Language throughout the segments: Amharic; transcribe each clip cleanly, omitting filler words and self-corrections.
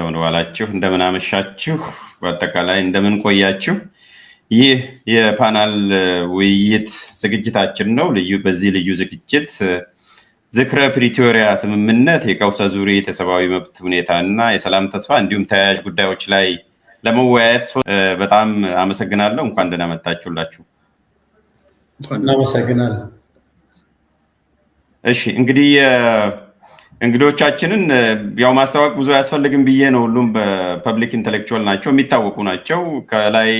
እንደምን ዋላችሁ እንደምን አመሻችሁ በአጠቃላይ እንደምን ቆያችሁ ይህ የፓናል ውይይት ዝግጅታችን ነው በዚህ ልዩ ዝግጅት ዝክረ ፕሪቶሪያ ስምምነት የቀውስ አዙሪት የሰብአዊ መብት ሁኔታና የሰላም ተስፋ እንዲሁም ተያያዥ ጉዳዮች ላይ ለመወያየት በጣም አመሰግናለሁ እንኳን ደህና መጣችሁላችሁ እናመሰግናለን እሺ እንግዲህ እንግዶቻችንን ያው ማስተዋወቅ ብዙ ያስፈልግም ብዬ ነው ሁሉም በፐብሊክ ኢንተሌክቹዋል ናቸው የሚታወቁ ናቸው ከላይ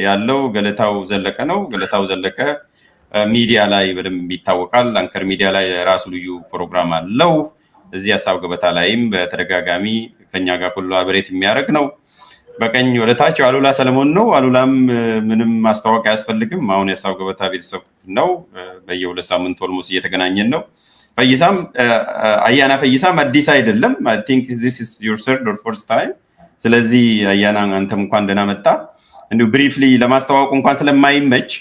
ያለው ገለታው ዘለቀ ነው ገለታው ዘለቀ ሚዲያ ላይ በደንብ ይታወቃል አንከር ሚዲያ ላይ ራሱ ልዩ ፕሮግራም አለው እዚህ ሐሳብ ገበታ ላይም በተደጋጋሚ ከኛ ጋር ኮላቦሬት የሚያደርግ ነው በቀኝ ወደታች አሉላ ሰለሞን ነው አሉላም ምንም ማስተዋወቅ ያስፈልግም አሁን የሐሳብ ገበታ ቤተሰብ ነው በየሁለት ሳምንት ኦልሞስት እየተገናኘን ነው ፈይሳም አያና ፈይሳም አዲስ አይደለም I think this is your third or fourth time ስለዚህ አያና አንተም እንኳን ደህና መጣ እንዲሁ ብሪፍሊ ለማስተዋወቅ እንኳን ስለማይመች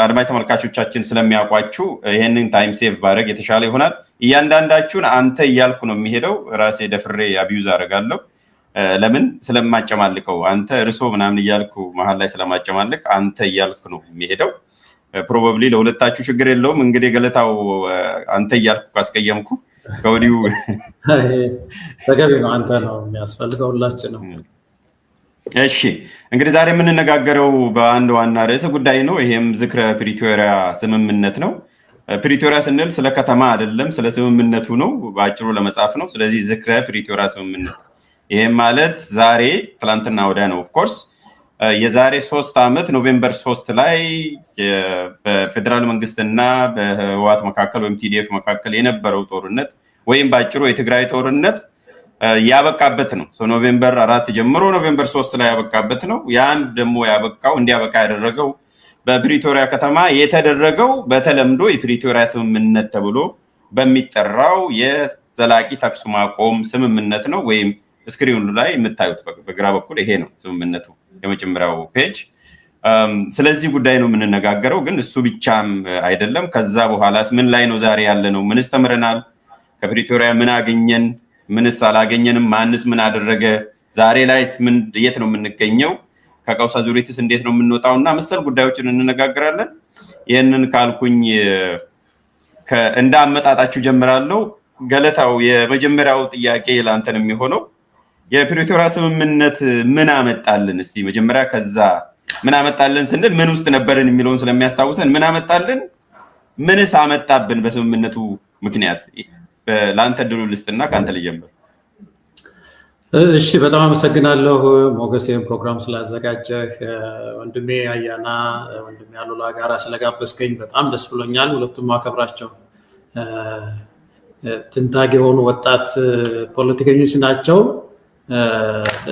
አድማጭ ተመልካቾቻችን ስለሚያውቋችሁ ይሄንን ታይም ሴቭ ባረግ የተሻለ ይሆናል እያንዳንዳችሁን አንተ እያልኩ ነው የሚሄደው ራሴ ደፍሬ አቢዩዝ አደርጋለሁ ለምን ስለማጨማልቀው አንተ እርሶ ምናምን እያልኩ መሃል ላይ ስለማጨማልቅ አንተ እያልኩ ነው የሚሄደው ፕሮባብሊ ለሁለታችሁ ችግር የለውም እንግዲህ ገለታው አንተ እያልኩ ካስቀየምኩ ከወዲሁ ተገቢ ነው አንተ ነው የሚያስፈልገው ሁላችንም እሺ እንግዲህ ዛሬ የምንነጋገረው በአንድ ዋና ርዕሰ ጉዳይ ነው ይሄም ዝክረ ፕሪቶሪያ ስምምነት ነው ፕሪቶሪያ ስንል ስለ ከተማ አይደለም ስለ ስምምነቱ ነው በአጭሩ ለመጻፍ ነው ስለዚህ ዝክረ ፕሪቶሪያ ስምምነት ይሄም ማለት ዛሬ ትላንትና ወዲያ ነው ኦፍ ኮርስ የዛሬ 3 አመት ኖቬምበር 3 ላይ በፌደራል መንግስትና በህወሓት መካከል ወይም ቲዲኤፍ መካከል የነበረው ጦርነት ወይም ባጭሩ የትግራይ ጦርነት ያበቃበት ነው ኖቬምበር 4 ጀምሮ ኖቬምበር 3 ላይ ያበቃበት ነው ያን ደግሞ ያበቃው እንዲያበቃ ያደረገው በፕሪቶሪያ ከተማ የተደረገው በተለምዶ የፕሪቶሪያ ስምምነት ተብሎ በሚጠራው የዘላቂ ተኩስ ማቆም ስምምነት ነው ወይም ስክሪኑ ላይ የምታዩት በግራ በኩል ይሄ ነው ስምምነቱ የመጀመሪያው ፔጅ ስለዚህ ጉዳይ ነው የምንነጋገረው ግን እሱ ብቻም አይደለም ከዛ በኋላስ ምን ላይ ነው ዛሬ ያለ ነው ምንስ ተምረናል ከፕሪቶሪያ ምን አገኘን ምንስ አላገኘንም ማንስ ምን አደረገ ዛሬ ላይስ ምን የት ነው የምንገኘው ከቀውስ አዙሪትስ እንዴት ነው የምንወጣውና መሰል ጉዳዮችን እንነጋገራለን ይሄንን ካልኩኝ እንዳመጣጣችሁ ጀምራለሁ ገለታው የመጀመሪያው ጥያቄ ላንተን የሚሆነው የፕሪቶሪያ ስምምነት ምን አመጣልን እስቲ መጀመሪያ ከዛ ምን አመጣልን ስንል ምን ውስጥ ነበርን የሚለውን ስለሚያስታውሰን ምን አመጣልን ምንስ አመጣብን በስምምነቱ ምክንያት ላንተ ድሉ ልስጥና ካንተ ልጀምር እሺ በጣም አመሰግናለሁ ሞገሴን ፕሮግራም ስላዘጋጀህ ወንድሜ አያና ወንድሜ አሉላ ጋራ ስለጋበዝከኝ በጣም ደስ ብሎኛል ሁለቱም አከብራቸው ትንታግ የሆኑ ወጣት ፖለቲከኞች ናቸው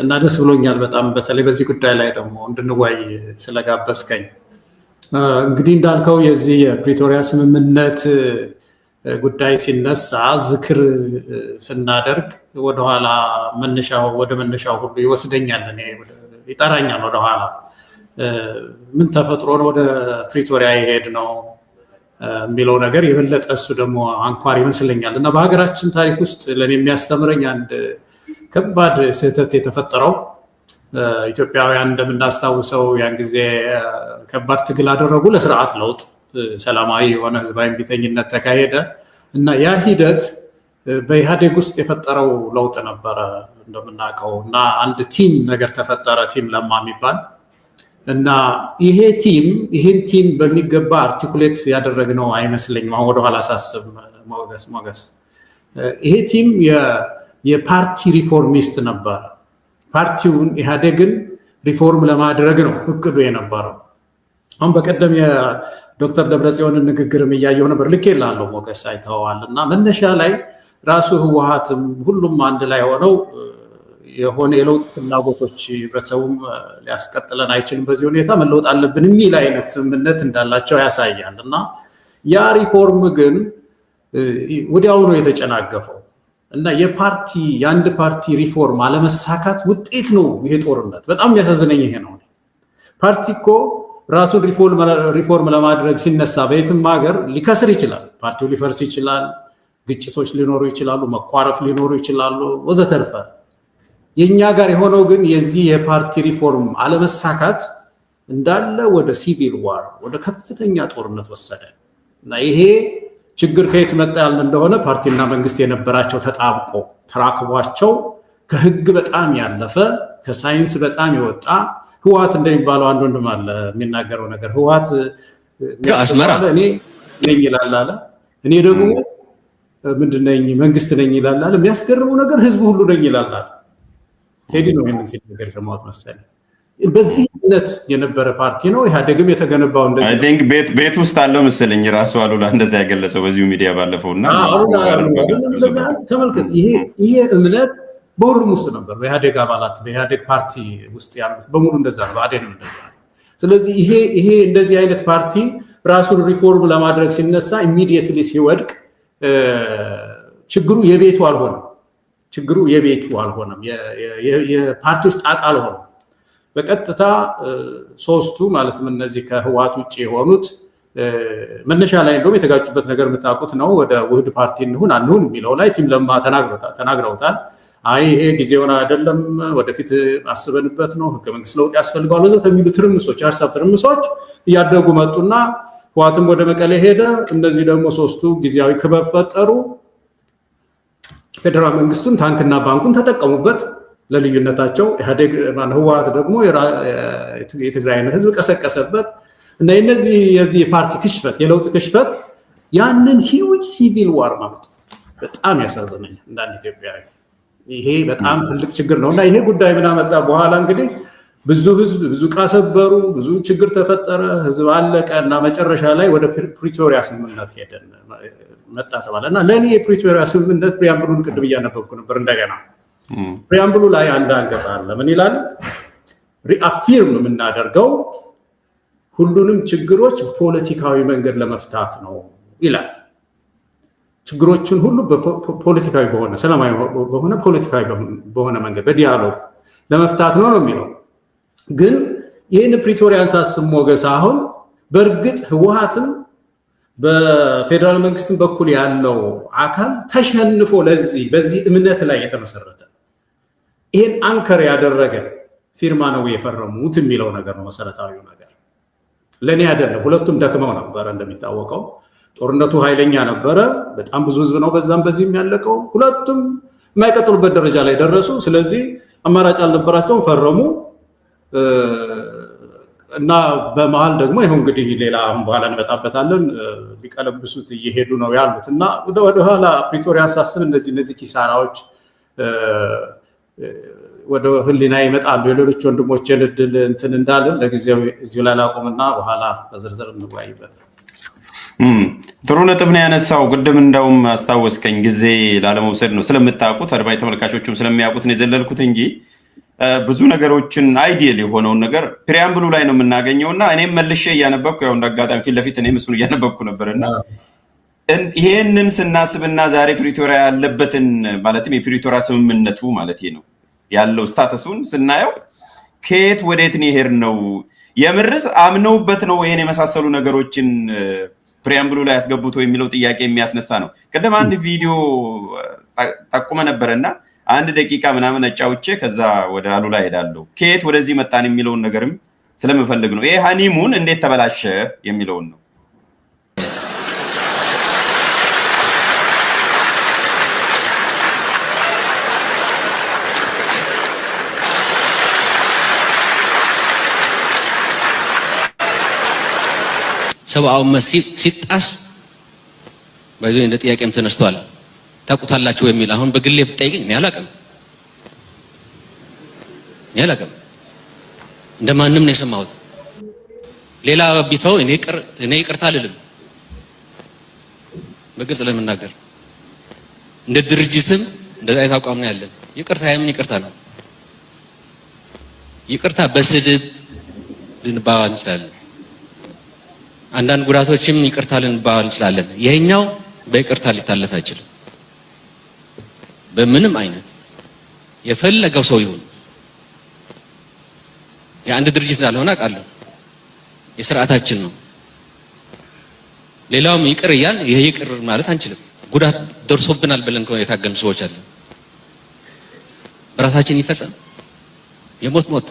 እና ደስ ብሎኛል በጣም በተለይ በዚህ ጉዳይ ላይ ደግሞ እንድንወያይ ስለጋበዝከኝ እንግዲህ እንዳልከው የዚህ የፕሪቶሪያ ስምምነት ጉዳይ ሲነሳ ዝክር ስናደርግ ወደኋላ ወደ መነሻው ሁሉ ይወስደኛል እኔ ይጠራኛል ወደኋላ ምን ተፈጥሮ ነው ወደ ፕሪቶሪያ ይሄድ ነው የሚለው ነገር የበለጠ እሱ ደግሞ አንኳር ይመስለኛል እና በሀገራችን ታሪክ ውስጥ ለኔ የሚያስተምረኝ አንድ ከባድ ስህተት የተፈጠረው ኢትዮጵያውያን እንደምናስታውሰው ያን ጊዜ ከባድ ትግል አደረጉ ለስርዓት ለውጥ ሰላማዊ የሆነ ህዝባዊ ቢተኝነት ተካሄደ እና ያ ሂደት በኢህአዴግ ውስጥ የፈጠረው ለውጥ ነበረ እንደምናውቀው እና አንድ ቲም ነገር ተፈጠረ ቲም ለማ የሚባል እና ይሄን ቲም በሚገባ አርቲኩሌት ያደረግነው አይመስለኝም አሁን ወደ ኋላ ሳስብ ሞገስ ይሄ ቲም የፓርቲ ሪፎርሚስት ነበር ፓርቲውን ኢህአዴግን ሪፎርም ለማድረግ ነው እቅዱ የነበረው አሁን በቀደም የዶክተር ደብረጽዮን ንግግርም እያየሁ ነበር ልኬልሃለሁ ሞገስ አይተዋልና መነሻ ላይ ራሱ ህወሓትም ሁሉም አንድ ላይ ሆነው የሆነ የለውጥ ፍላጎቶች ህብረተሰቡም ሊያስቀጥለን አይችልም በዚህ ሁኔታ መለወጥ አለብን የሚል አይነት ስምምነት እንዳላቸው ያሳያል እና ያ ሪፎርም ግን ወዲያው ነው የተጨናገፈው እና የአንድ ፓርቲ ሪፎርም አለመሳካት ውጤት ነው ይሄ ጦርነት በጣም ያሳዝነኝ ይሄ ነው ፓርቲ እኮ ራሱን ሪፎርም ለማድረግ ሲነሳ በየትም ሀገር ሊከስር ይችላል ፓርቲው ሊፈርስ ይችላል ግጭቶች ሊኖሩ ይችላሉ መቋረፍ ሊኖሩ ይችላሉ ወዘተርፈ የኛ ጋር የሆነው ግን የዚህ የፓርቲ ሪፎርም አለመሳካት እንዳለ ወደ ሲቪል ዋር ወደ ከፍተኛ ጦርነት ወሰደ እና ይሄ ችግር ከየት መጣ ያልን እንደሆነ ፓርቲና መንግስት የነበራቸው ተጣብቆ ተራክቧቸው ከህግ በጣም ያለፈ ከሳይንስ በጣም ይወጣ ህዋት እንደሚባለው አንድ ወንድም አለ የሚናገረው ነገር ህዋት አስመራ እኔ ነኝ ይላል አለ እኔ ደግሞ ምንድነኝ መንግስት ነኝ ይላል አለ የሚያስገርመው ነገር ህዝቡ ሁሉ ነኝ ይላል አለ ቴዲ ነው ይሄንን ሲናገር ሰማሁት መሰለኝ በዚህ እነት የነበረ ፓርቲ ነው ኢህአዴግም የተገነባው እንደዚህ አይ ቲንክ ቤት ውስጥ አለው መሰለኝ ራሱ አሉላ እንደዛ ያገለጸው በዚሁ ሚዲያ ባለፈውና ተመልከት ይሄ እምነት በሁሉም ውስጥ ነበር በኢህአዴግ አባላት በኢህአዴግ ፓርቲ ውስጥ ያሉት በሙሉ እንደዛ ነው አዴንም እንደዛ ስለዚህ ይሄ እንደዚህ አይነት ፓርቲ ራሱን ሪፎርም ለማድረግ ሲነሳ ኢሚዲየትሊ ሲወድቅ ችግሩ የቤቱ አልሆነም የፓርቲው ጣጣ አልሆነም በቀጥታ ሶስቱ ማለት ምን እነዚህ ከህዋት ውጪ የሆኑት መነሻ ላይ እንደውም የተጋጩበት ነገር የምታውቁት ነው ወደ ውህድ ፓርቲ እንሁን አንሁን የሚለው ላይ ቲም ለማ ተናግረውታል አይ ይሄ ጊዜውን አይደለም ወደፊት አስበንበት ነው ህገ መንግስት ለውጥ ያስፈልጋል ወዘተ የሚሉ ትርምሶች ሐሳብ ትርምሶች እያደጉ መጡና ህዋትም ወደ መቀሌ ሄደ እነዚህ ደግሞ ሶስቱ ጊዜያዊ ክበብ ፈጠሩ ፌደራል መንግስቱን ታንክና ባንኩን ተጠቀሙበት ለልዩነታቸው ኢህአዴግ ህዋት ደግሞ የትግራይን ህዝብ ቀሰቀሰበት እና እነዚህ የዚህ ፓርቲ ክሽፈት የለውጥ ክሽፈት ያንን ሂውጅ ሲቪል ዋር ማለት በጣም ያሳዝነኛል እንዳንድ ኢትዮጵያዊ ይሄ በጣም ትልቅ ችግር ነውና ይሄ ጉዳይ ምን አመጣ በኋላ እንግዲህ ብዙ ህዝብ ብዙ ቃሰበሩ ብዙ ችግር ተፈጠረ ህዝብ አለቀና መጨረሻ ላይ ወደ ፕሪቶሪያ ስምምነት ሄደን መጣ ተባለና ለኔ የፕሪቶሪያ ስምምነት ፕሪያምብሉን ቅድም እያነበብኩ ነበር እንደገና ፕሪያምብሉ ላይ አንድ አንቀጽ አለ ምን ይላል ሪአፊርም የምናደርገው ሁሉንም ችግሮች ፖለቲካዊ መንገድ ለመፍታት ነው ይላል ችግሮችን ሁሉ በፖለቲካዊ በሆነ ሰላማዊ በሆነ ፖለቲካዊ በሆነ መንገድ በዲያሎግ ለመፍታት ነው የሚለው ግን ይሄን ፕሪቶሪያን ሳስብ ሞገስ አሁን በእርግጥ ህወሓትን በፌደራል መንግስትን በኩል ያለው አካል ተሸንፎ በዚህ እምነት ላይ የተመሰረተ ይሄን አንከር ያደረገ ፊርማ ነው የፈረሙት የሚለው ነገር ነው መሰረታዊው ነገር ለኔ አይደለም ሁለቱም ደክመው ነበር እንደሚታወቀው ጦርነቱ ኃይለኛ ነበረ በጣም ብዙ ህዝብ ነው በዛም በዚህም ያለቀው ሁለቱም የማይቀጥሉበት ደረጃ ላይ ደረሱ ስለዚህ አማራጭ አልነበራቸውም ፈረሙ እና በመሃል ደግሞ ይሄው እንግዲህ ሌላ በኋላ እንመጣበታለን ሊቀለብሱት እየሄዱ ነው ያሉት እና ወደ ኋላ ፕሪቶሪያን ሳስብ እነዚህ ኪሳራዎች ወደ ህሊና ይመጣሉ የሌሎች ወንድሞቼን እድል እንትን እንዳልን ለጊዜው እዚሁ ላይ ላቆምና በኋላ በዝርዝር እንወያይበት ጥሩ ነጥብ ነው ያነሳው ቅድም እንደውም አስታወስከኝ ጊዜ ላለመውሰድ ነው ስለምታውቁት አድማጭ ተመልካቾችም ስለሚያውቁት ነው የዘለልኩት እንጂ ብዙ ነገሮችን አይዲያል የሆነውን ነገር ፕሪያምብሉ ላይ ነው የምናገኘውና እኔም መልሼ እያነበብኩ ያው እንዳጋጣሚ ፊት ለፊት እኔም እሱን እያነበብኩ ነበርና ይሄንን ስናስብና ዛሬ ፕሪቶሪያ ያለበትን ማለትም የፕሪቶሪያ ስምምነቱ ማለት ነው ያለው ስታተሱን ስናየው ከየት ወዴት ነው ይሄር ነው የምርስ አምነውበት ነው ይሄን የመሳሰሉ ነገሮችን ፕሪያምብሉ ላይ ያስገቡት ወይ የሚለው ጥያቄ የሚያስነሳ ነው ቀደም አንድ ቪዲዮ ተቆመ ነበርና አንድ ደቂቃ ምናምን አጫውቼ ከዛ ወደ አሉላ ሄዳለሁ ከየት ወደዚህ መጣን የሚለውን ነገርም ስለምፈልግ ነው ይሄ ሃኒሙን እንዴት ተበላሸ የሚለውን ነው ሰብአዊ መሲል ሲጣስ ባይዞ እንደ ጥያቄም ተነስቷል ታቁታላችሁ የሚል አሁን በግሌ ብትጠይቅኝ እኔ አላውቅም እንደማንም ነው የሰማሁት ሌላ ቢተው እኔ ይቅርታ አልልም በግልጽ ለመናገር እንደ ድርጅትም እንደዛ አይታቋም ነው ያለን ይቅርታ የምን ይቅርታ ነው ይቅርታ በስድብ ልንባባ እንችላለን አንዳንድ ጉዳቶችም ይቅርታ ልንባባ እንችላለን ይሄኛው በይቅርታ ሊታለፍ አይችልም በምንም አይነት የፈለገው ሰው ይሁን የአንድ ድርጅት እንዳልሆነ አውቃለሁ የሥርዓታችን ነው ሌላውም ይቅር ይያል ይሄ ይቅር ማለት አንችልም ጉዳት ደርሶብናል ብለን የታገልን ሰዎች አለ በራሳችን ይፈጸም የሞት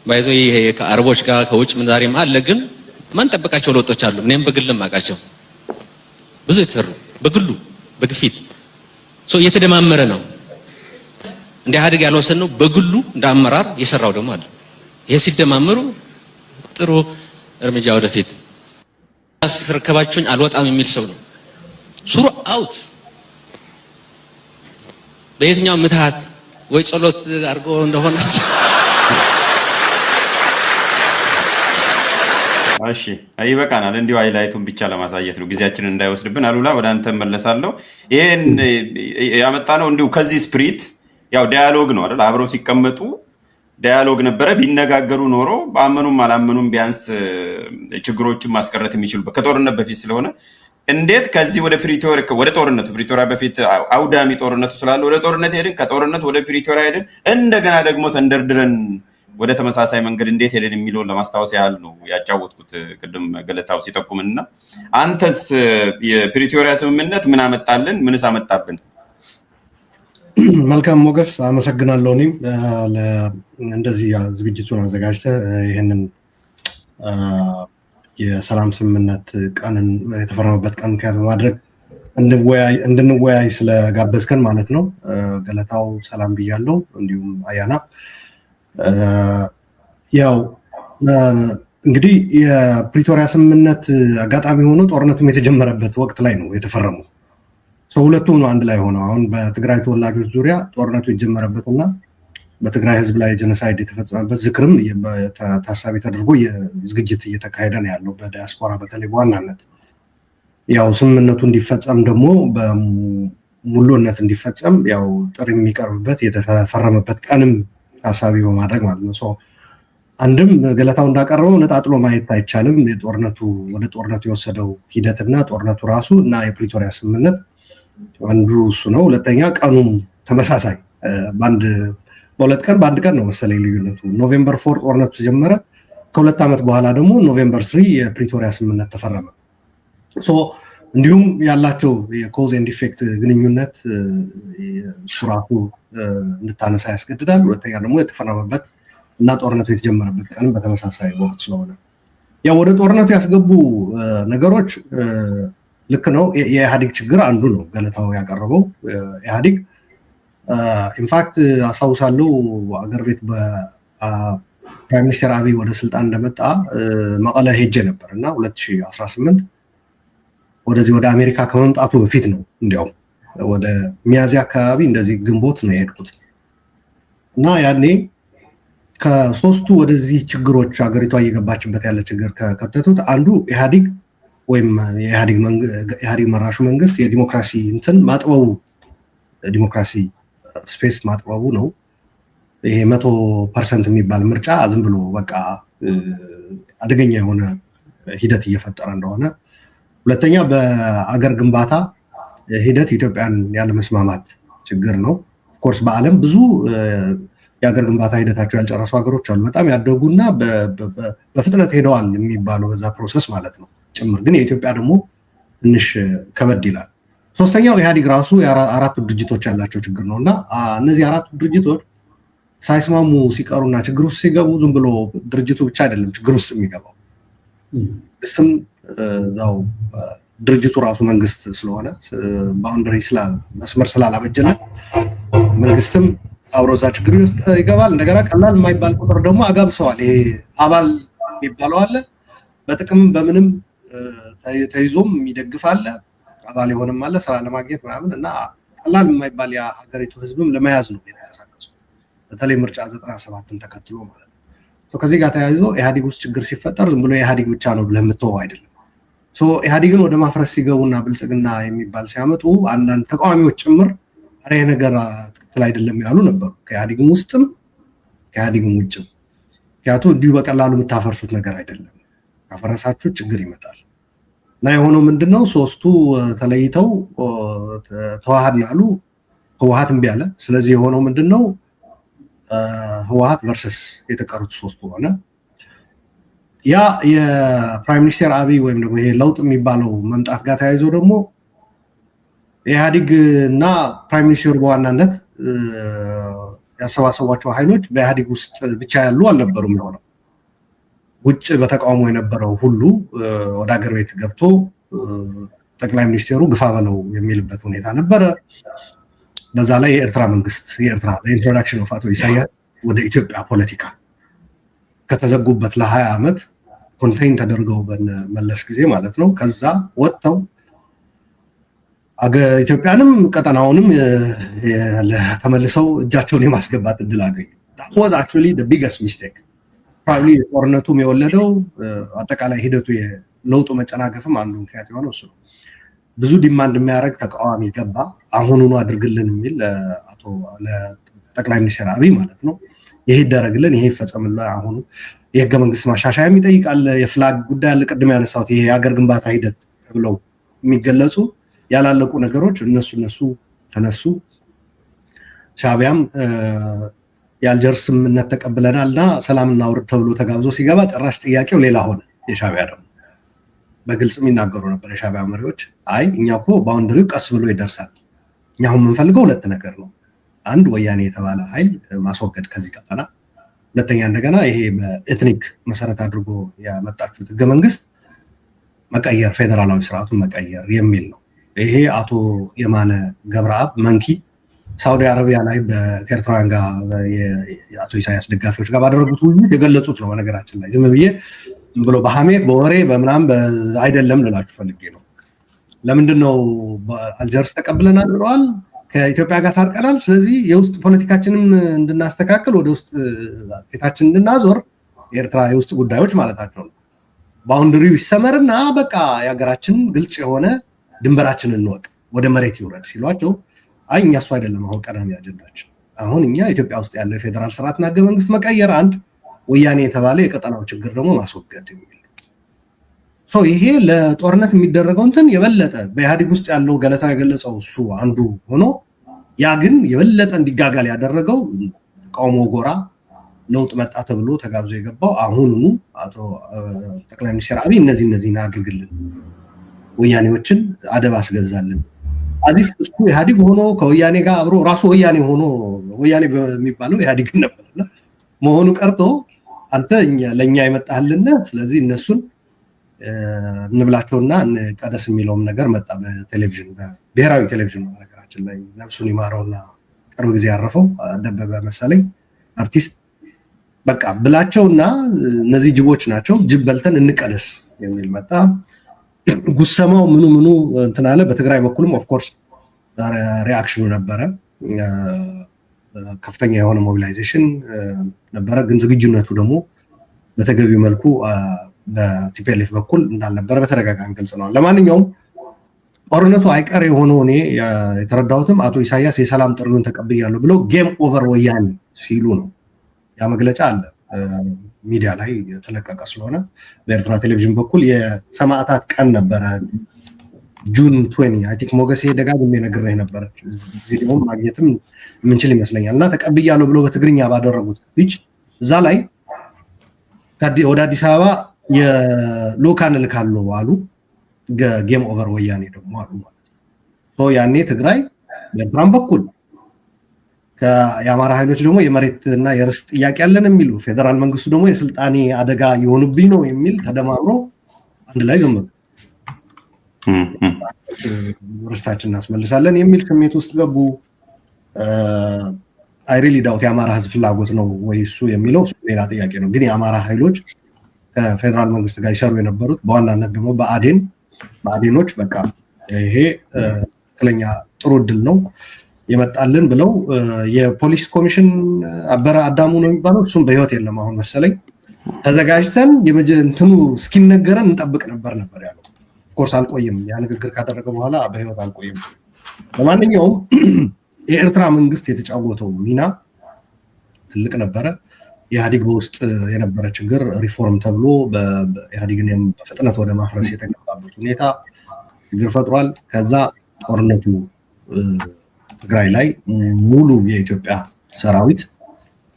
ባይዞ ይሄ ከአረቦች ጋር ከውጭ ምንዛሬም አለ ግን ማን ጠበቃቸው ለውጦች አሉ እኔም በግልም አቃቸው ብዙ የተሰሩ በግሉ በግፊት እየተደማመረ ነው እንደ ኢህአዴግ ያልወሰን ነው በግሉ እንደ አመራር የሰራው ደግሞ አለ ይሄ ሲደማመሩ ጥሩ እርምጃ ወደፊት አስረከባችሁኝ አልወጣም የሚል ሰው ነው ሱሩ አውት በየትኛው ምትሃት ወይ ጸሎት አድርጎ እንደሆነ እሺ አይበቃናል እንዲው ሃይላይቱን ብቻ ለማሳየት ነው ጊዜያችንን እንዳይወስድብን አሉላ ወደ አንተ መለሳለሁ ይሄን ያመጣነው እንዲው ከዚህ ስፕሪት ያው ዳያሎግ ነው አይደል አብረው ሲቀመጡ ዳያሎግ ነበረ ቢነጋገሩ ኖሮ ባመኑም አላመኑም ቢያንስ ችግሮችን ማስቀረት የሚችሉበት ከጦርነት በፊት ስለሆነ እንዴት ከዚህ ወደ ፕሪቶሪያ በፊት አውዳሚ ጦርነቱ ስላለ ወደ ጦርነት ሄድን ከጦርነት ወደ ፕሪቶሪያ ሄድን እንደገና ደግሞ ተንደርድረን ወደ ተመሳሳይ መንገድ እንዴት ሄደን የሚለውን ለማስታወስ ያህል ነው ያጫወትኩት ቅድም ገለታው ሲጠቁምና አንተስ የፕሪቶሪያ ስምምነት ምን አመጣልን ምንስ አመጣብን መልካም ሞገስ አመሰግናለሁ እኔም እንደዚህ ዝግጅቱን አዘጋጅተህ ይሄንን የሰላም ስምምነት ቀንን የተፈረመበት ቀን ምክንያት በማድረግ እንድንወያይ ስለጋበዝከን ማለት ነው ገለታው ሰላም ብያለሁ እንዲሁም አያና ያው እንግዲህ የፕሪቶሪያ ስምምነት አጋጣሚ ሆኖ ጦርነቱም የተጀመረበት ወቅት ላይ ነው የተፈረመው ሁለቱም ነው አንድ ላይ ሆነው አሁን በትግራይ ተወላጆች ዙሪያ ጦርነቱ የተጀመረበትና በትግራይ ህዝብ ላይ ጄኖሳይድ የተፈጸመበት ዝክርም ታሳቢ ተደርጎ የዝግጅት እየተካሄደ ነው ያለው በዲያስፖራ በተለይ በዋናነት ያው ስምምነቱ እንዲፈጸም ደግሞ በሙሉነት እንዲፈጸም ያው ጥሪ የሚቀርብበት የተፈረመበት ቀንም ታሳቢ በማድረግ ማለት ነው አንድም ገለታው እንዳቀረበው ነጣጥሎ ማየት አይቻልም ወደ ጦርነቱ የወሰደው ሂደትና ጦርነቱ ራሱ እና የፕሪቶሪያ ስምምነት አንዱ እሱ ነው ሁለተኛ ቀኑም ተመሳሳይ በአንድ ቀን ነው መሰለኝ ልዩነቱ ኖቬምበር 4 ጦርነቱ ተጀመረ ከሁለት ዓመት በኋላ ደግሞ ኖቬምበር 3 የፕሪቶሪያ ስምምነት ተፈረመ እንዲሁም ያላቸው የኮዝ ኤንድ ኢፌክት ግንኙነት ሱራቱ እንድታነሳ ያስገድዳል ሁለተኛ ደግሞ የተፈረመበት እና ጦርነቱ የተጀመረበት ቀን በተመሳሳይ ወቅት ስለሆነ ያው ወደ ጦርነቱ ያስገቡ ነገሮች ልክ ነው የኢህአዴግ ችግር አንዱ ነው ገለታው ያቀረበው ኢህአዴግ ኢንፋክት አሳውሳለሁ አገር ቤት በፕራይም ሚኒስተር አብይ ወደ ስልጣን እንደመጣ መቀለ ሄጄ ነበርና 2018 ወደዚህ ወደ አሜሪካ ከመምጣቱ በፊት ነው እንዲያው ወደ ሚያዚያ አካባቢ እንደዚህ ግንቦት ነው የሄድኩት እና ያኔ ከሶስቱ ወደዚህ ችግሮች አገሪቷ እየገባችበት ያለ ችግር ከከተቱት አንዱ ኢህአዴግ ወይም ኢህአዴግ መራሹ መንግስት የዲሞክራሲ እንትን ማጥበቡ ዲሞክራሲ ስፔስ ማጥበቡ ነው ይሄ 100% የሚባል ምርጫ ዝም ብሎ በቃ አደገኛ የሆነ ሂደት እየፈጠረ እንደሆነ ሁለተኛ በአገር ግንባታ ሂደት ኢትዮጵያን ያለ መስማማት ችግር ነው ኦፍ ኮርስ በአለም ብዙ የአገር ግንባታ ሂደታቸው ያልጨረሱ ሀገሮች አሉ በጣም ያደጉና በፍጥነት ሄደዋል የሚባለው በዛ ፕሮሰስ ማለት ነው ጭምር ግን የኢትዮጵያ ደግሞ ትንሽ ከበድ ይላል ሶስተኛው ኢህአዴግ ራሱ አራቱ ድርጅቶች ያላቸው ችግር ነውና እነዚህ አራቱ ድርጅቶች ሳይስማሙ ሲቀሩና ችግር ውስጥ ሲገቡ ዝም ብሎ ድርጅቱ ብቻ አይደለም ችግር ውስጥ የሚገባው እስም ዛው ድርጅቱ ራሱ መንግስት ስለሆነ ባውንደሪ መስመር ስላላበጀለት መንግስትም አብሮዛ ችግር ውስጥ ይገባል እንደገና ቀላል የማይባል ቁጥር ደግሞ አጋብሰዋል ይሄ አባል የሚባለው አለ በጥቅም በምንም ተይዞም የሚደግፍ አለ አባል የሆነም አለ ስራ ለማግኘት ምናምን እና ቀላል የማይባል የሀገሪቱ ህዝብም ለመያዝ ነው የተንቀሳቀሱ በተለይ ምርጫ 97ን ተከትሎ ማለት ነው ከዚህ ጋር ተያይዞ ኢህአዴግ ውስጥ ችግር ሲፈጠር ዝም ብሎ ኢህአዴግ ብቻ ነው ብለህ የምትተወው አይደለም ኢህአዴግን ወደ ማፍረስ ሲገቡና ብልጽግና የሚባል ሲያመጡ አንዳንድ ተቃዋሚዎች ጭምር አሬ ነገር ትክክል አይደለም ያሉ ነበሩ ከኢህአዴግም ውስጥም ከኢህአዴግም ውጭም ያቱ እንዲሁ በቀላሉ የምታፈርሱት ነገር አይደለም ካፈረሳችሁ ችግር ይመጣል እና የሆነው ምንድነው ሶስቱ ተለይተው ተዋሃድን አሉ ህወሓት እምቢ አለ ስለዚህ የሆነው ምንድነው ህወሓት ቨርሰስ የተቀሩት ሶስቱ ሆነ ያ የፕራይም ሚኒስተር አብይ ወይም ደግሞ ይሄ ለውጥ የሚባለው መምጣት ጋር ተያይዞ ደግሞ ኢህአዴግ እና ፕራይም ሚኒስተሩ በዋናነት ያሰባሰቧቸው ኃይሎች በኢህአዴግ ውስጥ ብቻ ያሉ አልነበሩም የሆነው ውጭ በተቃውሞ የነበረው ሁሉ ወደ ሀገር ቤት ገብቶ ጠቅላይ ሚኒስቴሩ ግፋ በለው የሚልበት ሁኔታ ነበረ። በዛ ላይ የኤርትራ መንግስት ኢንትሮዳክሽን ኦፍ አቶ ኢሳያስ ወደ ኢትዮጵያ ፖለቲካ ከተዘጉበት ለ20 ዓመት ኮንቴይን ተደርገው በመለስ ጊዜ ማለት ነው። ከዛ ወጥተው ኢትዮጵያንም ቀጠናውንም ተመልሰው እጃቸውን የማስገባት እድል አገኙ። that was actually the biggest mistake probably ጦርነቱም የወለደው አጠቃላይ ሂደቱ የለውጡ መጨናገፍም አንዱ ምክንያት የሆነው እሱ ነው። ብዙ ዲማንድ የሚያደርግ ተቃዋሚ ገባ። አሁኑኑ አድርግልን የሚል ለጠቅላይ ሚኒስትር አብይ ማለት ነው ይሄ ይደረግልን፣ ይሄ ይፈጸምልን። አሁኑ የህገ መንግስት ማሻሻያም ይጠይቃል። የፍላግ ጉዳይ አለ፣ ቅድም ያነሳሁት ይሄ የሀገር ግንባታ ሂደት ብለው የሚገለጹ ያላለቁ ነገሮች እነሱ ተነሱ። ሻዕቢያም የአልጀርስ ስምምነት ተቀብለናልና ሰላምና ውርድ ተብሎ ተጋብዞ ሲገባ ጭራሽ ጥያቄው ሌላ ሆነ። የሻዕቢያ ደግሞ በግልጽ የሚናገሩ ነበር የሻዕቢያ መሪዎች፣ አይ እኛ እኮ ባውንደሪው ቀስ ብሎ ይደርሳል፣ እኛ አሁን የምንፈልገው ሁለት ነገር ነው። አንድ ወያኔ የተባለ ኃይል ማስወገድ ከዚህ ቀጠና፣ ሁለተኛ እንደገና ይሄ በኤትኒክ መሰረት አድርጎ ያመጣችሁት ህገ መንግስት መቀየር፣ ፌዴራላዊ ስርዓቱን መቀየር የሚል ነው። ይሄ አቶ የማነ ገብረአብ መንኪ ሳውዲ አረቢያ ላይ በኤርትራውያን ጋር የአቶ ኢሳያስ ደጋፊዎች ጋር ባደረጉት ውይይት የገለጹት ነው። በነገራችን ላይ ዝም ብዬ ብሎ በሐሜት በወሬ በምናም አይደለም ልላችሁ ፈልጌ ነው። ለምንድን ነው አልጀርስ ተቀብለናል ብለዋል፣ ከኢትዮጵያ ጋር ታርቀናል፣ ስለዚህ የውስጥ ፖለቲካችንም እንድናስተካክል ወደ ውስጥ ፊታችን እንድናዞር የኤርትራ የውስጥ ጉዳዮች ማለታቸው ነው። ባውንደሪው ይሰመርና በቃ የሀገራችን ግልጽ የሆነ ድንበራችንን እንወቅ፣ ወደ መሬት ይውረድ ሲሏቸው፣ አይ እኛ እሱ አይደለም አሁን ቀዳሚ አጀንዳችን፣ አሁን እኛ ኢትዮጵያ ውስጥ ያለው የፌዴራል ስርዓትና ህገ መንግስት መቀየር፣ አንድ ወያኔ የተባለ የቀጠናው ችግር ደግሞ ማስወገድ የሚል ይሄ ለጦርነት የሚደረገው እንትን የበለጠ በኢህአዴግ ውስጥ ያለው ገለታ የገለጸው እሱ አንዱ ሆኖ፣ ያ ግን የበለጠ እንዲጋጋል ያደረገው ተቃውሞ ጎራ ለውጥ መጣ ተብሎ ተጋብዞ የገባው አሁኑኑ አቶ ጠቅላይ ሚኒስትር አብይ እነዚህን አድርግልን፣ ወያኔዎችን አደብ አስገዛልን፣ አዚፍ እሱ ኢህአዴግ ሆኖ ከወያኔ ጋር አብሮ ራሱ ወያኔ ሆኖ ወያኔ በሚባለው ኢህአዴግ ነበርና መሆኑ ቀርቶ አንተ ለኛ ይመጣልና ስለዚህ እነሱን እንብላቸውና እንቀደስ የሚለውም ነገር መጣ። በቴሌቪዥን በብሔራዊ ቴሌቪዥን ነገራችን ላይ ነፍሱን ይማረውና ቅርብ ጊዜ ያረፈው ደበበ መሰለኝ አርቲስት በቃ ብላቸውና እነዚህ ጅቦች ናቸው፣ ጅብ በልተን እንቀደስ የሚል መጣ። ጉሰማው ምኑ እንትን አለ። በትግራይ በኩልም ኦፍ ኮርስ ሪአክሽኑ ነበረ፣ ከፍተኛ የሆነ ሞቢላይዜሽን ነበረ። ግን ዝግጁነቱ ደግሞ በተገቢው መልኩ በቲፒኤልኤፍ በኩል እንዳልነበረ በተደጋጋሚ ገልጸናል። ለማንኛውም ጦርነቱ አይቀር የሆነው እኔ የተረዳሁትም አቶ ኢሳያስ የሰላም ጥሪውን ተቀብያለሁ ብለው ጌም ኦቨር ወያኔ ሲሉ ነው። ያ መግለጫ አለ ሚዲያ ላይ የተለቀቀ ስለሆነ በኤርትራ ቴሌቪዥን በኩል የሰማዕታት ቀን ነበረ ጁን 20 አይ ቲንክ ሞገሴ ደጋግሜ ነግሬህ ነበር። ቪዲዮም ማግኘትም የምንችል ይመስለኛል። እና ተቀብያለሁ ብሎ በትግርኛ ባደረጉት ስፒች እዛ ላይ ወደ አዲስ አበባ የሎካን ልካለሁ አሉ። ጌም ኦቨር ወያኔ ደግሞ አሉ ማለት ነው። ያኔ ትግራይ በኤርትራም በኩል የአማራ ኃይሎች ደግሞ የመሬትና የርስት ጥያቄ ያለን የሚሉ ፌዴራል መንግስቱ ደግሞ የስልጣኔ አደጋ የሆኑብኝ ነው የሚል ተደማምሮ አንድ ላይ ዘመሩ። ርስታችን እናስመልሳለን የሚል ስሜት ውስጥ ገቡ። አይ ሪሊ ዳውት የአማራ ህዝብ ፍላጎት ነው ወይ እሱ የሚለው እሱ ሌላ ጥያቄ ነው። ግን የአማራ ኃይሎች ከፌዴራል መንግስት ጋር ይሰሩ የነበሩት በዋናነት ደግሞ በአዴኖች በቃ ይሄ ትክክለኛ ጥሩ እድል ነው የመጣልን ብለው የፖሊስ ኮሚሽን አበረ አዳሙ ነው የሚባለው እሱም በህይወት የለም አሁን መሰለኝ ተዘጋጅተን እንትኑ እስኪነገረን እንጠብቅ ነበር ያለው። ኦፍኮርስ አልቆይም፣ ያ ንግግር ካደረገ በኋላ በህይወት አልቆይም። ለማንኛውም የኤርትራ መንግስት የተጫወተው ሚና ትልቅ ነበረ። ኢህአዴግ በውስጥ የነበረ ችግር ሪፎርም ተብሎ በኢህአዴግን በፍጥነት ወደ ማፍረስ የተገባበት ሁኔታ ችግር ፈጥሯል። ከዛ ጦርነቱ ትግራይ ላይ ሙሉ የኢትዮጵያ ሰራዊት፣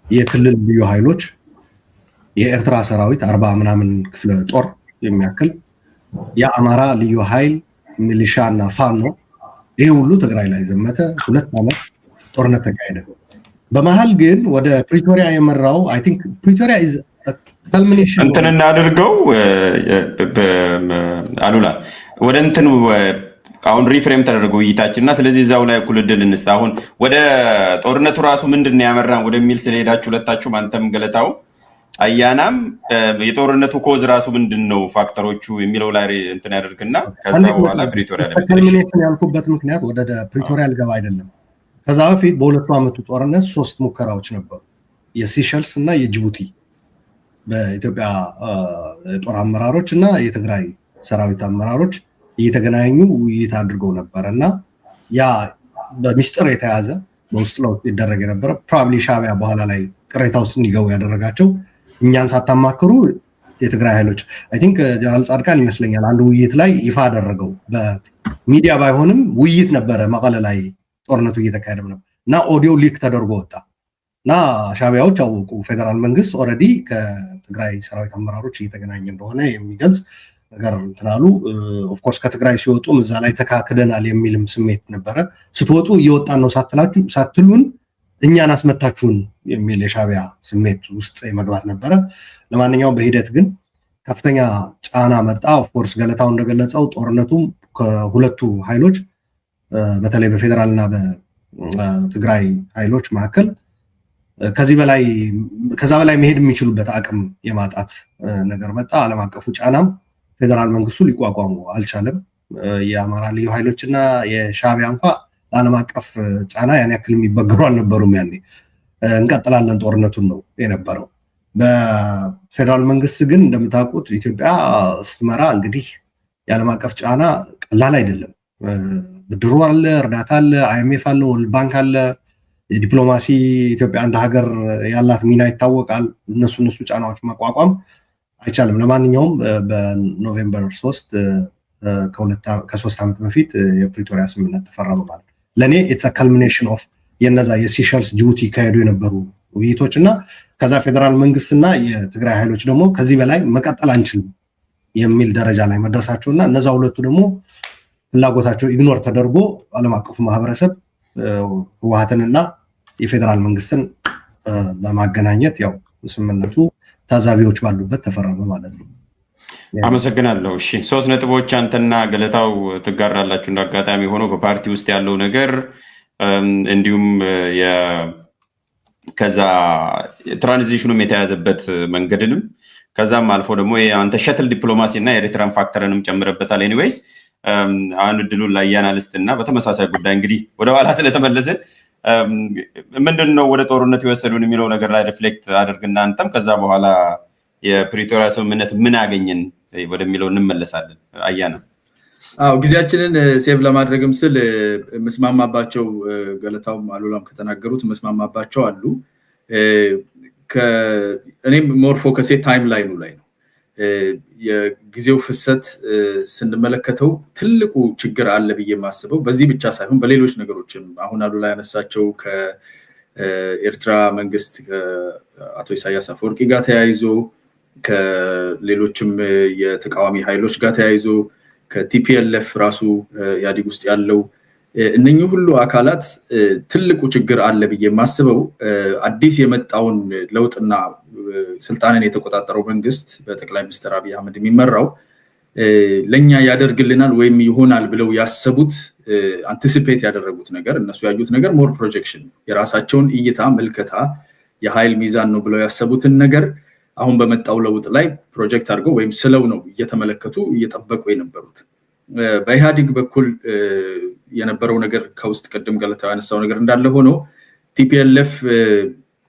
የክልል ልዩ ኃይሎች፣ የኤርትራ ሰራዊት 40 ምናምን ክፍለ ጦር የሚያክል የአማራ ልዩ ኃይል ሚሊሻ እና ፋኖ ይሄ ሁሉ ትግራይ ላይ ዘመተ። 2 ዓመት ጦርነት ተካሄደ። በመሃል ግን ወደ ፕሪቶሪያ የመራው አይ ቲንክ ፕሪቶሪያ ኢዝ ካልሚኔሽን እንትን እናድርገው አሉላ ወደ እንትን አሁን ሪፍሬም ተደርጎ ውይይታችንና ስለዚህ እዛው ላይ እኩል እድል እንስጥ። አሁን ወደ ጦርነቱ ራሱ ምንድን ያመራን ወደሚል ስለሄዳችሁ ሁለታችሁም አንተም ገለታው አያናም የጦርነቱ ኮዝ ራሱ ምንድነው ፋክተሮቹ የሚለው ላይ እንትን ያደርግና ከዛ በኋላ ፕሪቶሪያ ላይ ካልሚኔሽን ያልኩበት ምክንያት ወደ ፕሪቶሪያ ልገባ አይደለም። ከዛ በፊት በሁለቱ ዓመቱ ጦርነት 3 ሙከራዎች ነበሩ። የሲሸልስ እና የጅቡቲ በኢትዮጵያ ጦር አመራሮች እና የትግራይ ሰራዊት አመራሮች እየተገናኙ ውይይት አድርገው ነበር እና ያ በሚስጥር የተያዘ በውስጥ ለውጥ ይደረግ የነበረ ፕሮባብሊ ሻዕቢያ በኋላ ላይ ቅሬታ ውስጥ እንዲገቡ ያደረጋቸው እኛን ሳታማክሩ የትግራይ ኃይሎች አይ ቲንክ ጀነራል ጻድቃን ይመስለኛል አንድ ውይይት ላይ ይፋ አደረገው። በሚዲያ ባይሆንም ውይይት ነበረ መቀለ ላይ ጦርነቱ እየተካሄደም ነበር እና ኦዲዮ ሊክ ተደርጎ ወጣ እና ሻዕቢያዎች አወቁ ፌደራል መንግስት ኦልሬዲ ከትግራይ ሰራዊት አመራሮች እየተገናኘ እንደሆነ የሚገልጽ ነገር እንትናሉ። ኦፍ ኮርስ ከትግራይ ሲወጡም እዛ ላይ ተካክደናል የሚልም ስሜት ነበረ። ስትወጡ እየወጣን ነው ሳትሉን እኛን አስመታችሁን የሚል የሻዕቢያ ስሜት ውስጥ መግባት ነበረ። ለማንኛውም በሂደት ግን ከፍተኛ ጫና መጣ። ኦፍ ኮርስ ገለታው እንደገለጸው ጦርነቱም ከሁለቱ ኃይሎች በተለይ በፌደራል እና በትግራይ ኃይሎች መካከል ከዛ በላይ መሄድ የሚችሉበት አቅም የማጣት ነገር መጣ። ዓለም አቀፉ ጫናም ፌደራል መንግስቱ ሊቋቋሙ አልቻለም። የአማራ ልዩ ኃይሎችና የሻዕቢያ እንኳ ለዓለም አቀፍ ጫና ያን ያክል የሚበገሩ አልነበሩም። ያኔ እንቀጥላለን ጦርነቱን ነው የነበረው። በፌደራል መንግስት ግን እንደምታውቁት ኢትዮጵያ ስትመራ እንግዲህ የዓለም አቀፍ ጫና ቀላል አይደለም። ብድሩ አለ፣ እርዳታ አለ፣ አይኤምኤፍ አለ፣ ወርልድ ባንክ አለ። የዲፕሎማሲ ኢትዮጵያ እንደ ሀገር ያላት ሚና ይታወቃል። እነሱ ጫናዎች መቋቋም አይቻልም። ለማንኛውም በኖቬምበር 3 ከ3 ዓመት በፊት የፕሪቶሪያ ስምምነት ተፈረመ ማለት ነው። ለእኔ ኢትስ ካልሚኔሽን ኦፍ የነዛ የሲሸልስ ጅቡቲ ካሄዱ የነበሩ ውይይቶች እና ከዛ ፌደራል መንግስትና የትግራይ ኃይሎች ደግሞ ከዚህ በላይ መቀጠል አንችልም የሚል ደረጃ ላይ መድረሳቸው እና እነዛ ሁለቱ ደግሞ ፍላጎታቸው ኢግኖር ተደርጎ ዓለም አቀፉ ማህበረሰብ ህወሓትንና የፌደራል መንግስትን በማገናኘት ያው ስምምነቱ ታዛቢዎች ባሉበት ተፈረመ ማለት ነው። አመሰግናለሁ። እሺ 3 ነጥቦች አንተና ገለታው ትጋራላችሁ። እንዳጋጣሚ ሆኖ በፓርቲ ውስጥ ያለው ነገር እንዲሁም ከዛ ትራንዚሽኑም የተያዘበት መንገድንም ከዛም አልፎ ደግሞ አንተ ሸትል ዲፕሎማሲ እና የኤርትራን ፋክተርንም ጨምረበታል። ኤኒዌይስ አሁን እድሉን ለአያና ልስጥና በተመሳሳይ ጉዳይ እንግዲህ ወደ ኋላ ስለተመለስን ምንድነው ወደ ጦርነት የወሰዱን የሚለው ነገር ላይ ሪፍሌክት አድርግና አንተም ከዛ በኋላ የፕሪቶሪያ ስምምነት ምን አገኘን ወደሚለው እንመለሳለን። አያና ጊዜያችንን ሴቭ ለማድረግም ስል መስማማባቸው ገለታውም አሉላም ከተናገሩት መስማማባቸው አሉ። እኔም ሞር ፎከሴ ታይም ላይኑ ላይ ነው። የጊዜው ፍሰት ስንመለከተው ትልቁ ችግር አለ ብዬ የማስበው በዚህ ብቻ ሳይሆን በሌሎች ነገሮችም አሁን አሉላ ያነሳቸው ከኤርትራ መንግስት ከአቶ ኢሳያስ አፈወርቂ ጋር ተያይዞ ከሌሎችም የተቃዋሚ ኃይሎች ጋር ተያይዞ ከቲፒኤልኤፍ ራሱ ኢህአዴግ ውስጥ ያለው እነኚህ ሁሉ አካላት ትልቁ ችግር አለ ብዬ የማስበው አዲስ የመጣውን ለውጥና ስልጣንን የተቆጣጠረው መንግስት በጠቅላይ ሚኒስትር አብይ አህመድ የሚመራው ለኛ ያደርግልናል ወይም ይሆናል ብለው ያሰቡት አንቲሲፔት ያደረጉት ነገር እነሱ ያዩት ነገር ሞር ፕሮጀክሽን የራሳቸውን እይታ መልከታ የኃይል ሚዛን ነው ብለው ያሰቡትን ነገር አሁን በመጣው ለውጥ ላይ ፕሮጀክት አድርገው ወይም ስለው ነው እየተመለከቱ እየጠበቁ የነበሩት። በኢህአዴግ በኩል የነበረው ነገር ከውስጥ ቀደም ገለታው ያነሳው ነገር እንዳለ ሆኖ ቲፒኤልኤፍ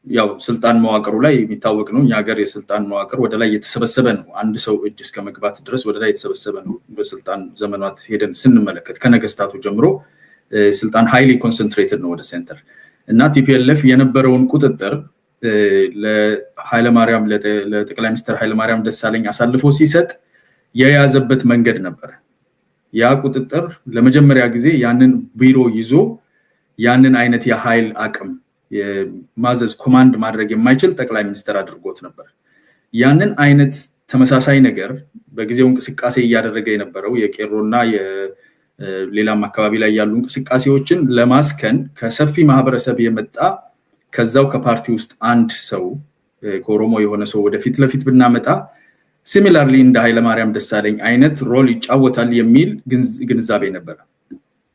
ያው ስልጣን መዋቅሩ ላይ የሚታወቅ ነው። እኛ ሀገር የስልጣን መዋቅር ወደ ላይ የተሰበሰበ ነው። አንድ ሰው እጅ እስከ መግባት ድረስ ወደ ላይ የተሰበሰበ ነው። በስልጣን ዘመናት ሄደን ስንመለከት ከነገስታቱ ጀምሮ ስልጣን ሃይሊ ኮንሰንትሬትድ ነው ወደ ሴንተር እና ቲፒኤልኤፍ የነበረውን ቁጥጥር ለኃይለማርያም ለጠቅላይ ሚኒስትር ኃይለማርያም ደሳለኝ አሳልፎ ሲሰጥ የያዘበት መንገድ ነበር። ያ ቁጥጥር ለመጀመሪያ ጊዜ ያንን ቢሮ ይዞ ያንን አይነት የኃይል አቅም ማዘዝ ኮማንድ ማድረግ የማይችል ጠቅላይ ሚኒስትር አድርጎት ነበር። ያንን አይነት ተመሳሳይ ነገር በጊዜው እንቅስቃሴ እያደረገ የነበረው የቄሮና ሌላም አካባቢ ላይ ያሉ እንቅስቃሴዎችን ለማስከን ከሰፊ ማህበረሰብ የመጣ ከዛው ከፓርቲ ውስጥ አንድ ሰው ከኦሮሞ የሆነ ሰው ወደፊት ለፊት ብናመጣ ሲሚላርሊ እንደ ኃይለማርያም ደሳለኝ አይነት ሮል ይጫወታል የሚል ግንዛቤ ነበር።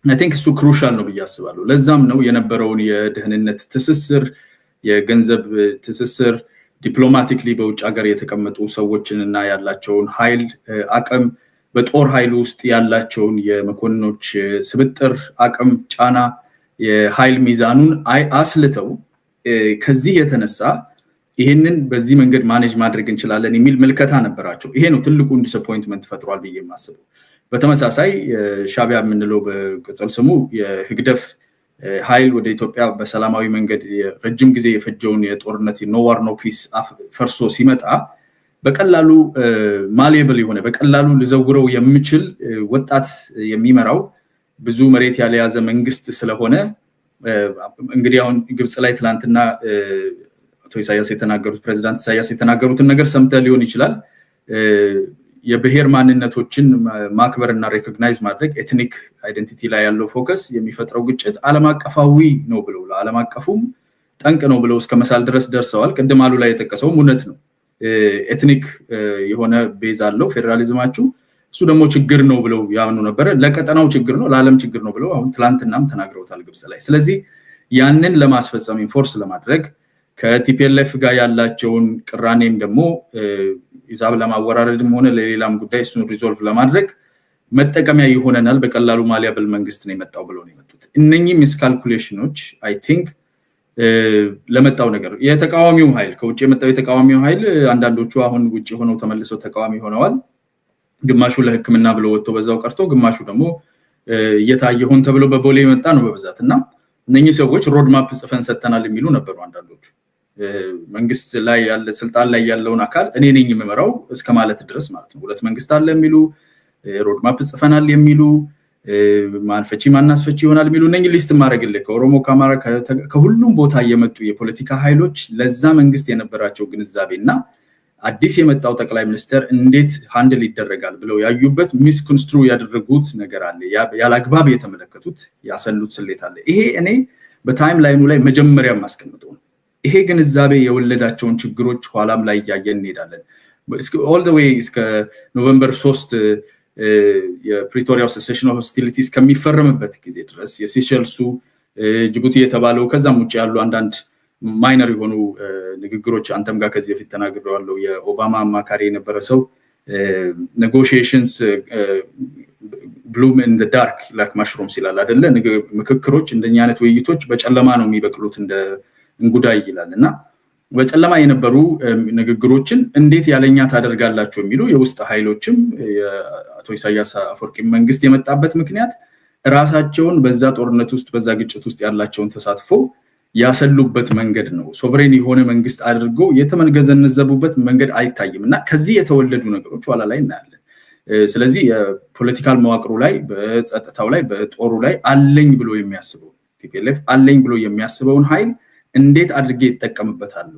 I think እሱ ክሩሻል ነው ብዬ አስባለሁ። ለዛም ነው የነበረውን የደህንነት ትስስር የገንዘብ ትስስር ዲፕሎማቲክሊ በውጭ ሀገር የተቀመጡ ሰዎችንና ያላቸውን ኃይል አቅም በጦር ኃይል ውስጥ ያላቸውን የመኮንኖች ስብጥር አቅም ጫና የኃይል ሚዛኑን አስልተው ከዚህ የተነሳ ይሄንን በዚህ መንገድ ማኔጅ ማድረግ እንችላለን የሚል መልከታ ነበራቸው። ይሄ ነው ትልቁ ዲስአፖይንትመንት ፈጥሯል ብዬ የማስበው። በተመሳሳይ ሻቢያ የምንለው በቅጽል ስሙ የህግደፍ ኃይል ወደ ኢትዮጵያ በሰላማዊ መንገድ ረጅም ጊዜ የፈጀውን የጦርነት ኖ ዋር ኖ ፒስ ፈርሶ ሲመጣ በቀላሉ ማሌብል የሆነ በቀላሉ ልዘውረው የሚችል ወጣት የሚመራው ብዙ መሬት ያለያዘ መንግስት ስለሆነ እንግዲህ አሁን ግብጽ ላይ ትላንትና አቶ ኢሳያስ የተናገሩት ፕሬዝዳንት ኢሳያስ የተናገሩትን ነገር ሰምተ ሊሆን ይችላል። የብሔር ማንነቶችን ማክበርና ሬኮግናይዝ ማድረግ ኤትኒክ አይደንቲቲ ላይ ያለው ፎከስ የሚፈጥረው ግጭት ዓለም አቀፋዊ ነው ብለው ለዓለም አቀፉም ጠንቅ ነው ብለው እስከ መሳል ድረስ ደርሰዋል። ቅድም አሉ ላይ የተጠቀሰው እውነት ነው። ኤትኒክ የሆነ ቤዝ አለው ፌደራሊዝማችሁ፣ እሱ ደግሞ ችግር ነው ብለው ያምኑ ነበር። ለቀጠናው ችግር ነው ለዓለም ችግር ነው ብለው አሁን ትላንትናም ተናግረውታል ግብጽ ላይ። ስለዚህ ያንን ለማስፈጸም ኢንፎርስ ለማድረግ ከቲፒኤልኤፍ ጋር ያላቸውን ቅራኔም ደግሞ ሂሳብ ለማወራረድም ሆነ ለሌላም ጉዳይ እሱን ሪዞልቭ ለማድረግ መጠቀሚያ ይሆነናል በቀላሉ ማሊያብል መንግስት ነው የመጣው ብለው ነው የመጡት። እነኚህ ሚስካልኩሌሽኖች አይ ቲንክ ለመጣው ነገር የተቃዋሚው ኃይል ከውጭ የመጣው የተቃዋሚው ኃይል አንዳንዶቹ አሁን ውጭ ሆነው ተመልሰው ተቃዋሚ ሆነዋል። ግማሹ ለሕክምና ብለው ወጥቶ በዛው ቀርቶ ግማሹ ደግሞ እየታየ ሆን ተብሎ በቦሌ የመጣ ነው በብዛትና እነኚህ ሰዎች ሮድማፕ ጽፈን ሰተናል የሚሉ ነበሩ አንዳንዶቹ። መንግስት ላይ ያለ ስልጣን ላይ ያለውን አካል እኔ ነኝ የምመራው እስከ ማለት ድረስ ማለት ነው። ሁለት መንግስት አለ የሚሉ ሮድማፕ ጽፈናል የሚሉ ማንፈቺ ማናስፈቺ ይሆናል የሚሉ እነኚህ ሊስት ማድረግልህ ከኦሮሞ ከአማራ ከሁሉም ቦታ የመጡ የፖለቲካ ኃይሎች ለዛ መንግስት የነበራቸው ግንዛቤና አዲስ የመጣው ጠቅላይ ሚኒስትር እንዴት ሃንድል ይደረጋል ብለው ያዩበት ሚስኮንስትሩ ያደረጉት ነገር አለ። ያላግባብ የተመለከቱት ያሰሉት ስሌት አለ። ይሄ እኔ በታይም ላይኑ ላይ መጀመሪያ ማስቀምጠው ነው። ይሄ ግንዛቤ የወለዳቸውን ችግሮች ኋላም ላይ ያያየን እንሄዳለን። ኦል ዘ ዌይ እስከ ኖቬምበር 3 የፕሪቶሪያው ሴሴሽን ኦፍ ሆስቲሊቲስ ከሚፈረምበት ጊዜ ድረስ የሴሸልሱ ጅቡቲ የተባለው ከዛም ውጭ ያሉ አንዳንድ ማይነር የሆኑ ንግግሮች አንተም ጋር ከዚህ በፊት ተናግሬዋለሁ። የኦባማ አማካሪ የነበረ ሰው ኔጎሺዬሽንስ ብሉም ኢን ዘ ዳርክ ላይክ ማሽሩምስ ይላል አይደለ? ምክክሮች እንደኛ አይነት ውይይቶች በጨለማ ነው የሚበቅሉት እንደ እንጉዳይ ይላልና በጨለማ የነበሩ ንግግሮችን እንዴት ያለኛ ታደርጋላችሁ የሚሉ የውስጥ ኃይሎችም የአቶ ኢሳያስ አፈወርቂ መንግስት የመጣበት ምክንያት ራሳቸውን በዛ ጦርነት ውስጥ በዛ ግጭት ውስጥ ያላቸውን ተሳትፎ ያሰሉበት መንገድ ነው። ሶቨሬን የሆነ መንግስት አድርገው የተመንገዘነዘቡበት መንገድ አይታይምና ከዚህ የተወለዱ ነገሮች ኋላ ላይ እናያለን። ስለዚህ የፖለቲካል መዋቅሩ ላይ በጸጥታው ላይ በጦሩ ላይ አለኝ ብሎ የሚያስበው ቲፒኤልኤፍ አለኝ ብሎ የሚያስበውን ኃይል እንዴት አድርጌ ይተቀምበታል?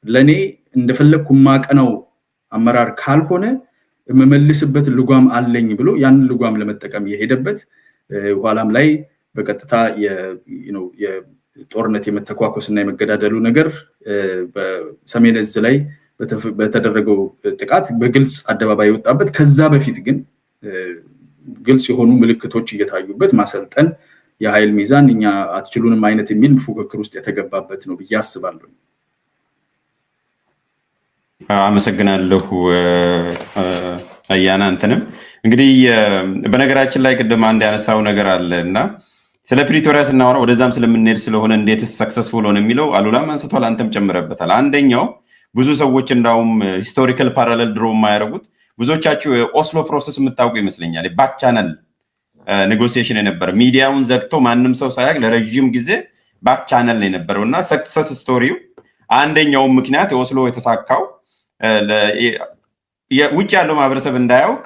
ለኔ እንደፈለኩ ማቀናው አመራር ካልሆነ መመልስበት ልጓም አለኝ ብሎ ያን ልጓም ለመጠቀም የሄደበት ኋላም ላይ በቀጥታ የጦርነት የመተኳኮስና የመገዳደሉ ነገር በሰሜን እዝ ላይ በተደረገው ጥቃት በግልጽ አደባባይ ወጣበት። ከዛ በፊት ግን ግልጽ የሆኑ ምልክቶች እየታዩበት ማሰልጠን የኃይል ሚዛን እኛ አትችሉንም አይነት የሚል ፉክክር ውስጥ የተገባበት ነው ብዬ አስባለሁ። አመሰግናለሁ አያና። አንተንም እንግዲህ በነገራችን ላይ ቅድም አንድ ያነሳው ነገር አለና ስለ ፕሪቶሪያ ስናወራ ወደዛም ስለምንሄድ ስለሆነ እንዴት ሰክሰስፉል ሆነ የሚለው አሉላም አንስቷል፣ አንተም ጨምረበታል። አንደኛው ብዙ ሰዎች እንዳውም ሂስቶሪካል ፓራሌል ድሮ የማያደርጉት ብዙዎቻችሁ የኦስሎ ፕሮሰስ የምታውቁ ይመስለኛል። ባክ ቻነል ኔጎሲዬሽን የነበረ ሚዲያውን ዘግቶ ማንም ሰው ሳያውቅ ለረጅም ጊዜ ባክ ቻነል ነው የነበረው እና ሰክሰስ ስቶሪው አንደኛው ምክንያት የኦስሎ የተሳካው ውጭ ያለው ማህበረሰብ እንዳያውቅ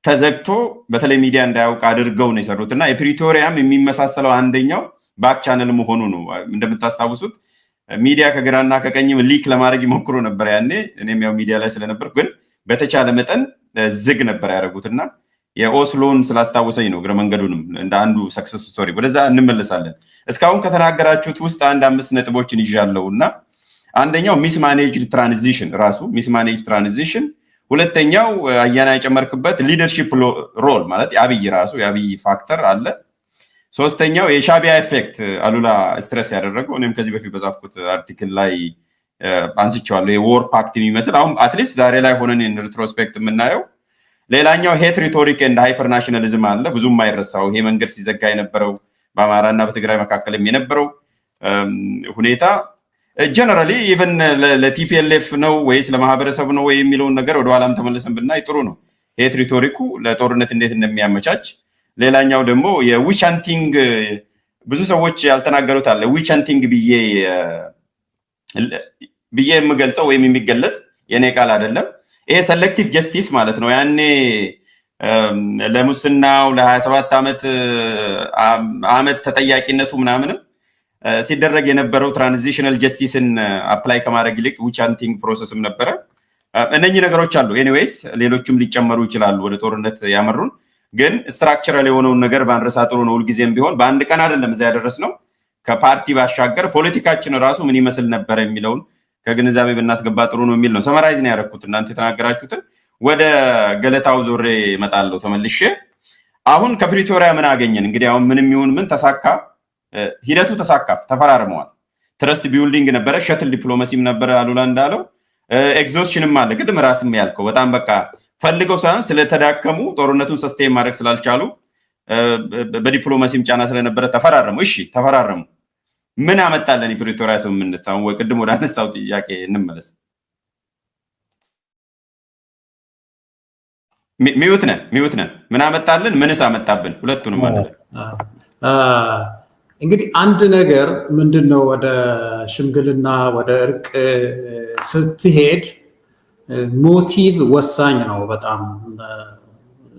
ተዘግቶ በተለይ ሚዲያ እንዳያውቅ አድርገው ነው የሰሩትና የፕሪቶሪያም የሚመሳሰለው አንደኛው ባክ ቻነል መሆኑ ነው። እንደምታስታውሱት ሚዲያ ከግራና ከቀኝም ሊክ ለማድረግ ይሞክሩ ነበር ያኔ። እኔም ያው ሚዲያ ላይ ስለነበር ግን በተቻለ መጠን ዝግ ነበር ያደረጉትና የኦስሎን ስላስታወሰኝ ነው። እግረ መንገዱንም እንደ አንዱ ሰክሰስ ስቶሪ ወደዛ እንመለሳለን። እስካሁን ከተናገራችሁት ውስጥ 5 ነጥቦችን ይዣለሁ እና አንደኛው ሚስማኔጅድ ትራንዚሽን ራሱ ሚስማኔጅድ ትራንዚሽን፣ ሁለተኛው አያና የጨመርክበት ሊደርሺፕ ሮል ማለት የአብይ ፋክተር አለ። ሶስተኛው የሻቢያ ኤፌክት አሉላ ስትረስ ያደረገው እኔም ከዚህ በፊት በጻፍኩት አርቲክል ላይ አንስቼዋለሁ። የዎር ፓክት የሚመስል አሁን አትሊስት ዛሬ ላይ ሆነን ሪትሮስፔክት የምናየው። ሌላኛው ሄት ሪቶሪክ ኤንድ ሃይፐር ናሽናሊዝም አለ፣ ብዙም የማይረሳው ይሄ መንገድ ሲዘጋ የነበረው በአማራና በትግራይ መካከልም የነበረው ሁኔታ ጀነራሊ ኢቨን ለቲፒኤልኤፍ ነው ወይስ ለማህበረሰቡ ነው ወይ የሚለውን ነገር ወደ ኋላም ተመለሰን ብናይ ጥሩ ነው። ሄት ሪቶሪኩ ለጦርነት እንዴት እንደሚያመቻች። ሌላኛው ደግሞ የዊች ሃንቲንግ ብዙ ሰዎች ያልተናገሩት አለ። ዊች ሃንቲንግ ብዬ የምገልጸው ወይም የሚገለጽ የኔ ቃል አይደለም። ይሄ ሰሌክቲቭ ጀስቲስ ማለት ነው። ያኔ ለሙስናው ለ27 ዓመት ተጠያቂነቱ ምናምንም ሲደረግ የነበረው ትራንዚሽናል ጀስቲስን አፕላይ ከማድረግ ይልቅ ዊች ሃንቲንግ ፕሮሰስም ነበረ። እነኚህ ነገሮች አሉ። ኤኒዌይስ ሌሎችም ሊጨመሩ ይችላሉ ወደ ጦርነት ያመሩን። ግን ስትራክቸራል የሆነውን ነገር ባንረሳ ጥሩ ነው። ሁልጊዜም ቢሆን በአንድ ቀን አይደለም እዛ ያደረስነው። ከፓርቲ ባሻገር ፖለቲካችን ራሱ ምን ይመስል ነበር የሚለውን ከግንዛቤ ብናስገባ ጥሩ ነው የሚል ነው። ሰመራይዝ ነው ያደረኩት እናንተ የተናገራችሁትን። ወደ ገለታው ዞሬ እመጣለሁ ተመልሼ። አሁን ከፕሪቶሪያ ምን አገኘን? እንግዲህ አሁን ምንም ይሁን ምን ተሳካ፣ ሂደቱ ተሳካ፣ ተፈራርመዋል። ትረስት ቢልዲንግ ነበረ፣ ሸትል ዲፕሎማሲም ነበረ አሉላ እንዳለው፣ ኤግዞስሽንም አለ። ቅድም ራስም ያልከው በጣም በቃ ፈልገው ሳይሆን ስለተዳከሙ ጦርነቱን ሰስቴን ማድረግ ስላልቻሉ በዲፕሎማሲም ጫና ስለነበረ ተፈራረሙ። እሺ ተፈራረሙ። ምን አመጣለን የፕሪቶሪያ ስምምነት? አሁን ወይ ቅድም ወደ አነሳው ጥያቄ እንመለስ። ሚዩት ነን። ምን አመጣለን? ምንስ አመጣብን? ሁለቱንም ማለት እንግዲህ አንድ ነገር ምንድነው፣ ወደ ሽምግልና ወደ እርቅ ስትሄድ ሞቲቭ ወሳኝ ነው በጣም።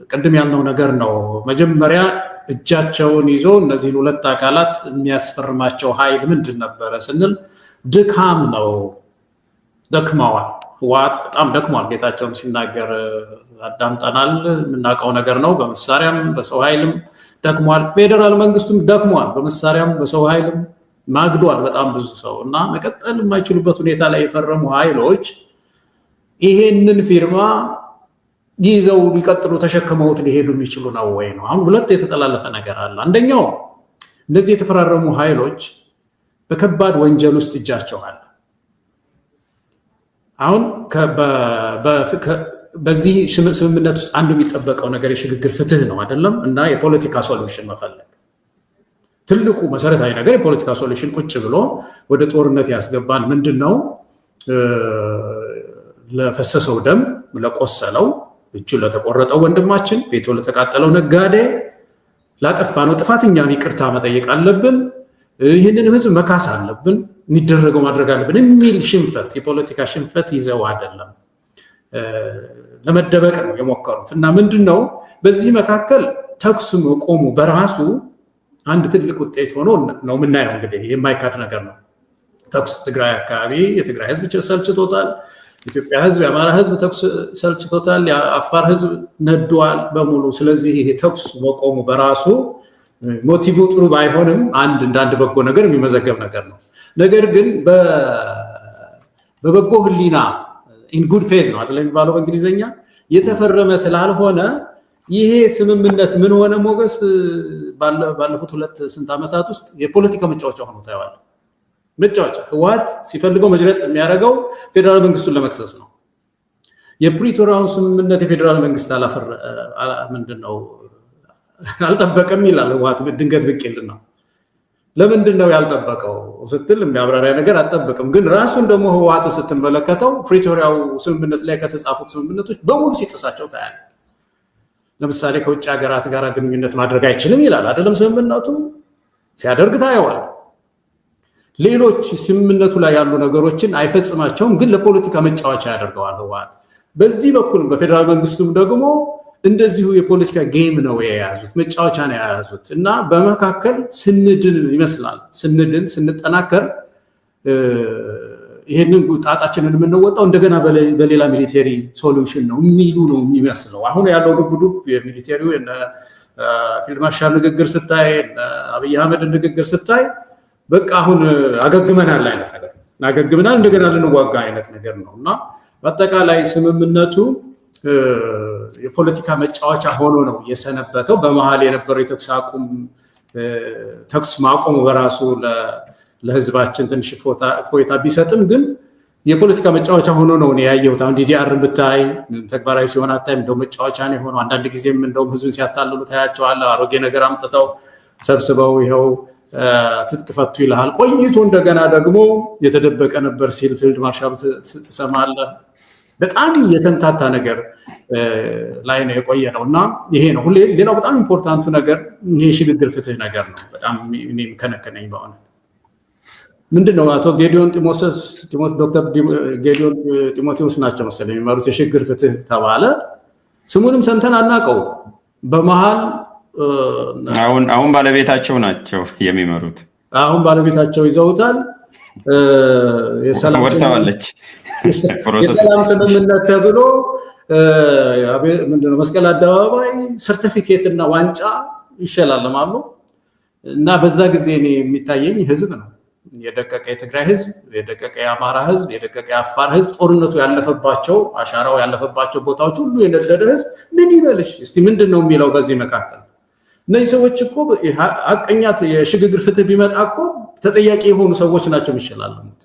ቅድም ያልነው ነገር ነው። መጀመሪያ እጃቸውን ይዞ እነዚህን ሁለት አካላት የሚያስፈርማቸው ኃይል ምንድን ነበረ ስንል ድካም ነው። ደክመዋል። ህወሓት በጣም ደክሟል። ጌታቸውም ሲናገር አዳምጠናል። የምናውቀው ነገር ነው። በመሳሪያም በሰው ኃይልም ደክሟል። ፌዴራል መንግስቱም ደክሟል። በመሳሪያም በሰው ኃይልም ማግዷል በጣም ብዙ ሰው እና መቀጠል የማይችሉበት ሁኔታ ላይ የፈረሙ ኃይሎች ይሄንን ፊርማ ይዘው ሊቀጥሉ ተሸክመውት ሊሄዱ የሚችሉ ነው ወይ ነው። አሁን ሁለት የተጠላለፈ ነገር አለ። አንደኛው እነዚህ የተፈራረሙ ኃይሎች በከባድ ወንጀል ውስጥ እጃቸው አለ። አሁን በዚህ ስምምነት ውስጥ አንዱ የሚጠበቀው ነገር የሽግግር ፍትህ ነው አይደለም? እና የፖለቲካ ሶሉሽን መፈለግ ትልቁ መሰረታዊ ነገር የፖለቲካ ሶሉሽን ቁጭ ብሎ ወደ ጦርነት ያስገባን ምንድን ነው? ለፈሰሰው ደም፣ ለቆሰለው እጁ ለተቆረጠው ወንድማችን፣ ቤቱ ለተቃጠለው ነጋዴ፣ ላጠፋነው ጥፋት እኛም ይቅርታ መጠየቅ አለብን፣ ይህንን ህዝብ መካስ አለብን፣ የሚደረገው ማድረግ አለብን የሚል ሽንፈት፣ የፖለቲካ ሽንፈት ይዘው አይደለም ለመደበቅ ነው የሞከሩት። እና ምንድነው በዚህ መካከል ተኩስ መቆሙ በራሱ አንድ ትልቅ ውጤት ሆኖ ነው የምናየው። እንግዲህ የማይካድ ነገር ነው። ተኩስ ትግራይ አካባቢ የትግራይ ህዝብ ሰልችቶታል። የኢትዮጵያ ህዝብ፣ የአማራ ህዝብ ተኩስ ሰልችቶታል። የአፋር ህዝብ ነዷል በሙሉ። ስለዚህ ይሄ ተኩስ መቆሙ በራሱ ሞቲቭ ጥሩ ባይሆንም አንድ በጎ ነገር የሚመዘገብ ነገር ነው። ነገር ግን በበጎ ህሊና ኢን ጉድ ፌዝ ነው አይደል የሚባለው በእንግሊዝኛ የተፈረመ ስላልሆነ ይሄ ስምምነት ምን ሆነ ሞገስ፣ ባለፉት ሁለት ስንት ዓመታት ውስጥ የፖለቲካ መጫወቻ ሆኖ ታየዋል። መጫወቻ ህወሓት ሲፈልገው መጅረጥ የሚያደርገው ፌዴራል መንግስቱን ለመክሰስ ነው። የፕሪቶሪያውን ስምምነት የፌዴራል መንግስት ምንድነው አልጠበቀም ይላል ህወሓት ድንገት ብቅ ይልና ለምንድን ነው ያልጠበቀው ስትል የሚያብራሪያ ነገር አልጠበቅም። ግን ራሱን ደግሞ ህወሓት ስትመለከተው ፕሪቶሪያው ስምምነት ላይ ከተጻፉት ስምምነቶች በሙሉ ሲጥሳቸው ታያለ። ለምሳሌ ከውጭ ሀገራት ጋር ግንኙነት ማድረግ አይችልም ይላል አይደለም ስምምነቱ፣ ሲያደርግ ታየዋል። ሌሎች ስምምነቱ ላይ ያሉ ነገሮችን አይፈጽማቸውም፣ ግን ለፖለቲካ መጫወቻ ያደርገዋል ህወሓት። በዚህ በኩል በፌዴራል መንግስቱም ደግሞ እንደዚሁ የፖለቲካ ጌም ነው የያዙት፣ መጫወቻ ነው የያዙት። እና በመካከል ስንድን ይመስላል ስንጠናከር ይሄንን ጣጣችንን የምንወጣው እንደገና በሌላ ሚሊቴሪ ሶሉሽን ነው የሚሉ ነው የሚመስለው። አሁን ያለው ዱብ የሚሊቴሪው ፊልድ ማርሻል ንግግር ስታይ አብይ አህመድ ንግግር ስታይ በቃ አሁን አገግመናል አይነት ነገር አገግመናል እንደገና ልንዋጋ አይነት ነገር ነው እና በአጠቃላይ ስምምነቱ የፖለቲካ መጫወቻ ሆኖ ነው የሰነበተው። በመሃል የነበረው ተኩስ ማቆሙ በራሱ ለህዝባችን ትንሽ ፎይታ ቢሰጥም ግን የፖለቲካ መጫወቻ ሆኖ ነው ያየሁት። አሁን ዲዲአርን ብታይ ተግባራዊ ሲሆን አታይም፣ እንደው መጫወቻ ነው የሆነው። አንዳንድ ጊዜም እንደውም ህዝብን ሲያታልሉ ታያቸዋለህ። አሮጌ ነገር አምጥተው ሰብስበው ይኸው ትጥቅ ፈቱ ይልሃል። ቆይቶ እንደገና ደግሞ የተደበቀ ነበር ሲል ፊልድ ማርሻሉ ትሰማለህ። በጣም የተምታታ ነገር ላይ ነው የቆየ ነው እና ይሄ ነው ሌላው በጣም ኢምፖርታንቱ ነገር ይሄ ሽግግር ፍትህ ነገር ነው። በጣም እኔም ከነከነኝ በእውነት ምንድነው አቶ ጌዲዮን ዶክተር ጌዲዮን ጢሞቴዎስ ናቸው መሰለኝ የሚመሩት የሽግግር ፍትህ ተባለ። ስሙንም ሰምተን አናውቀው። በመሃል አሁን ባለቤታቸው ናቸው የሚመሩት። አሁን ባለቤታቸው ይዘውታል። ወርሳዋለች። የሰላም ስምምነት ተብሎ ምንድነው መስቀል አደባባይ ሰርቲፊኬት እና ዋንጫ ይሸላለማሉ እና በዛ ጊዜ እኔ የሚታየኝ ህዝብ ነው የደቀቀ የትግራይ ህዝብ፣ የደቀቀ የአማራ ህዝብ፣ የደቀቀ የአፋር ህዝብ፣ ጦርነቱ ያለፈባቸው አሻራው ያለፈባቸው ቦታዎች ሁሉ የነደደ ህዝብ ምን ይበልሽ እስቲ ምንድን ነው የሚለው በዚህ መካከል እነዚህ ሰዎች እኮ ሀቀኛት የሽግግር ፍትህ ቢመጣ እኮ ተጠያቂ የሆኑ ሰዎች ናቸው የሚሸላለሙት።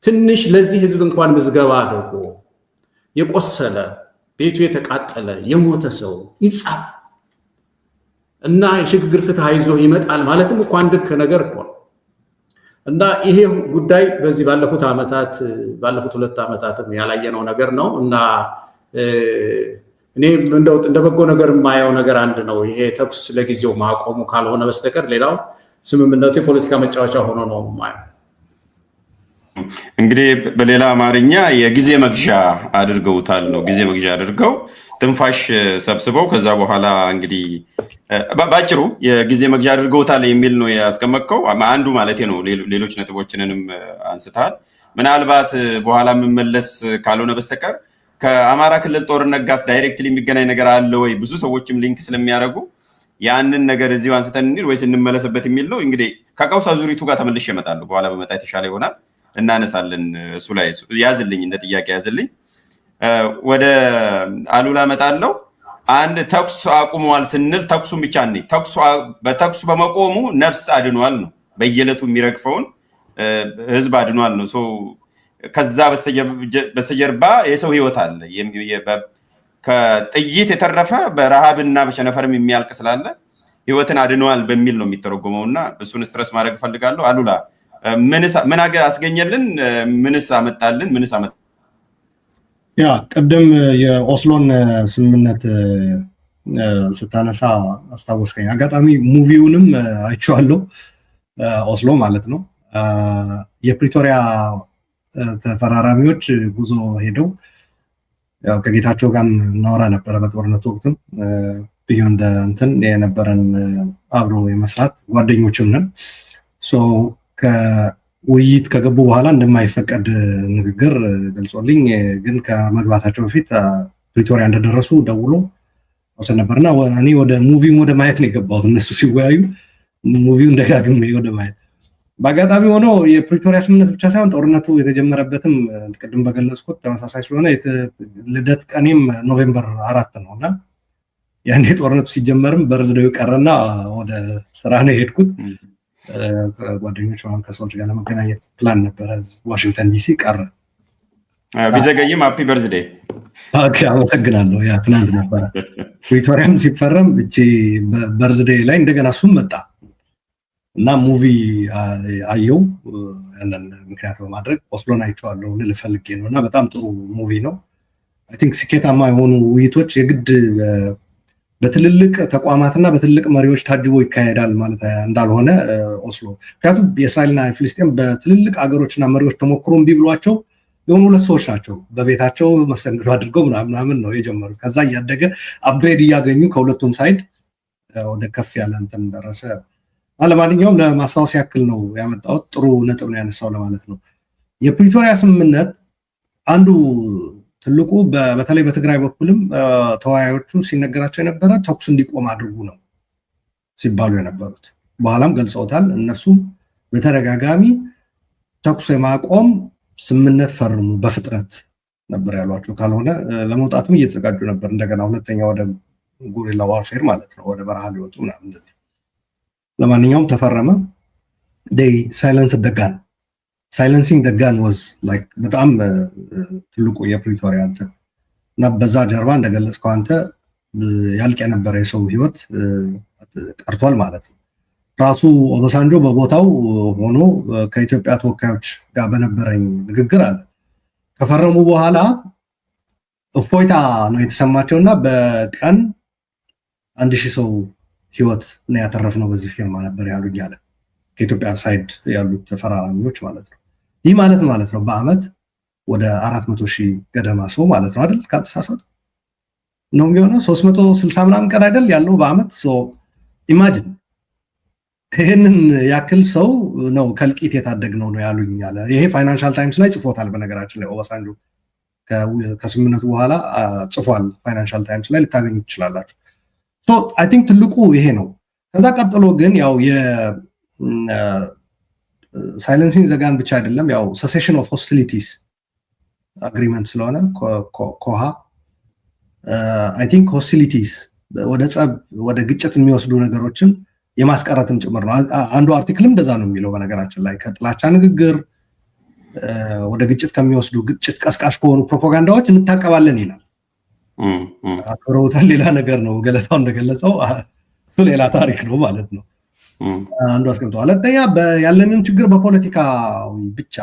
ትንሽ ለዚህ ህዝብ እንኳን ምዝገባ አድርጎ የቆሰለ ቤቱ የተቃጠለ የሞተ ሰው ይጻፍ እና የሽግግር ፍትህ አይዞ ይመጣል ማለትም እኮ አንድ ነገር እኮ ነው። እና ይሄ ጉዳይ በዚህ ባለፉት 2 ዓመታትም ያላየነው ነገር ነው እና እኔ እንደ በጎ ነገር የማየው ነገር አንድ ነው። ይሄ ተኩስ ለጊዜው ማቆሙ ካልሆነ በስተቀር ሌላው ስምምነቱ የፖለቲካ መጫወቻ ሆኖ ነው የማየው። እንግዲህ በሌላ አማርኛ የጊዜ መግዣ አድርገውታል ነው። ጊዜ መግዣ አድርገው ትንፋሽ ሰብስበው ከዛ በኋላ እንግዲህ ባጭሩ የጊዜ መግዣ አድርገውታል የሚል ነው ያስቀመጥከው። አንዱ ማለት ነው። ሌሎች ነጥቦችንንም አንስተሃል። ምናልባት በኋላ የምመለስ ካልሆነ በስተቀር ከአማራ ክልል ጦርነት ጋር ዳይሬክትሊ የሚገናኝ ነገር አለ ወይ? ብዙ ሰዎችም ሊንክ ስለሚያደርጉ ያንን ነገር እዚሁ አንስተን እንሂድ ወይስ እንመለስበት የሚል ነው። እንግዲህ ከቀውስ አዙሪቱ ጋር ተመልሼ እመጣለሁ። በኋላ በመጣ የተሻለ ይሆናል። እናነሳለን። እሱ ላይ ያዝልኝ፣ እንደ ጥያቄ ያዝልኝ። ወደ አሉላ እመጣለሁ። አንድ ተኩስ አቁመዋል ስንል ተኩሱን ብቻ ነኝ በተኩሱ በመቆሙ ነፍስ አድኗል ነው። በየዕለቱ የሚረግፈውን ህዝብ አድኗል ነው። ከዛ በስተጀርባ የሰው ህይወት አለ። ከጥይት የተረፈ በረሃብና በቸነፈርም የሚያልቅ ስላለ ህይወትን አድኗል በሚል ነው የሚተረጎመው እና እሱን ስትረስ ማድረግ እፈልጋለሁ። አሉላ ምን አስገኘልን? ምንስ አመጣልን? ቅድም የኦስሎን ስምምነት ስታነሳ አስታወስከኝ። አጋጣሚ ሙቪውንም አይቼዋለሁ። ኦስሎ ማለት ነው። የፕሪቶሪያ ተፈራራሚዎች ጉዞ ሄደው ያው ከጌታቸው ጋር እናወራ ነበረ። በጦርነቱ ወቅትም ቢዮንድ እንትን የነበረን አብሮ የመስራት ጓደኞችም ነን። ከውይይት ከገቡ በኋላ እንደማይፈቀድ ንግግር ገልጾልኝ፣ ግን ከመግባታቸው በፊት ፕሪቶሪያ እንደደረሱ ደውሎ ወሰን ነበርና እኔ ወደ ሙቪውን ወደ ማየት ነው የገባሁት። እነሱ ሲወያዩ ሙቪውን ደጋግሜ ወደ ማየት በአጋጣሚ ሆኖ የፕሪቶሪያ ስምምነት ብቻ ሳይሆን ጦርነቱ የተጀመረበትም ቅድም በገለጽኩት ተመሳሳይ ስለሆነ ልደት ቀኔም ኖቬምበር 4 ነው እና ያኔ ጦርነቱ ሲጀመርም በርዝዴው ቀረና ወደ ስራ ነው የሄድኩት። ጓደኞች ከሰዎች ጋር ለመገናኘት ፕላን ነበረ። ዋሽንግተን ዲሲ ቀረ። ቢዘገይም ሃፒ በርዝዴ። ኦኬ፣ አመሰግናለሁ። ያ ትናንት ነበረ ፕሪቶሪያም ሲፈረም እቺ በርዝዴ ላይ እንደገና እሱም መጣ እና ሙቪ አየው። ያንን ምክንያት በማድረግ ኦስሎን አይቼዋለሁ ልል ፈልጌ ነው እና በጣም ጥሩ ሙቪ ነው። አይ ቲንክ ስኬታማ የሆኑ ውይይቶች የግድ በትልልቅ ተቋማትና በትልልቅ መሪዎች ታጅቦ ይካሄዳል ማለት እንዳልሆነ ኦስሎ። ምክንያቱም የእስራኤልና የፍልስጤም በትልልቅ ሀገሮችና መሪዎች ተሞክሮ እምቢ ብሏቸው የሆኑ ሁለት ሰዎች ናቸው በቤታቸው መስተንግዶ አድርገው ምናምን ነው የጀመሩት። ከዛ እያደገ አፕግሬድ እያገኙ ከሁለቱም ሳይድ ወደ ከፍ ያለ እንትን ደረሰ። ለማንኛውም ለማስታወስ ያክል ነው ያመጣሁት። ጥሩ ነጥብ ነው ያነሳው ለማለት ነው። የፕሪቶሪያ ስምምነት አንዱ ትልቁ በተለይ በትግራይ በኩልም ተወያዮቹ ሲነገራቸው የነበረ ተኩስ እንዲቆም አድርጉ ነው ሲባሉ የነበሩት። በኋላም ገልጸውታል። እነሱም በተደጋጋሚ ተኩስ የማቆም ስምምነት ፈርሙ በፍጥነት ነበር ያሏቸው። ካልሆነ ለመውጣትም እየተዘጋጁ ነበር። እንደገና ሁለተኛ ወደ ጉሪላ ዋርፌር ማለት ነው፣ ወደ በረሃ ሊወጡ ምናምን እንደዚህ። ለማንኛውም ተፈረመ። they silenced the gun. Silencing the gun was like በጣም ትልቁ የፕሪቶሪያ እንትን እና በዛ ጀርባ እንደገለጽከው አንተ ያልቅ የነበረ የሰው ህይወት ቀርቷል ማለት ነው። ራሱ ኦባሳንጆ በቦታው ሆኖ ከኢትዮጵያ ተወካዮች ጋር በነበረኝ ንግግር አለ ከፈረሙ በኋላ እፎይታ ነው የተሰማቸውና በቀን 1000 ሰው ህይወት ነው ያተረፍነው በዚህ ፊርማ ነበር ያሉኝ አለ። ከኢትዮጵያ ሳይድ ያሉት ተፈራራሚዎች ማለት ነው። ይህ ማለት ነው በአመት ወደ 400,000 ገደማ ሰው ማለት ነው አይደል? ካልተሳሳቱ ነው የሚሆነው 360 ምናምን ቀን አይደል ያለው በአመት። ሶ ኢማጂን ይሄንን ያክል ሰው ነው ከልቂት የታደግነው ነው ያሉኝ አለ። ይሄ ፋይናንሻል ታይምስ ላይ ጽፎታል። በነገራችን ላይ ኦባሳንጆ ከስምምነቱ በኋላ ጽፏል። ፋይናንሻል ታይምስ ላይ ልታገኙ ትችላላችሁ። ሶ አይ ቲንክ ትልቁ ይሄ ነው። ከዛ ቀጥሎ ግን ያው ሳይለንሲንግ ዘጋን ብቻ አይደለም፣ ያው ሰሴሽን ኦፍ ሆስቲሊቲስ አግሪመንት ስለሆነ ኮሃ አይ ቲንክ ሆስቲሊቲስ ወደ ጸብ ወደ ግጭት የሚወስዱ ነገሮችን የማስቀረትም ጭምር ነው። አንዱ አርቲክልም እንደዛ ነው የሚለው በነገራችን ላይ ከጥላቻ ንግግር ወደ ግጭት ከሚወስዱ ግጭት ቀስቃሽ ከሆኑ ፕሮፓጋንዳዎች እንታቀባለን ይላል። አክብረውታል። ሌላ ነገር ነው ገለታው እንደገለጸው እሱ ሌላ ታሪክ ነው ማለት ነው። አንዱ አስቀምጠዋል። ሁለተኛ ያለንን ችግር በፖለቲካዊ ብቻ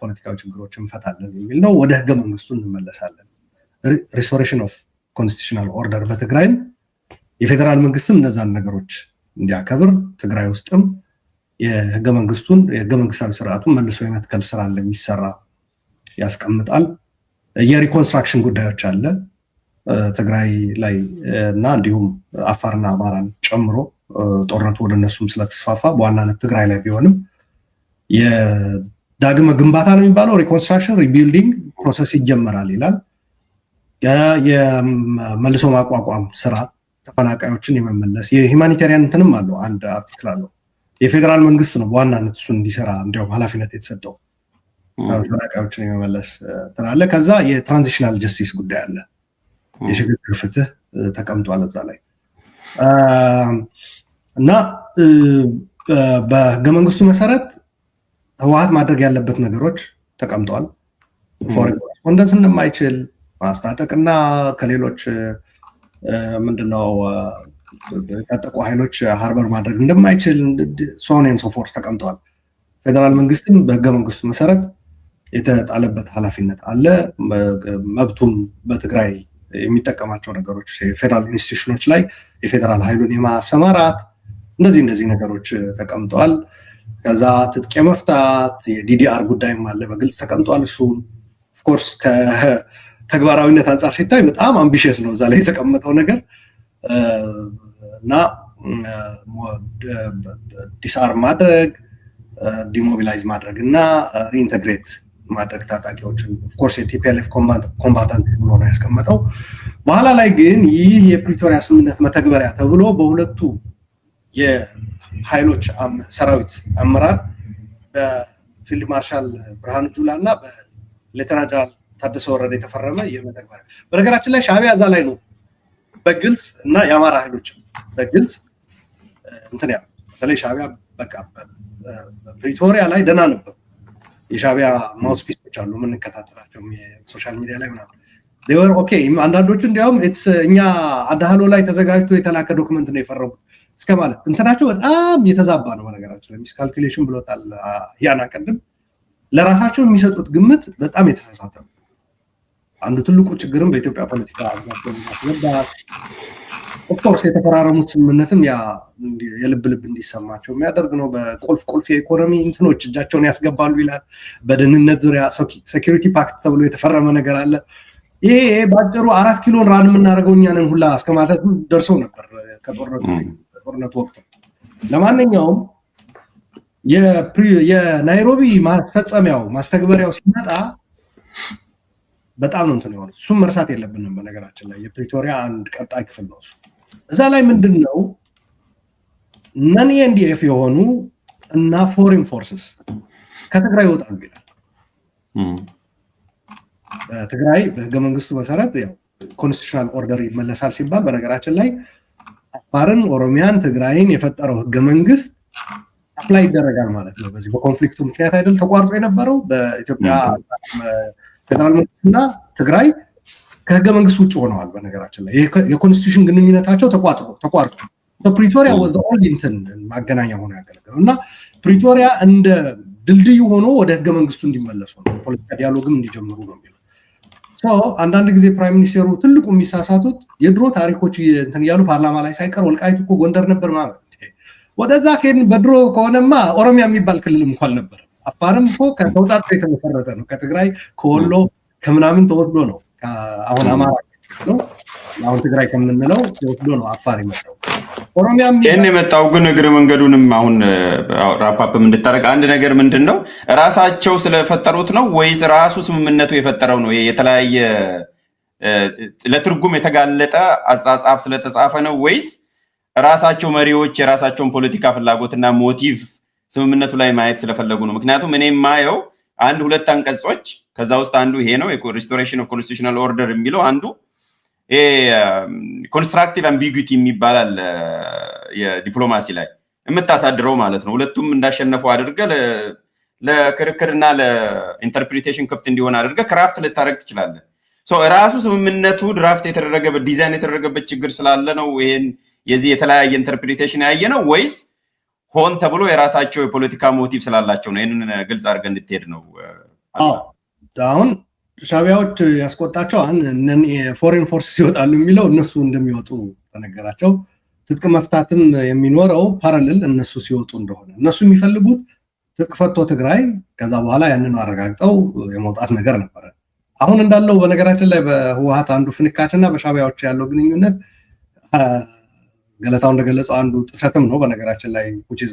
ፖለቲካዊ ችግሮች እንፈታለን የሚል ነው። ወደ ህገ መንግስቱ እንመለሳለን። ሪስቶሬሽን ኦፍ ኮንስቲቱሽናል ኦርደር በትግራይም የፌደራል መንግስትም እነዛን ነገሮች እንዲያከብር ትግራይ ውስጥም የህገ መንግስታዊ ስርዓቱን መልሶ የመትከል ስራ እንደሚሰራ ያስቀምጣል። የሪኮንስትራክሽን ጉዳዮች አለ ትግራይ ላይ እና እንዲሁም አፋርና አማራን ጨምሮ ጦርነቱ ወደ እነሱም ስለተስፋፋ በዋናነት ትግራይ ላይ ቢሆንም የዳግመ ግንባታ ነው የሚባለው ሪኮንስትራክሽን ሪቢልዲንግ ፕሮሰስ ይጀመራል ይላል። የመልሶ ማቋቋም ስራ ተፈናቃዮችን የመመለስ የሂውማኒታሪያን እንትንም አለው። አንድ አርቲክል አለው። የፌደራል መንግስት ነው በዋናነት እሱን እንዲሰራ እንዲያውም ኃላፊነት የተሰጠው ተፈናቃዮችን የመመለስ ትናለ። ከዛ የትራንዚሽናል ጀስቲስ ጉዳይ አለ። የሽግግር ፍትህ ተቀምጧል እዛ ላይ እና በህገ መንግስቱ መሰረት ህወሓት ማድረግ ያለበት ነገሮች ተቀምጠዋል። ፎሬን ኮረስፖንደንስ እንደማይችል ማስታጠቅና ከሌሎች ምንድነው የታጠቁ ኃይሎች ሃርበር ማድረግ እንደማይችል ሶኔን ሶፎርስ ተቀምጠዋል። ፌደራል መንግስትም በህገ መንግስቱ መሰረት የተጣለበት ኃላፊነት አለ። መብቱም በትግራይ የሚጠቀማቸው ነገሮች የፌደራል ኢንስቲትዩሽኖች ላይ የፌደራል ኃይሉን የማሰማራት እንደዚህ ነገሮች ተቀምጠዋል። ከዛ ትጥቅ መፍታት የዲዲአር ጉዳይም አለ በግልጽ ተቀምጧል። እሱም ኦፍኮርስ ከተግባራዊነት አንጻር ሲታይ በጣም አምቢሽየስ ነው እዛ ላይ የተቀመጠው ነገር እና ዲስአርም ማድረግ ዲሞቢላይዝ ማድረግ እና ሪኢንተግሬት ማድረግ ታጣቂዎችን ኦፍኮርስ የቲፒኤልኤፍ ኮምባታንት ብሎ ነው ያስቀመጠው። በኋላ ላይ ግን ይህ የፕሪቶሪያ ስምምነት መተግበሪያ ተብሎ በሁለቱ የኃይሎች ሰራዊት አመራር በፊልድ ማርሻል ብርሃኑ ጁላ እና በሌተናንት ጀነራል ታደሰ ወረደ የተፈረመ የመተግበሪያ። በነገራችን ላይ ሻዕቢያ እዛ ላይ ነው በግልጽ እና የአማራ ኃይሎች በግልጽ እንትን ያለው። በተለይ ሻዕቢያ በቃ ፕሪቶሪያ ላይ ደህና ነበሩ። የሻዕቢያ ማውስፒሶች አሉ የምንከታተላቸው የሶሻል ሚዲያ ላይ ምናምን ዴወር ኦኬ። አንዳንዶቹ እንዲያውም እኛ አዳህሎ ላይ ተዘጋጅቶ የተላከ ዶክመንት ነው የፈረሙት እስከ ማለት እንትናቸው በጣም የተዛባ ነው። በነገራችን ላይ ሚስካልኩሌሽን ብሎታል ያና ቀድም። ለራሳቸው የሚሰጡት ግምት በጣም የተሳሳተ ነው። አንዱ ትልቁ ችግርም በኢትዮጵያ ፖለቲካ ኦፍኮርስ የተፈራረሙት ስምምነትም የልብ እንዲሰማቸው የሚያደርግ ነው። በቁልፍ የኢኮኖሚ እንትኖች እጃቸውን ያስገባሉ ይላል። በደህንነት ዙሪያ ሴኪሪቲ ፓክት ተብሎ የተፈረመ ነገር አለ። ይሄ በአጭሩ 4 ኪሎን ራን የምናደርገው እኛ ነን ሁላ እስከ ማለት ደርሰው ነበር ከጦርነቱ ወቅት። ለማንኛውም የናይሮቢ ማስፈጸሚያው ማስተግበሪያው ሲመጣ በጣም ነው እንትን የሆነው። እሱም መርሳት የለብንም። በነገራችን ላይ የፕሪቶሪያ አንድ ቀጣይ ክፍል ነው እሱ። እዛ ላይ ምንድነው ነን ኤንዲኤፍ የሆኑ እና ፎሬን ፎርስስ ከትግራይ ይወጣሉ ይላል። በትግራይ በህገ መንግስቱ መሰረት ያው ኮንስቲቱሽናል ኦርደር ይመለሳል ሲባል በነገራችን ላይ አፋርን፣ ኦሮሚያን፣ ትግራይን የፈጠረው ህገ መንግስት አፕላይ ይደረጋል ማለት ነው። በዚህ በኮንፍሊክቱ ምክንያት አይደል ተቋርጦ የነበረው በኢትዮጵያ ፌደራል መንግስትና ትግራይ ከህገ መንግስት ውጭ ሆነዋል። በነገራችን ላይ የኮንስቲቱሽን ግንኙነታቸው ተቋርጦ ፕሪቶሪያ ወዝ ዘ ኦንሊ እንትን ማገናኛ ሆኖ ያገለገለው እና ፕሪቶሪያ እንደ ድልድይ ሆኖ ወደ ህገ መንግስቱ እንዲመለሱ ነው፣ ፖለቲካ ዲያሎግም እንዲጀምሩ ነው የሚለው። አንዳንድ ጊዜ ፕራይም ሚኒስቴሩ ትልቁ የሚሳሳቱት የድሮ ታሪኮች እንትን እያሉ ፓርላማ ላይ ሳይቀር ወልቃይት እኮ ጎንደር ነበር ማለት ወደዛ ከሄድን በድሮ ከሆነማ ኦሮሚያ የሚባል ክልል እንኳን ነበር። አፋርም እኮ ከተውጣጣ የተመሰረተ ነው። ከትግራይ ከወሎ ከምናምን ተወስዶ ነው አሁን አማራ ነው አሁን ትግራይ ከምንለው ተወስዶ ነው አፋር የመጣው። ኦሮሚያ የመጣው ግን እግረ መንገዱንም አሁን ራፓፕም እንድታረቅ አንድ ነገር ምንድነው ራሳቸው ስለፈጠሩት ነው ወይስ ራሱ ስምምነቱ የፈጠረው ነው? የተለያየ ለትርጉም የተጋለጠ አጻጻፍ ስለተጻፈ ነው ወይስ ራሳቸው መሪዎች የራሳቸውን ፖለቲካ ፍላጎትና ሞቲቭ ስምምነቱ ላይ ማየት ስለፈለጉ ነው? ምክንያቱም እኔ ማየው አንድ ሁለት አንቀጾች ከዛ ውስጥ አንዱ ይሄ ነው ሪስቶሬሽን ኦፍ ኮንስቲቱሽናል ኦርደር የሚለው አንዱ ኮንስትራክቲቭ አምቢጉቲ የሚባላል የዲፕሎማሲ ላይ የምታሳድረው ማለት ነው። ሁለቱም እንዳሸነፉ አድርገ ለክርክርና ለኢንተርፕሪቴሽን ክፍት እንዲሆን አድርገ ክራፍት ልታረግ ትችላለህ። ራሱ ስምምነቱ ድራፍት የተደረገበት ዲዛይን የተደረገበት ችግር ስላለ ነው ይሄን የዚህ የተለያየ ኢንተርፕሪቴሽን ያየ ነው ወይስ ሆን ተብሎ የራሳቸው የፖለቲካ ሞቲቭ ስላላቸው ነው? ይሄንን ግልጽ አድርገህ እንድትሄድ ነው። አሁን ሻቢያዎች ያስቆጣቸው ፎሬን ፎርስ ይወጣሉ የሚለው እነሱ እንደሚወጡ ተነገራቸው። ትጥቅ መፍታትም የሚኖረው ፓራሌል እነሱ ሲወጡ እንደሆነ እነሱ የሚፈልጉት ትጥቅ ፈቶ ትግራይ ከዛ በኋላ ያንን አረጋግጠው የመውጣት ነገር ነበረ። አሁን እንዳለው በነገራችን ላይ በህወሓት አንዱ ፍንካችና በሻቢያዎች ያለው ግንኙነት ገለታው እንደገለጸው አንዱ ጥሰትም ነው። በነገራችን ላይ which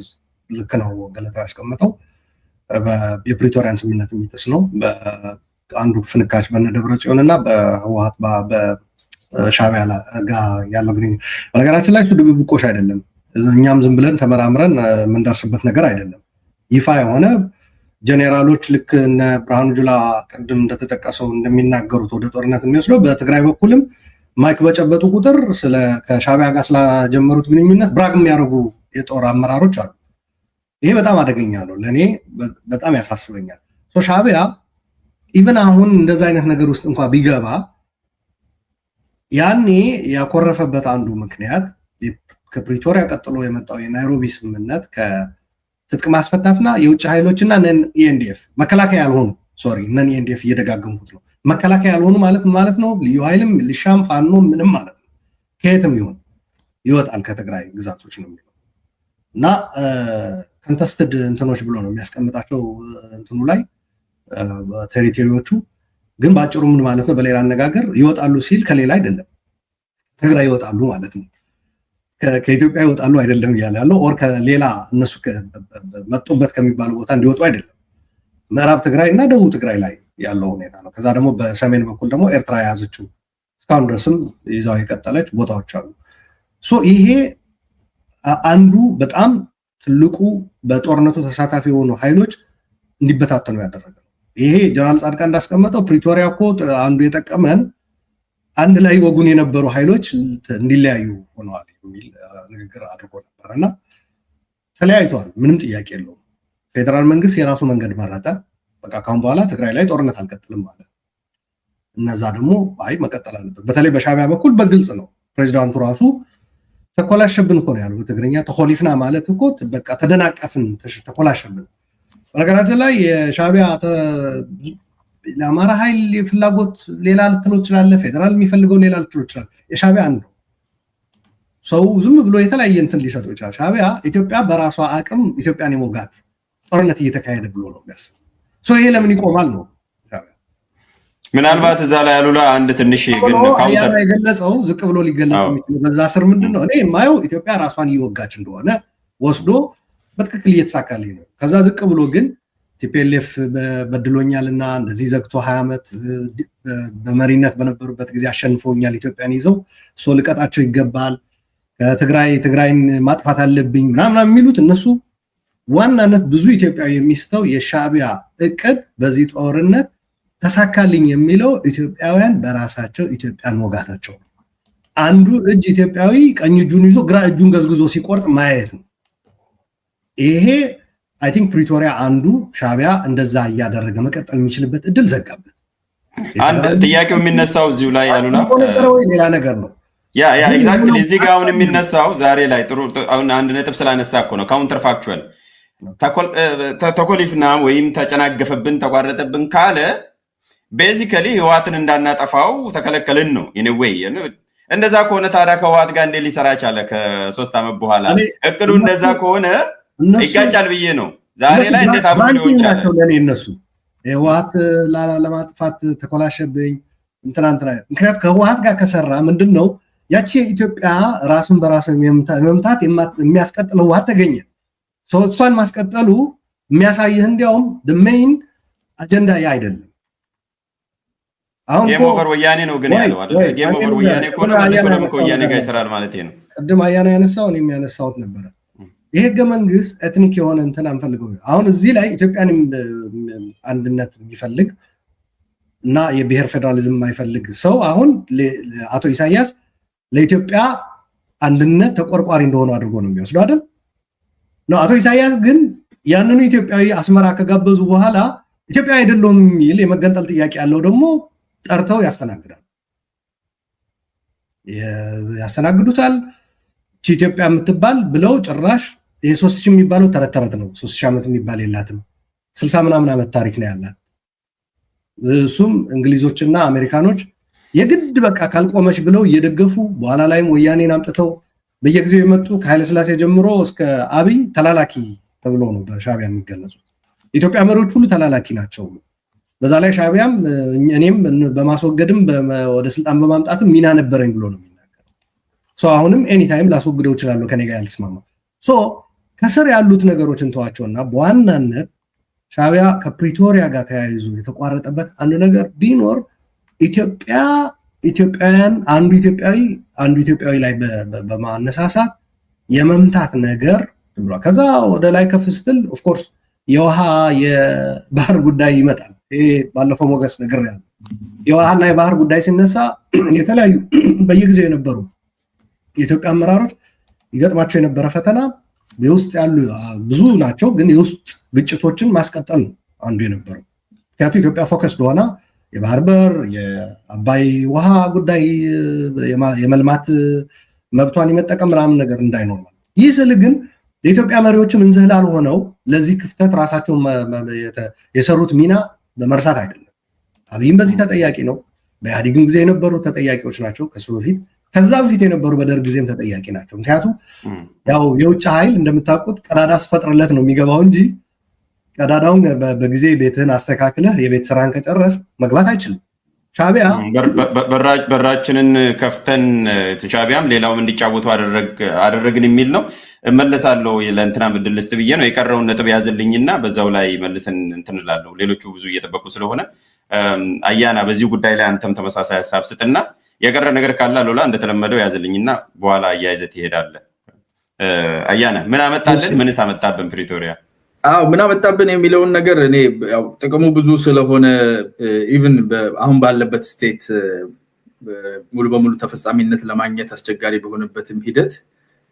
ልክ ነው ገለታው ያስቀመጠው የፕሪቶሪያን ስምምነት የሚጥስ ነው። አንዱ ፍንካች በነደብረጽዮንና በህወሓት በሻቢያ ጋር ያለው ግንኙነት በነገራችን ላይ እሱ ድብብቆሽ አይደለም። እኛም ዝም ብለን ተመራምረን የምንደርስበት ነገር አይደለም። ይፋ የሆነ ጀኔራሎች ልክ እነ ብርሃኑ ጁላ ቅድም እንደተጠቀሰው እንደሚናገሩት ወደ ጦርነት የሚወስደው በትግራይ በኩልም ማይክ በጨበጡ ቁጥር ከሻቢያ ጋር ስለጀመሩት ግንኙነት ብራግ የሚያደርጉ የጦር አመራሮች አሉ። ይሄ በጣም አደገኛ ነው፣ ለእኔ በጣም ያሳስበኛል። ሻቢያ ኢቨን አሁን እንደዛ አይነት ነገር ውስጥ እንኳን ቢገባ ያኔ ያኮረፈበት አንዱ ምክንያት ከፕሪቶሪያ ቀጥሎ የመጣው የናይሮቢ ስምምነት ከትጥቅ ማስፈታትና የውጭ ኃይሎችና ነን ኢኤንዲኤፍ መከላከያ ያልሆኑ ነን ኢኤንዲኤፍ እየደጋገምኩት ነው። መከላከያ ያልሆኑ ማለት ነው ልዩ ኃይልም ሚሊሻም ፋኖ ምንም ማለት ነው ከየትም ይሁን ይወጣል ከትግራይ ግዛቶች ነው የሚለው እና ኮንተስትድ እንትኖች ብሎ ነው የሚያስቀምጣቸው እንትኑ ላይ ቴሪቶሪዎቹ። ግን ባጭሩ ምን ማለት ነው? በሌላ አነጋገር ይወጣሉ ሲል ከሌላ አይደለም ትግራይ ይወጣሉ ማለት ነው። ከኢትዮጵያ ይወጣሉ አይደለም እያለ ያለው ኦር ከሌላ እነሱ መጡበት ከሚባለው ቦታ እንዲወጡ አይደለም። ምዕራብ ትግራይ እና ደቡብ ትግራይ ላይ ያለው ሁኔታ ነው። ከዛ ደግሞ በሰሜን በኩል ደግሞ ኤርትራ የያዘችው እስካሁን ድረስም ይዛው የቀጠለች ቦታዎች አሉ። ይሄ አንዱ በጣም ትልቁ በጦርነቱ ተሳታፊ የሆኑ ኃይሎች እንዲበታተኑ ያደረገ ነው። ይሄ ጀነራል ጻድቃን እንዳስቀመጠው ፕሪቶሪያ እኮ አንዱ የጠቀመን አንድ ላይ ወጉን የነበሩ ኃይሎች እንዲለያዩ ሆነዋል የሚል ንግግር አድርጎ ነበር እና ተለያይተዋል። ምንም ጥያቄ የለውም። ፌደራል መንግስት የራሱ መንገድ መረጠ። በቃ ካሁን በኋላ ትግራይ ላይ ጦርነት አልቀጥልም ማለት። እነዛ ደግሞ አይ መቀጠል አለበት። በተለይ በሻቢያ በኩል በግልጽ ነው። ፕሬዚዳንቱ ራሱ ተኮላሸብን እኮ ነው ያለው በትግርኛ። ተኮሊፍና ማለት እኮ በቃ ተደናቀፍን፣ ተኮላሸብን። በነገራችን ላይ የሻቢያ ለአማራ ኃይል ፍላጎት ሌላ ልትለው ይችላል፣ ፌደራል የሚፈልገው ሌላ ልትለው ይችላል። የሻቢያ አንዱ ሰው ዝም ብሎ የተለያየ እንትን ሊሰጠው ይችላል። ሻቢያ ኢትዮጵያ በራሷ አቅም ኢትዮጵያን የሞጋት ጦርነት እየተካሄደ ብሎ ነው የሚያስብ። ይሄ ለምን ይቆማል ነው ምናልባት እዛ ላይ ያሉላ አንድ ትንሽ ግን ካውንተር የገለጸው ዝቅ ብሎ ሊገለጽ የሚችለው በዛ ስር ምንድነው እኔ የማየው ኢትዮጵያ ራሷን እየወጋች እንደሆነ ወስዶ በትክክል እየተሳካልኝ ነው። ከዛ ዝቅ ብሎ ግን ቲፒኤልኤፍ በድሎኛልና እንደዚህ ዘግቶ 20 ዓመት በመሪነት በነበሩበት ጊዜ አሸንፈውኛል ኢትዮጵያን ይዘው ልቀጣቸው ይገባል ከትግራይን ማጥፋት አለብኝ ምናምን የሚሉት እነሱ ዋናነት ብዙ ኢትዮጵያዊ የሚስተው የሻዕቢያ እቅድ በዚህ ጦርነት ተሳካልኝ የሚለው ኢትዮጵያውያን በራሳቸው ኢትዮጵያን ወጋታቸው አንዱ እጅ ኢትዮጵያዊ ቀኝ እጁን ይዞ ግራ እጁን ገዝግዞ ሲቆርጥ ማየት ነው ይሄ አይ ቲንክ ፕሪቶሪያ አንዱ ሻዕቢያ እንደዛ ያደረገ መቀጠል የሚችልበት እድል ዘጋበት አንድ ጥያቄው የሚነሳው እዚሁ ላይ ያሉና ሌላ ነገር ነው ያ ኤግዛክትሊ እዚህ ጋር አሁን የሚነሳው ዛሬ ላይ ጥሩ አሁን አንድ ነጥብ ስላነሳ እኮ ነው ካውንተር ፋክቹዋል ተኮሊፍና ወይም ተጨናገፈብን ተቋረጠብን ካለ ቤዚካሊ ህወሓትን እንዳናጠፋው ተከለከልን ነው ኢንዌይ እንደዛ ከሆነ ታዲያ ከህወሓት ጋር እንዴት ሊሰራ ቻለ ከ3 ዓመት በኋላ እቅዱ እንደዛ ከሆነ ይጋጫል ብዬ ነው ዛሬ ላይ እንዴት አብሮ ሊሆን ይችላል ለኔ እነሱ ህወሓት ለማጥፋት ተኮላሸብኝ እንትና ምክንያቱም ከህወሓት ጋር ከሰራ ምንድነው ያቺ ኢትዮጵያ ራሱን በራሱ መምታት የሚያስቀጥለው ህወሓት ተገኘ እሷን ማስቀጠሉ የሚያሳይህ እንዲያውም the main አጀንዳ አይደለም አሁን ጌም ኦቨር ወያኔ ነው ግን ያለው አይደል ጌም ኦቨር ወያኔ ከሆነ ወደ ወያኔ ጋር ይሰራል ማለት ነው ቀደም አያና ያነሳው እኔም ያነሳውት ነበር ይሄ ህገ መንግስት ኤትኒክ የሆነ እንትን አንፈልገው አሁን እዚህ ላይ ኢትዮጵያን አንድነት የሚፈልግ እና የብሔር ፌደራሊዝም የማይፈልግ ሰው አሁን አቶ ኢሳያስ ለኢትዮጵያ አንድነት ተቆርቋሪ እንደሆነ አድርጎ ነው የሚወስደው አይደል ነው አቶ ኢሳያስ ግን ያንኑ ኢትዮጵያዊ አስመራ ከጋበዙ በኋላ ኢትዮጵያ አይደለም የሚል የመገንጠል ጥያቄ ያለው ደግሞ ጠርተው ያስተናግዱታል ኢትዮጵያ የምትባል ብለው ጭራሽ የ3000 የሚባለው ተረተረት ነው 3000 ዓመት የሚባል የላትም 60 ምናምን ዓመት ታሪክ ነው ያላት እሱም እንግሊዞችና አሜሪካኖች የግድ በቃ ካልቆመች ብለው እየደገፉ በኋላ ላይም ወያኔን አምጥተው በየጊዜው የመጡ ከኃይለ ሥላሴ ጀምሮ እስከ አብይ ተላላኪ ተብሎ ነው በሻዕቢያ የሚገለጹት ኢትዮጵያ መሪዎች ሁሉ ተላላኪ ናቸው በዛ ላይ ሻዕቢያም እኔም በማስወገድም ወደ ስልጣን በማምጣትም ሚና ነበረኝ ብሎ ነው የሚናገረው አሁንም ኤኒ ታይም ላስወግደው ይችላል ከኔ ጋር ያልስማማ ከስር ያሉት ነገሮች እንተዋቸውና በዋናነት ሻዕቢያ ከፕሪቶሪያ ጋር ተያይዞ የተቋረጠበት አንዱ ነገር ቢኖር ኢትዮጵያውያን አንዱ ኢትዮጵያዊ ላይ በማነሳሳት የመምታት ነገር ብሏል ከዛ ወደ ላይ ከፍ ስትል ኦፍ ኮርስ የውሃ የባህር ጉዳይ ይመጣል ይሄ ባለፈው ሞገስ ነገር ያለ የውሃና የባህር ጉዳይ ሲነሳ የተለያዩ በየጊዜው የነበሩ የኢትዮጵያ አመራሮች ይገጥማቸው የነበረ ፈተና በውስጥ ያሉ ብዙ ናቸው ግን የውስጥ ግጭቶችን ማስቀጠል ነው አንዱ የነበረው ምክንያቱም ኢትዮጵያ ፎከስ ሆና የባህር በር የአባይ ውሃ ጉዳይ የመልማት መብቷን የመጠቀም ምናምን ነገር እንዳይኖር ማለት ይህ ስል ግን የኢትዮጵያ መሪዎችም እንዝህላል ሆነው ለዚህ ክፍተት ራሳቸው የሰሩት ሚና በመርሳት አይደለም አብይም በዚህ ተጠያቂ ነው በኢህአዴግም ጊዜ የነበሩ ተጠያቂዎች ናቸው ከሱ በፊት ከዛ በፊት የነበሩ በደርግ ጊዜም ተጠያቂ ናቸው ምክንያቱም ያው የውጭ ኃይል እንደምታውቁት ቀዳዳ አስፈጥርለት ነው የሚገባው እንጂ ቀዳዳውን በጊዜ ቤትህን አስተካክለህ የቤት ስራን ከጨረስ መግባት አይችልም ሻዕቢያ በራችንን ከፍተን ሻዕቢያም ሌላውም እንዲጫወቱ አደረግን የሚል ነው እመለሳለሁ ለእንትና ምድል ልስጥ ብዬ ነው የቀረውን ነጥብ ያዝልኝና በዛው ላይ መልሰን እንትንላለሁ ሌሎቹ ብዙ እየጠበቁ ስለሆነ አያና በዚህ ጉዳይ ላይ አንተም ተመሳሳይ ሐሳብ ስጥና የቀረ ነገር ካለ ሎላ እንደተለመደው ያዝልኝና በኋላ አያይዘት ይሄዳል አያና ምን አመጣልን ምንስ አመጣብን ፕሪቶሪያ ምን አመጣብን የሚለውን ነገር እኔ ያው ጥቅሙ ብዙ ስለሆነ ኢቭን አሁን ባለበት ስቴት ሙሉ በሙሉ ተፈጻሚነት ለማግኘት አስቸጋሪ በሆነበትም ሂደት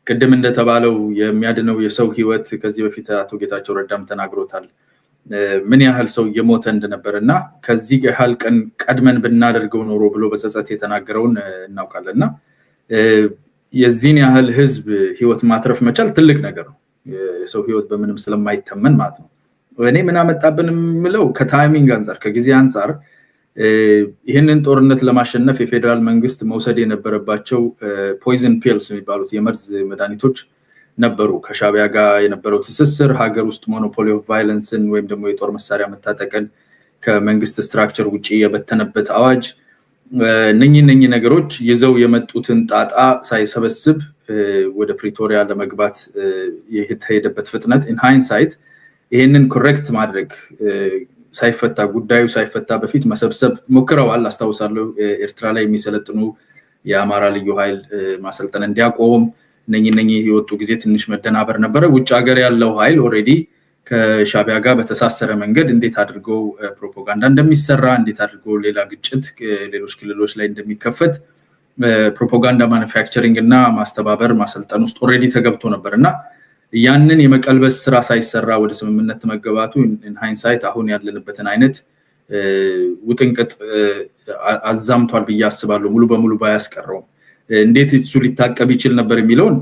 ቅድም እንደተባለው የሚያድነው የሰው ህይወት ከዚህ በፊት አቶ ጌታቸው ረዳም ተናግሮታል ምን ያህል ሰው እየሞተ እንደነበርና ከዚህ ያህል ቀን ቀድመን ብናደርገው ኖሮ ብሎ በጸጸት የተናገረውን እናውቃለንና የዚህን ያህል ህዝብ ህይወት ማትረፍ መቻል ትልቅ ነገር ነው የሰው ህይወት በምንም ስለማይተመን ማለት ነው እኔ ምን አመጣብን ምለው ከታይሚንግ አንፃር ከጊዜ አንፃር ይሄንን ጦርነት ለማሸነፍ የፌደራል መንግስት መውሰድ የነበረባቸው ፖይዘን ፒልስ የሚባሉት የመርዝ መድኃኒቶች ነበሩ ከሻዕቢያ ጋር የነበረው ትስስር ሀገር ውስጥ ሞኖፖሊ ኦፍ ቫዮለንስን ወይም ደግሞ የጦር መሳሪያ መታጠቅን ከመንግስት ስትራክቸር ውጪ የበተነበት አዋጅ እነኚህ ነገሮች ይዘው የመጡትን ጣጣ ሳይሰበስብ ወደ ፕሪቶሪያ ለመግባት የተሄደበት ፍጥነት ኢን ሃይንሳይት ይሄንን ኮሬክት ማድረግ ሳይፈታ ጉዳዩ ሳይፈታ በፊት መሰብሰብ ሞክረዋል። አስተዋውሳለሁ ኤርትራ ላይ የሚሰለጥኑ የአማራ ልዩ ኃይል ማሰልጠን እንዲያቆም ነኝ የወጡ ጊዜ ትንሽ መደናበር ነበረ። ውጭ ሀገር ያለው ኃይል ኦሬዲ ከሻቢያ ጋር በተሳሰረ መንገድ እንዴት አድርገው ፕሮፓጋንዳ እንደሚሰራ እንዴት አድርገው ሌላ ግጭት ሌሎች ክልሎች ላይ እንደሚከፈት ፕሮፓጋንዳ ማኑፋክቸሪንግ እና ማስተባበር ማሰልጠን ውስጥ ኦሬዲ ተገብቶ ነበርና ያንን የመቀልበስ ስራ ሳይሰራ ወደ ስምምነት መገባቱ ኢን ሃይንሳይት አሁን ያለንበትን አይነት ውጥንቅጥ አዛምቷል ብዬ አስባለሁ። ሙሉ በሙሉ ባያስቀረው እንዴት እሱ ሊታቀብ ይችል ነበር የሚለውን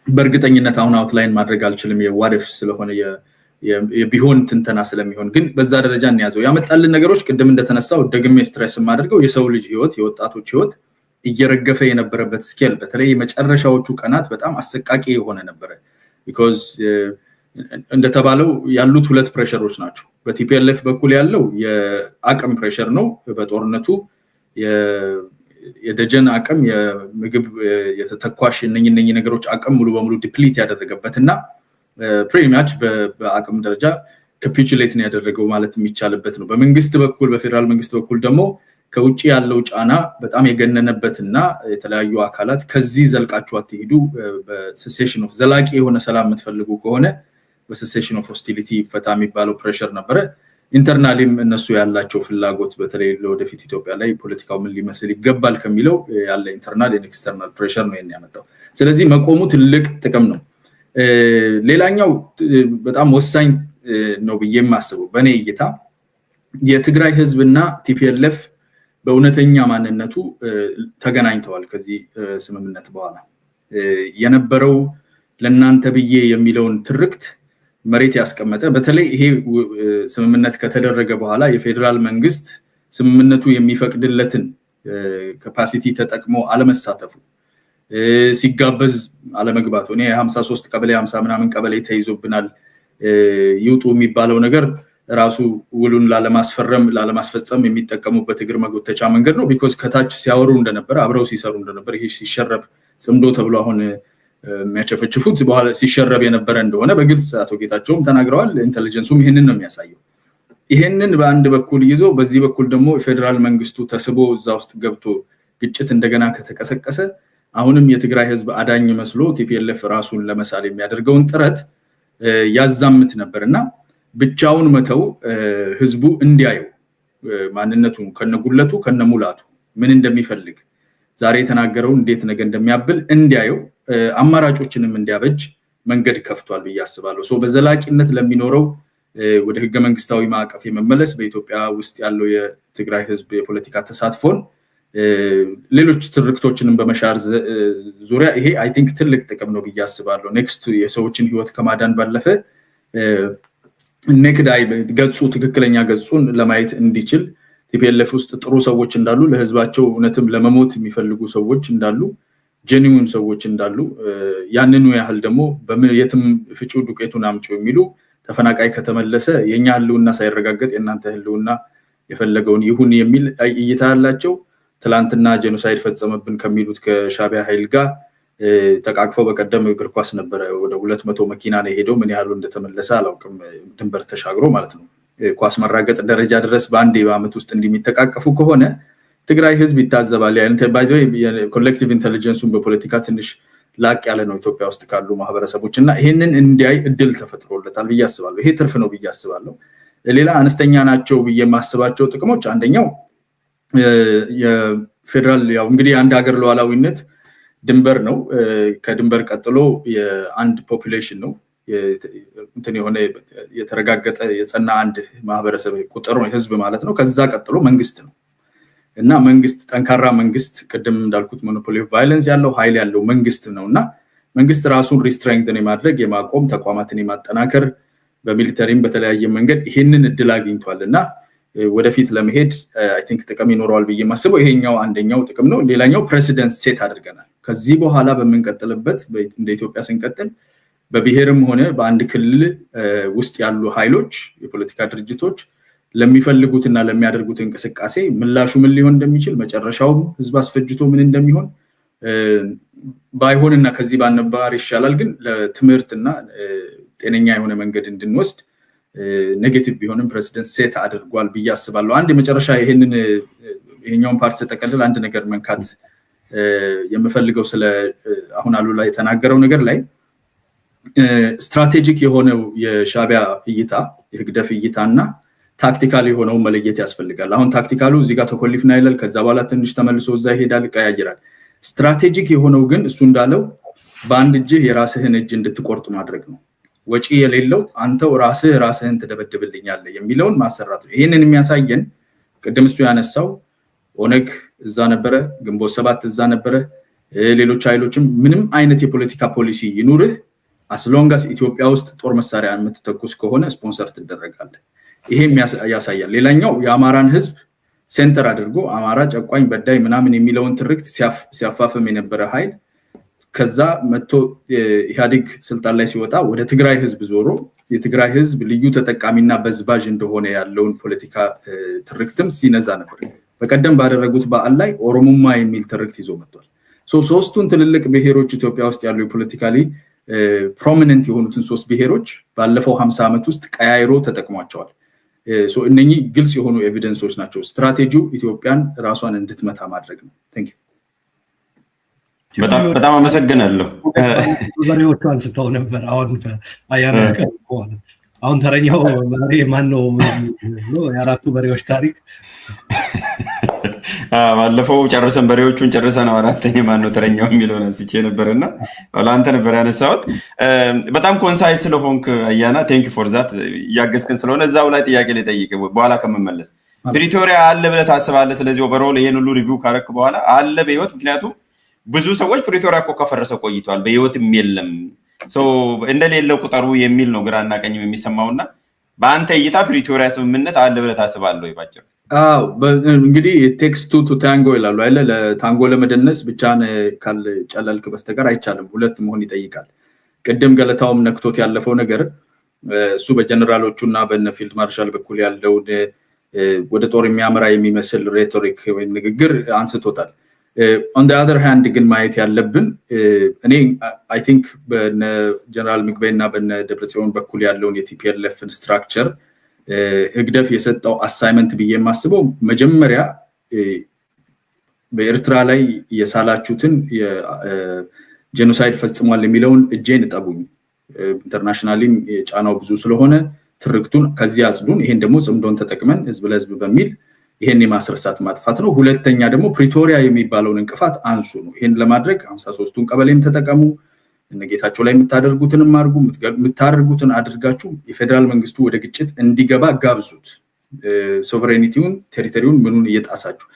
በእርግጠኝነት አሁን አውትላይን ማድረግ አልችልም የዋደፍ ስለሆነ የቢሆን ትንተና ስለሚሆን ግን በዛ ደረጃ እንያዘው ያመጣልን ነገሮች ቅድም እንደተነሳው ደግሜ ስትሬስ ማድረገው የሰው ልጅ ህይወት የወጣቶች ህይወት እየረገፈ የነበረበት ስኬል በተለይ የመጨረሻዎቹ ቀናት በጣም አሰቃቂ የሆነ ነበር because እንደተባለው ያሉት ሁለት ፕሬሸሮች ናቸው በቲፒኤልኤፍ በኩል ያለው የአቅም ፕሬሸር ነው በጦርነቱ የደጀን አቅም የምግብ የተተኳሽ እነኚህ ነገሮች አቅም ሙሉ በሙሉ ዲፕሊት ያደረገበትና pretty much በአቅም ደረጃ ካፒቹሌት ነው ያደረገው ማለት የሚቻልበት ነው በመንግስት በኩል በፌደራል መንግስት በኩል ደግሞ ከውጪ ያለው ጫና በጣም የገነነበትና የተለያዩ አካላት ከዚህ ዘልቃችሁ አትሄዱ በሴሴሽን ኦፍ ዘላቂ የሆነ ሰላም የምትፈልጉ ከሆነ በሴሴሽን ኦፍ ሆስቲሊቲ ፈታ የሚባለው ፕሬሸር ነበር ኢንተርናሊም እነሱ ያላቸው ፍላጎት በተለይ ለወደፊት ኢትዮጵያ ላይ ፖለቲካው ምን ሊመስል ይገባል ከሚለው ያለ ኢንተርናል እና ኤክስተርናል ፕሬሸር ነው የሚያመጣው ስለዚህ መቆሙ ትልቅ ጥቅም ነው ሌላኛው በጣም ወሳኝ ነው ብዬ የማስበው በኔ እይታ የትግራይ ህዝብና ቲፒኤልኤፍ በእውነተኛ ማንነቱ ተገናኝተዋል ከዚህ ስምምነት በኋላ የነበረው ለናንተ ብዬ የሚለውን ትርክት መሬት ያስቀመጠ በተለይ ይሄ ስምምነት ከተደረገ በኋላ የፌደራል መንግስት ስምምነቱ የሚፈቅድለትን ካፓሲቲ ተጠቅሞ አለመሳተፉ ሲጋበዝ አለመግባቱ እኔ 53 ቀበሌ 50 ምናምን ቀበሌ ተይዞብናል ይውጡ የሚባለው ነገር ራሱ ውሉን ላለማስፈጸም የሚጠቀሙበት እግር መጎተቻ መንገድ ነው because ከታች ሲያወሩ እንደነበር አብረው ሲሰሩ እንደነበር ይሄ ሲሸረብ ጽምዶ ተብሎ አሁን የሚያቸፈጭፉት በኋላ ሲሸረብ የነበረ እንደሆነ በግልጽ አቶ ጌታቸውም ተናግረዋል ኢንተለጀንሱም ይሄንን ነው የሚያሳየው ይሄንን በአንድ በኩል ይዞ በዚህ በኩል ደግሞ ፌደራል መንግስቱ ተስቦ እዛ ውስጥ ገብቶ ግጭት እንደገና ከተቀሰቀሰ አሁንም የትግራይ ህዝብ አዳኝ መስሎ ቲፒኤልኤፍ ራሱን ለመሳል የሚያደርገውን ጥረት ያዛምት ነበርና ብቻውን መተው ህዝቡ እንዲያየው ማንነቱን ከነጉለቱ ከነሙላቱ ምን እንደሚፈልግ ዛሬ የተናገረው እንዴት ነገ እንደሚያብል እንዲያየው አማራጮችንም እንዲያበጅ መንገድ ከፍቷል በያስባለሁ ሶ በዘላቂነት ለሚኖረው ወደ ህገ መንግስታዊ ማዕቀፍ የመመለስ በኢትዮጵያ ውስጥ ያለው የትግራይ ህዝብ የፖለቲካ ተሳትፎን ሌሎች ትርክቶችንም በመሻር ዙሪያ ይሄ አይ ቲንክ ትልቅ ጥቅም ነው በያስባለሁ ኔክስት የሰዎችን ህይወት ከማዳን ባለፈ ነክዳይ ገጹ ትክክለኛ ገጹን ለማየት እንዲችል ቲፒኤልኤፍ ውስጥ ጥሩ ሰዎች እንዳሉ ለህዝባቸው እነተም ለመሞት የሚፈልጉ ሰዎች እንዳሉ ጄኒውን ሰዎች እንዳሉ ያንኑ ያህል ደግሞ በየትም ፍጩ ዱቄቱን አምጪው የሚሉ ተፈናቃይ ከተመለሰ የኛ ህልውና ሳይረጋገጥ የናንተ ህልውና የፈለገውን ይሁን የሚል እይታ ያላቸው ትላንትና ጄኖሳይድ ፈጸመብን ከሚሉት ከሻቢያ ኃይል ጋር ተቃቅፈው በቀደም እግር ኳስ ነበር ወደ 200 መኪና ነው ሄደው ምን ያህሉ እንደተመለሰ አላውቅም ድንበር ተሻግሮ ማለት ነው ኳስ መራገጥ ደረጃ ድረስ በአንድ ዓመት ውስጥ እንደሚተቃቀፉ ከሆነ ትግራይ ህዝብ ይታዘባል ያን ባይዘው ኮሌክቲቭ ኢንተለጀንሱን በፖለቲካ ትንሽ ላቅ ያለ ነው ኢትዮጵያ ውስጥ ካሉ ማህበረሰቦችና ይሄንን እንዲያይ እድል ተፈጥሮለታል በያስባለሁ ይሄ ትርፍ ነው በያስባለሁ ሌላ አነስተኛ ናቸው በየማስባቸው ጥቅሞች አንደኛው የፌደራል ያው እንግዲህ አንድ ሀገር ሉዓላዊነት ድንበር ነው ከድንበር ቀጥሎ የአንድ ፖፑሌሽን ነው እንትን የሆነ የተረጋገጠ የጸና አንድ ማህበረሰብ ቁጥር ነው ህዝብ ማለት ነው ከዛ ቀጥሎ መንግስት ነው እና መንግስት ጠንካራ መንግስት ቀደም እንዳልኩት ሞኖፖሊ ኦፍ ቫዮለንስ ያለው ኃይል ያለው መንግስት ነውና መንግስት ራሱን ሪስትሬንግተን የማድረግ የማቆም ተቋማትን የማጠናከር በሚሊተሪም በተለያየ መንገድ ይሄንን እድል አግኝቷልና ወደፊት ለመሄድ አይ ቲንክ ጥቅም ይኖረዋል በየማስበው ይሄኛው አንደኛው ጥቅም ነው ሌላኛው ፕሬሲደንት ሴት አድርገናል ከዚህ በኋላ በመንቀጥልበት እንደ ኢትዮጵያ ስንቀጥል በብሔርም ሆነ በአንድ ክልል ውስጥ ያሉ ኃይሎች የፖለቲካ ድርጅቶች ለሚፈልጉትና ለሚያደርጉት እንቅስቃሴ ምላሹ ምን ሊሆን እንደሚችል መጨረሻው ህዝብ አስፈጅቶ ምን እንደሚሆን ባይሆንና ከዚህ ባነባር ይሻላል ግን ለትምህርትና ጤነኛ የሆነ መንገድ እንድንወስድ ኔጌቲቭ ቢሆንም ፕሬሲደንት ሴት አድርጓል ብዬ አስባለሁ። አንድ የመጨረሻ ይሄኛውን ፓርት ተጠቅልል አንድ ነገር መንካት የምፈልገው ስለ አሁን አሉላ የተናገረው ነገር ላይ ስትራቴጂክ የሆነው የሻዕቢያ እይታ የህግደፍ እይታና ታክቲካል የሆነው መለየት ያስፈልጋል። አሁን ታክቲካሉ እዚህ ጋር ተኮሊፍና ይላል ከዛ በኋላ ትንሽ ተመልሶ እዛ ይሄዳል ይቀያየራል። ስትራቴጂክ የሆነው ግን እሱ እንዳለው በአንድ እጅ የራስህን እጅ እንድትቆርጥ ማድረግ ነው። ወጪ የሌለው አንተው ራስህን ትደበድብልኛለህ የሚለውን ማሰራት ነው። ይሄንን የሚያሳየን ቅድም እሱ ያነሳው ኦነግ እዛ ነበረ፣ ግንቦት ሰባት እዛ ነበረ፣ ሌሎች ኃይሎችም ምንም አይነት የፖለቲካ ፖሊሲ ይኑርህ አስሎንጋስ ኢትዮጵያ ውስጥ ጦር መሳሪያ የምትተኩስ ከሆነ ስፖንሰር ትደረጋለህ። ይሄም ያሳያል። ሌላኛው የአማራን ህዝብ ሴንተር አድርጎ አማራ ጨቋኝ በዳይ ምናምን የሚለውን ትርክት ሲያፋፍም የነበረ ኃይል ከዛ መጥቶ ኢህአዴግ ስልጣን ላይ ሲወጣ ወደ ትግራይ ህዝብ ዞሮ የትግራይ ህዝብ ልዩ ተጠቃሚና በዝባዥ እንደሆነ ያለውን ፖለቲካ ትርክትም ሲነዛ ነበር። በቀደም ባደረጉት በዓል ላይ ኦሮሞማ የሚል ትርክት ይዞ መጥቷል። ሶስቱን ትልልቅ ብሔሮች ኢትዮጵያ ውስጥ ያሉ ፖለቲካሊ ፕሮሚነንት የሆኑትን ሶስት ብሔሮች ባለፈው 50 ዓመት ውስጥ ቀያይሮ ተጠቅሟቸዋል። እነኚህ ግልጽ የሆኑ ኤቪደንሶች ናቸው። ስትራቴጂው ኢትዮጵያን ራሷን እንድትመታ ማድረግ ነው። ታንክ ዩ። በጣም አመሰግናለሁ። በሬዎቹ አንስተው ነበር። አሁን ተረኛው በሬ ማን ነው? የአራቱ በሬዎች ታሪክ ባለፈው ጨርሰን በሬዎቹን ጨርሰን አራተኛ ማን ነው ተረኛው የሚለውን አንስቼ ነበርና ለአንተ ነበር ያነሳሁት። በጣም ኮንሳይዝ ስለሆንክ አያና ቴንክ ዩ ፎር ዛት እያገዝከን ስለሆነ እዛው ላይ ጥያቄ ልጠይቅ በኋላ ከመመለስ ፕሪቶሪያ አለ ብለህ ታስባለህ? ስለዚህ ኦቨርኦል ይሄን ሁሉ ሪቪው ካረክ በኋላ አለ በህይወት? ምክንያቱም ብዙ ሰዎች ፕሪቶሪያ እኮ ከፈረሰ ቆይቷል በህይወትም የለም እንደሌለው ቁጠሩ የሚል ነው ግራና ቀኝም የሚሰማውና በአንተ እይታ ፕሪቶሪያ ስምምነት አለ ብለህ ታስባለህ ይባጭር? እንግዲህ ቴክስ ቱ ታንጎ ይላሉ አይደለ? ለታንጎ ለመደነስ ብቻን ካልጨለልክ በስተቀር አይቻልም፣ ሁለት መሆን ይጠይቃል። ቅድም ገለታውም ነክቶት ያለፈው ነገር እሱ በጀነራሎቹና በፊልድ ማርሻል በኩል ያለውን ወደ ጦር የሚያመራ የሚመስል ሬቶሪክ ወይም ንግግር አንስቶታል። on the other hand ግን ማየት ያለብን እኔ I think በነ ጀነራል ምግበይና በነ ደብረጽዮን በኩል ያለውን የቲፒኤልኤፍን ስትራክቸር ህግደፍ የሰጠው አሳይመንት ብዬ የማስበው መጀመሪያ በኤርትራ ላይ የሳላችሁትን ጄኖሳይድ ፈጽሟል የሚለውን እጄን እጠቡኝ፣ ኢንተርናሽናሊም የጫናው ብዙ ስለሆነ ትርክቱን ከዚህ አጽዱን፣ ይሄን ደግሞ ጽምዶን ተጠቅመን ህዝብ ለህዝብ በሚል ይሄን የማስረሳት ማጥፋት ነው። ሁለተኛ ደግሞ ፕሪቶሪያ የሚባለውን እንቅፋት አንሱ ነው። ይሄን ለማድረግ 53ቱን ቀበሌም ተጠቀሙ፣ እነጌታቸው ላይ የምታደርጉትንም አድርጉ፣ የምታደርጉትን አድርጋችሁ የፌደራል መንግስቱ ወደ ግጭት እንዲገባ ጋብዙት፣ ሶቨሬኒቲውን ቴሪቶሪውን ምኑን እየጣሳችሁ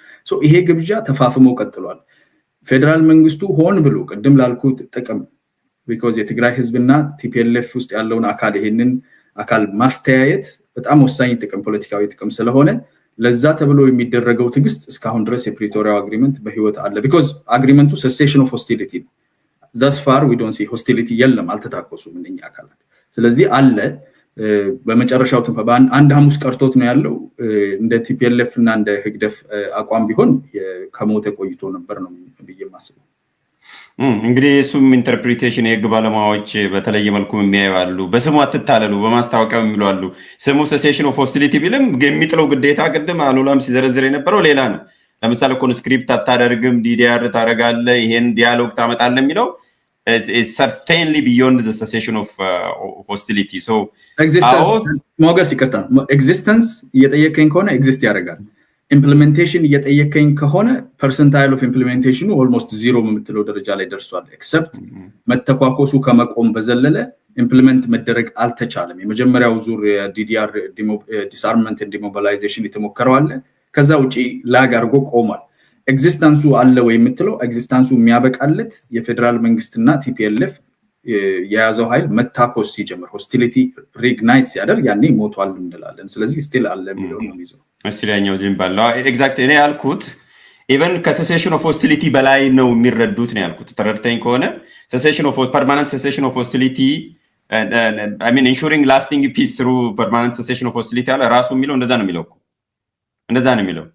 ይሄ ግብዣ ተፋፍሞ ቀጥሏል። ፌደራል መንግስቱ ሆን ብሎ ቅድም ላልኩት ጥቅም ቢኮዝ የትግራይ ህዝብና ቲፒኤልኤፍ ውስጥ ያለውን አካል ይሄንን አካል ማስተያየት በጣም ወሳኝ ጥቅም ፖለቲካዊ ጥቅም ስለሆነ ለዛ ተብሎ የሚደረገው ትግስት እስካሁን ድረስ የፕሪቶሪያው አግሪመንት በህይወት አለ። ቢኮዝ አግሪመንቱ ሰሴሽን ኦፍ ሆስቲሊቲ ነው። thus far we don't see hostility የለም፣ አልተታኮሱም እነኛ አካላት። ስለዚህ አለ በመጨረሻው አንድ ሐሙስ ቀርቶት ነው ያለው። እንደ ቲፒኤልኤፍ እና እንደ ህግደፍ አቋም ቢሆን ከሞተ ቆይቶ ነበር ነው ብዬ ማስበው። እንግዲህ እሱም ኢንተርፕሪቴሽን የህግ ባለሙያዎች በተለየ መልኩ የሚያዩአሉ። በስሙ አትታለሉ በማስታወቂያው የሚሉ አሉ። ስሙ ሰሴሽን ኦፍ ሆስቲሊቲ ቢልም የሚጥለው ግዴታ ቅድም አሉላም ሲዘረዝር የነበረው ሌላ ነው። ለምሳሌ ኮንስክሪፕት አታደርግም፣ ዲዲአር ታደርጋለህ፣ ይሄን ዲያሎግ ታመጣለህ የሚለው certainly beyond the cessation of hostility. So ሞገስ ይቅርታ፣ ኤግዚስተንስ እየጠየቀኝ ከሆነ ኤግዚስት ያደርጋል። ኢምፕሊሜንቴሽን እየጠየቀኝ ከሆነ ፐርሰንታይል ኦፍ ኢምፕሊሜንቴሽኑ ኦልሞስት ዚሮ የምትለው ደረጃ ላይ ደርሷል። ኤክሰፕት መተኳኮሱ ከመቆም በዘለለ ኢምፕሊሜንት መደረግ አልተቻለም። የመጀመሪያው ዙር የዲዲአር ዲስአርምመንት ኤንድ ዲሞቢላይዜሽን የተሞከረው አለ። ከዛ ውጪ ላግ አድርጎ ቆሟል። ኤግዚስተንሱ አለ ወይ የምትለው ኤግዚስተንሱ የሚያበቃለት የፌደራል መንግስትና ቲፒኤልኤፍ የያዘው ኃይል መታኮስ ሲጀምር ሆስቲሊቲ ሪግናይት ሲያደርግ ያኔ ሞቷል እንላለን። ስለዚህ ስቲል አለ የሚለው ነው የሚይዘው። እስቲላኛው ዝምባል ኤግዛክት እኔ ያልኩት ኢቨን ከሴሴሽን ኦፍ ሆስቲሊቲ በላይ ነው የሚረዱት ነው ያልኩት። ተረድተኝ ከሆነ ሴሴሽን ኦፍ ፐርማነንት ሴሴሽን ኦፍ ሆስቲሊቲ I mean ensuring lasting peace through permanent cessation of hostility አለ ራሱ የሚለው እንደዛ ነው የሚለው እኮ እንደዛ ነው የሚለው።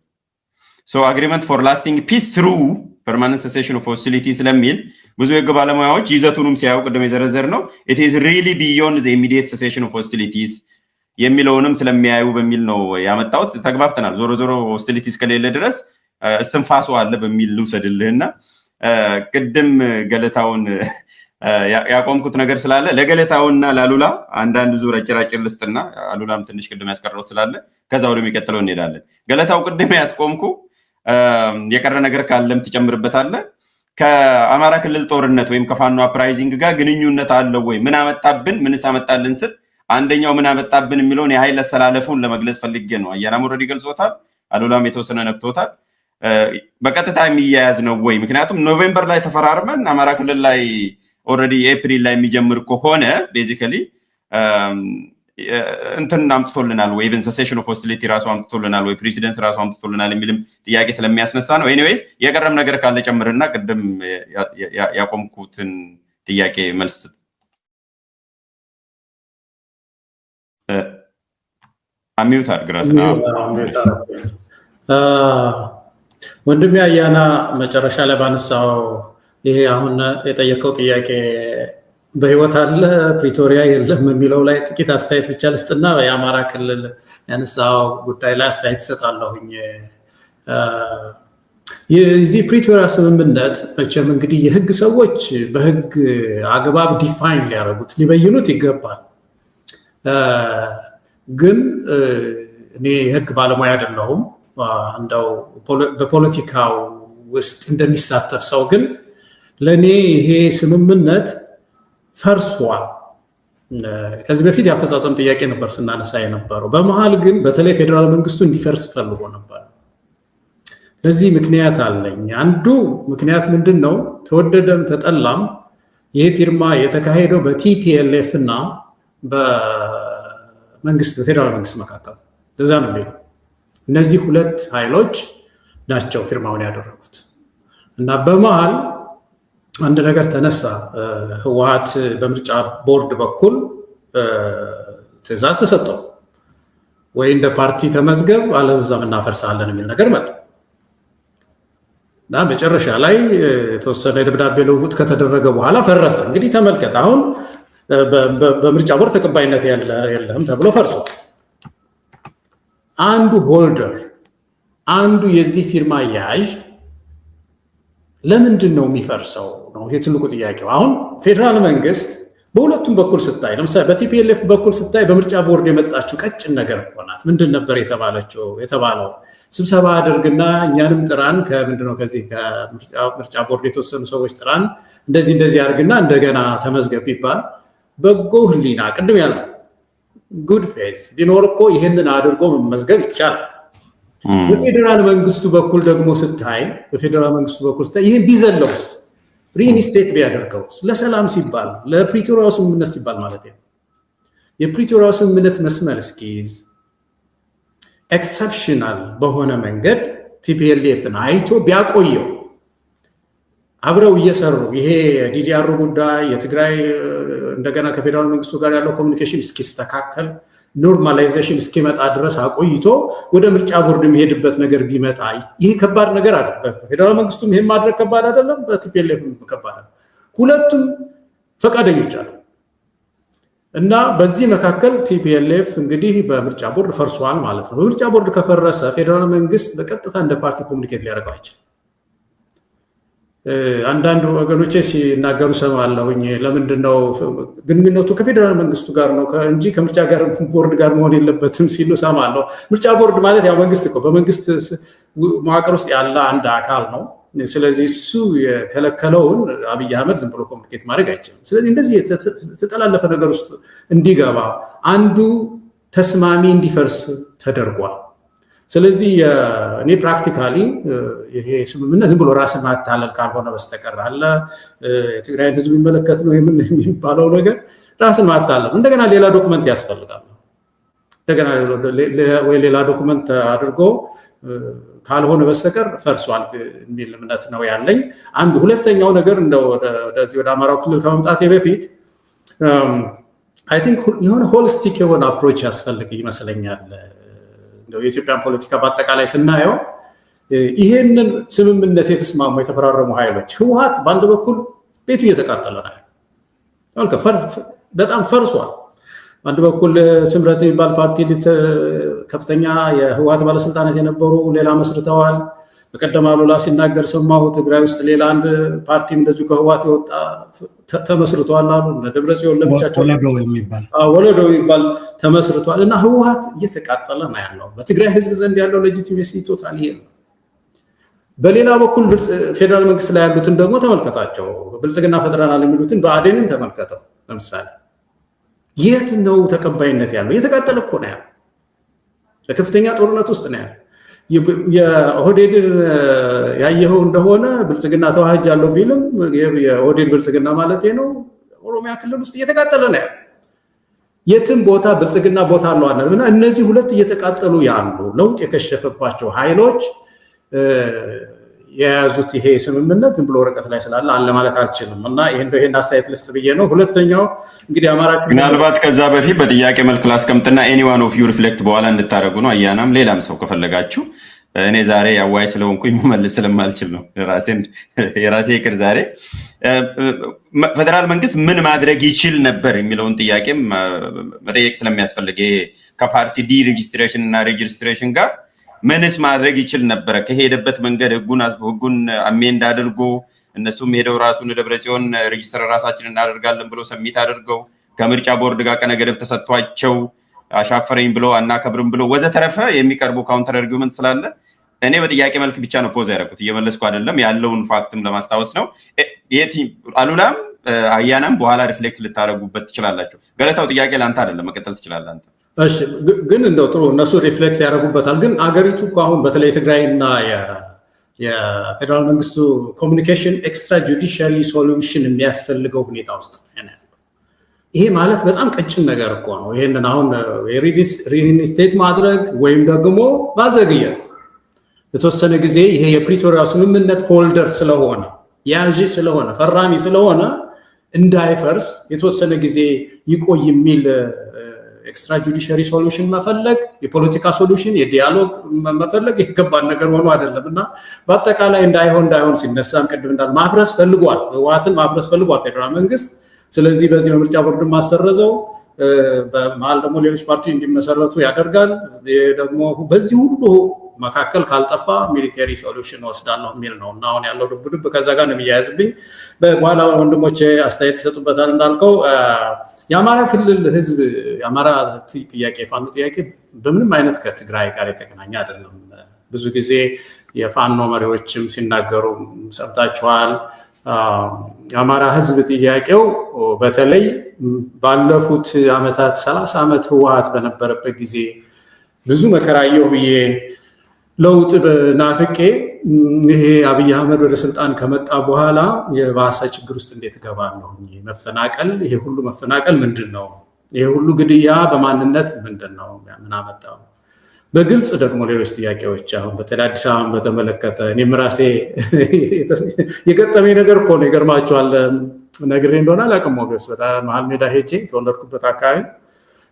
so agreement for lasting peace through permanent cessation of hostility ስለሚል ብዙ የህግ ባለሙያዎች ይዘቱንም ሲያዩ ቅድም የዘረዘር ነው it is really beyond the immediate cessation of hostilities የሚለውንም ስለሚያዩ በሚል ነው ያመጣሁት። ተግባብተናል። ዞሮ ዞሮ ሆስቲሊቲ እስከሌለ ድረስ እስትንፋሱ አለ በሚል ልውሰድልህና ቅድም ገለታውን ያቆምኩት ነገር ስላለ ለገለታውና ላሉላ አንዳንድ ዙር አጭራጭር ልስጥና አሉላም ትንሽ ቅድም ያስቀረውት ስላለ ከዛ ወደሚቀጥለው እንሄዳለን። ገለታው ቅድም ያስቆምኩ የቀረ ነገር ካለም ትጨምርበታለህ። ከአማራ ክልል ጦርነት ወይም ከፋኖ አፕራይዚንግ ጋር ግንኙነት አለው ወይ? ምን አመጣብን? ምንስ አመጣልን ስል አንደኛው ምን አመጣብን የሚለውን የኃይል አሰላለፉን ለመግለጽ ፈልጌ ነው። አያናም ኦልሬዲ ገልጾታል፣ አሉላም የተወሰነ ነክቶታል። በቀጥታ የሚያያዝ ነው ወይ? ምክንያቱም ኖቬምበር ላይ ተፈራርመን አማራ ክልል ላይ ኦልሬዲ ኤፕሪል ላይ የሚጀምር ከሆነ ቤዚካሊ እንትን አምጥቶልናል ወይ? ኢቨን ሰሴሽን ኦፍ ሆስቲሊቲ ራሱ አምጥቶልናል ወይ? ፕሬሲደንስ ራሱ አምጥቶልናል የሚልም ጥያቄ ስለሚያስነሳ ነው። ኤኒዌይስ የቀረም ነገር ካለ ጨምርና ቅድም ያቆምኩትን ጥያቄ መልስ አሚዩት አድርግራስና ወንድሜ አያና መጨረሻ ላይ ባነሳው ይሄ አሁን የጠየቀው ጥያቄ በህይወት አለ ፕሪቶሪያ የለም የሚለው ላይ ጥቂት አስተያየት ብቻ ልስጥና የአማራ ክልል ያነሳው ጉዳይ ላይ አስተያየት እሰጣለሁኝ። የዚህ ፕሪቶሪያ ስምምነት መቼም እንግዲህ የህግ ሰዎች በህግ አግባብ ዲፋይን ሊያደርጉት ሊበይኑት ይገባል። ግን እኔ የህግ ባለሙያ አይደለሁም። እንደው በፖለቲካው ውስጥ እንደሚሳተፍ ሰው ግን ለኔ ይሄ ስምምነት ፈርሷል። ከዚህ በፊት ያፈጻጸም ጥያቄ ነበር ስናነሳ የነበረው። በመሃል ግን በተለይ ፌደራል መንግስቱ እንዲፈርስ ፈልጎ ነበር። ለዚህ ምክንያት አለኝ። አንዱ ምክንያት ምንድነው? ተወደደም ተጠላም ይሄ ፊርማ የተካሄደው በቲፒኤልኤፍ እና በመንግስት በፌደራል መንግስት መካከል ለዛ ነው የሚለው እነዚህ ሁለት ኃይሎች ናቸው ፊርማውን ያደረጉት እና በመሃል አንድ ነገር ተነሳ። ህወሓት በምርጫ ቦርድ በኩል ትዕዛዝ ተሰጠው ወይ እንደ ፓርቲ ተመዝገብ አለበለዚያ እናፈርሳለን የሚል ነገር መጣ እና መጨረሻ ላይ የተወሰነ የደብዳቤ ልውውጥ ከተደረገ በኋላ ፈረሰ። እንግዲህ ተመልከት፣ አሁን በምርጫ ቦርድ ተቀባይነት የለም ተብሎ ፈርሷል። አንዱ ሆልደር አንዱ የዚህ ፊርማ ያዥ ለምንድን ነው የሚፈርሰው ነው ይሄ ትልቁ ጥያቄው። አሁን ፌደራል መንግስት በሁለቱም በኩል ስታይ ለምሳሌ በቲፒኤልኤፍ በኩል ስታይ በምርጫ ቦርድ የመጣችው ቀጭን ነገር እኮ ናት። ምንድን ነበር የተባለው? ስብሰባ አድርግና እኛንም ጥራን ከምንድነው ከዚህ ከምርጫ ቦርድ የተወሰኑ ሰዎች ጥራን እንደዚህ አድርግና እንደገና ተመዝገብ ይባል በጎ ህሊና ቅድም ያለው ጉድ ፌዝ ቢኖር እኮ ይህንን አድርጎ መመዝገብ ይቻላል። በፌደራል መንግስቱ በኩል ደግሞ ስታይ ይህን ቢዘለውስ ሪኢንስቴት ቢያደርገውስ ለሰላም ሲባል ለፕሪቶሪያው ስምምነት ሲባል ማለት ነው። የፕሪቶሪያው ስምምነት መስመር እስኪይዝ ኤክሰፕሽናል በሆነ መንገድ ቲፒኤልኤፍን አይቶ ቢያቆየው አብረው እየሰሩ ይሄ ዲዲአር ጉዳይ የትግራይ እንደገና ከፌደራል መንግስቱ ጋር ያለው ኮሚኒኬሽን እስኪስተካከል ኖርማላይዜሽን እስኪመጣ ድረስ አቆይቶ ወደ ምርጫ ቦርድ የሚሄድበት ነገር ቢመጣ ይሄ ከባድ ነገር አለ። በፌደራል መንግስቱም ይሄን ማድረግ ከባድ አይደለም፣ በቲፒኤልኤፍም ከባድ አይደለም። ሁለቱም ፈቃደኞች አሉ እና በዚህ መካከል ቲፒኤልኤፍ እንግዲህ በምርጫ ቦርድ ፈርሷል ማለት ነው። በምርጫ ቦርድ ከፈረሰ ፌደራል መንግስት በቀጥታ እንደ ፓርቲ ኮሚኒኬት ሊያደርገው አይችልም። አንዳንድ ወገኖቼ ሲናገሩ ሰማለሁኝ። ለምንድን ነው ግንኙነቱ ከፌደራል መንግስቱ ጋር ነው እንጂ ከምርጫ ጋር ቦርድ ጋር መሆን የለበትም ሲሉ ሰማለሁ። ምርጫ ቦርድ ማለት ያው መንግስት እኮ በመንግስት መዋቅር ውስጥ ያለ አንድ አካል ነው። ስለዚህ እሱ የከለከለውን አብይ አህመድ ዝም ብሎ ኮሚኒኬት ማድረግ አይችልም። ስለዚህ እንደዚህ የተጠላለፈ ነገር ውስጥ እንዲገባ አንዱ ተስማሚ እንዲፈርስ ተደርጓል። ስለዚህ እኔ ፕራክቲካሊ ይሄ ስምምነት ዝም ብሎ ራስን ማታለል ካልሆነ በስተቀር አለ የትግራይን ህዝብ የሚመለከት ነው የሚባለው ነገር ራስን ማታለል፣ እንደገና ሌላ ዶክመንት ያስፈልጋል። እንደገና ወይ ሌላ ዶክመንት አድርጎ ካልሆነ በስተቀር ፈርሷል የሚል እምነት ነው ያለኝ። አንዱ ሁለተኛው ነገር እንደው ወደዚህ ወደ አማራው ክልል ከመምጣቴ በፊት አይ ቲንክ የሆነ ሆሊስቲክ የሆነ አፕሮች ያስፈልግ ይመስለኛል። የኢትዮጵያን ፖለቲካ በአጠቃላይ ስናየው ይሄንን ስምምነት የተስማሙ የተፈራረሙ ኃይሎች ህወሓት በአንድ በኩል ቤቱ እየተቃጠለ ነው፣ በጣም ፈርሷል። አንድ በኩል ስምረት የሚባል ፓርቲ ከፍተኛ የህወሓት ባለስልጣናት የነበሩ ሌላ መስርተዋል። በቀደም አሉላ ሲናገር ሰማሁ። ትግራይ ውስጥ ሌላ አንድ ፓርቲም እንደዚሁ ከህወሓት የወጣ ተመስርቷል አሉ። ደብረጽዮን ለብቻቸው ወለዶ የሚባል ተመስርቷል። እና ህወሓት እየተቃጠለ ነው ያለው። በትግራይ ህዝብ ዘንድ ያለው ሌጂቲሜሲ ቶታል ይሄ ነው። በሌላ በኩል ፌደራል መንግስት ላይ ያሉትን ደግሞ ተመልከታቸው። ብልጽግና ፈጥረናል የሚሉትን ብአዴንን ተመልከተው። ለምሳሌ የት ነው ተቀባይነት ያለው? እየተቃጠለ እኮ ነው ያለው። ለከፍተኛ ጦርነት ውስጥ ነው ያለው። የኦህዴድን ያየኸው እንደሆነ ብልጽግና ተዋህጃለሁ ቢልም የኦህዴድ ብልጽግና ማለት ነው ኦሮሚያ ክልል ውስጥ እየተቃጠለ ነው ያለው። የትም ቦታ ብልጽግና ቦታ አለው አለ እና እነዚህ ሁለት እየተቃጠሉ ያሉ ለውጥ የከሸፈባቸው ኃይሎች የያዙት ይሄ ስምምነት ዝም ብሎ ወረቀት ላይ ስላለ አለ ማለት አልችልም። እና ይሄን አስተያየት ልስጥ ብዬ ነው። ሁለተኛው እንግዲህ አማራ ምናልባት ከዛ በፊት በጥያቄ መልክ ላስቀምጥና ኤኒዋን ኦፍ ዩ ሪፍሌክት በኋላ እንድታደርጉ ነው። አያናም ሌላም ሰው ከፈለጋችሁ እኔ ዛሬ አዋይ ስለሆንኩኝ መመልስ ስለማልችል ነው የራሴ ይቅር። ዛሬ ፌደራል መንግስት ምን ማድረግ ይችል ነበር የሚለውን ጥያቄም መጠየቅ ስለሚያስፈልግ ከፓርቲ ዲ ሬጅስትሬሽን እና ሬጅስትሬሽን ጋር ምንስ ማድረግ ይችል ነበረ? ከሄደበት መንገድ ህጉን አሜንድ አድርጎ እነሱም ሄደው ራሱን ደብረጽዮን ሬጅስተር ራሳችን እናደርጋለን ብሎ ሰሚት አድርገው ከምርጫ ቦርድ ጋር ቀነ ገደብ ተሰጥቷቸው አሻፈረኝ ብሎ አናከብርም ብሎ ወዘተረፈ የሚቀርቡ ካውንተር አርጊውመንት ስላለ እኔ በጥያቄ መልክ ብቻ ነው ፖዝ ያደረኩት፣ እየመለስኩ አይደለም። ያለውን ፋክትም ለማስታወስ ነው። አሉላም አያናም በኋላ ሪፍሌክት ልታደርጉበት ትችላላችሁ። ገለታው ጥያቄ ለአንተ አይደለም፣ መቀጠል ትችላለህ አንተ። እሺ፣ ግን እንደው ጥሩ እነሱ ሪፍሌክት ያደርጉበታል። ግን አገሪቱ እኮ አሁን በተለይ ትግራይና የፌደራል መንግስቱ ኮሚኒኬሽን ኤክስትራ ጁዲሻሪ ሶሉሽን የሚያስፈልገው ሁኔታ ውስጥ ነው። ይሄ ማለት በጣም ቀጭን ነገር እኮ ነው። ይሄንን አሁን ሪኢንስቴት ማድረግ ወይም ደግሞ ማዘግየት የተወሰነ ጊዜ ይሄ የፕሪቶሪያ ስምምነት ሆልደር ስለሆነ ያዥ ስለሆነ ፈራሚ ስለሆነ እንዳይፈርስ የተወሰነ ጊዜ ይቆይ የሚል ኤክስትራ ጁዲሻሪ ሶሉሽን መፈለግ፣ የፖለቲካ ሶሉሽን የዲያሎግ መፈለግ የገባን ነገር ሆኖ አይደለም እና በአጠቃላይ እንዳይሆን ሲነሳም ቅድም እንዳል ማፍረስ ፈልጓል፣ ህወሓትን ማፍረስ ፈልጓል ፌደራል መንግስት። ስለዚህ በዚህ በምርጫ ቦርድ ማሰረዘው በመሀል ደግሞ ሌሎች ፓርቲ እንዲመሰረቱ ያደርጋል። ደግሞ በዚህ ሁሉ መካከል ካልጠፋ ሚሊቴሪ ሶሉሽን ወስዳለሁ የሚል ነው እና አሁን ያለው ድብድብ ከዛ ጋር ነው የሚያያዝብኝ። በኋላ ወንድሞቼ አስተያየት ይሰጡበታል። እንዳልከው የአማራ ክልል ህዝብ የአማራ ጥያቄ የፋኖ ጥያቄ በምንም አይነት ከትግራይ ጋር የተገናኘ አይደለም። ብዙ ጊዜ የፋኖ መሪዎችም ሲናገሩ ሰምታችኋል። የአማራ ህዝብ ጥያቄው በተለይ ባለፉት ዓመታት 30 ዓመት ህወሓት በነበረበት ጊዜ ብዙ መከራየሁ ብዬ ለውጥ በናፍቄ ይሄ አብይ አህመድ ወደ ስልጣን ከመጣ በኋላ የባሰ ችግር ውስጥ እንዴት እገባለሁ? መፈናቀል፣ ይሄ ሁሉ መፈናቀል ምንድን ነው? ይሄ ሁሉ ግድያ በማንነት ምንድን ነው? ምን አመጣው? በግልጽ ደግሞ ሌሎች ጥያቄዎች አሁን በተለይ አዲስ አበባን በተመለከተ እኔም ራሴ የገጠመኝ ነገር እኮ ነው። ይገርማቸዋል። ነግሬ እንደሆነ አላውቅም። ሞገስ ወደ መሀል ሜዳ ሄጄ የተወለድኩበት አካባቢ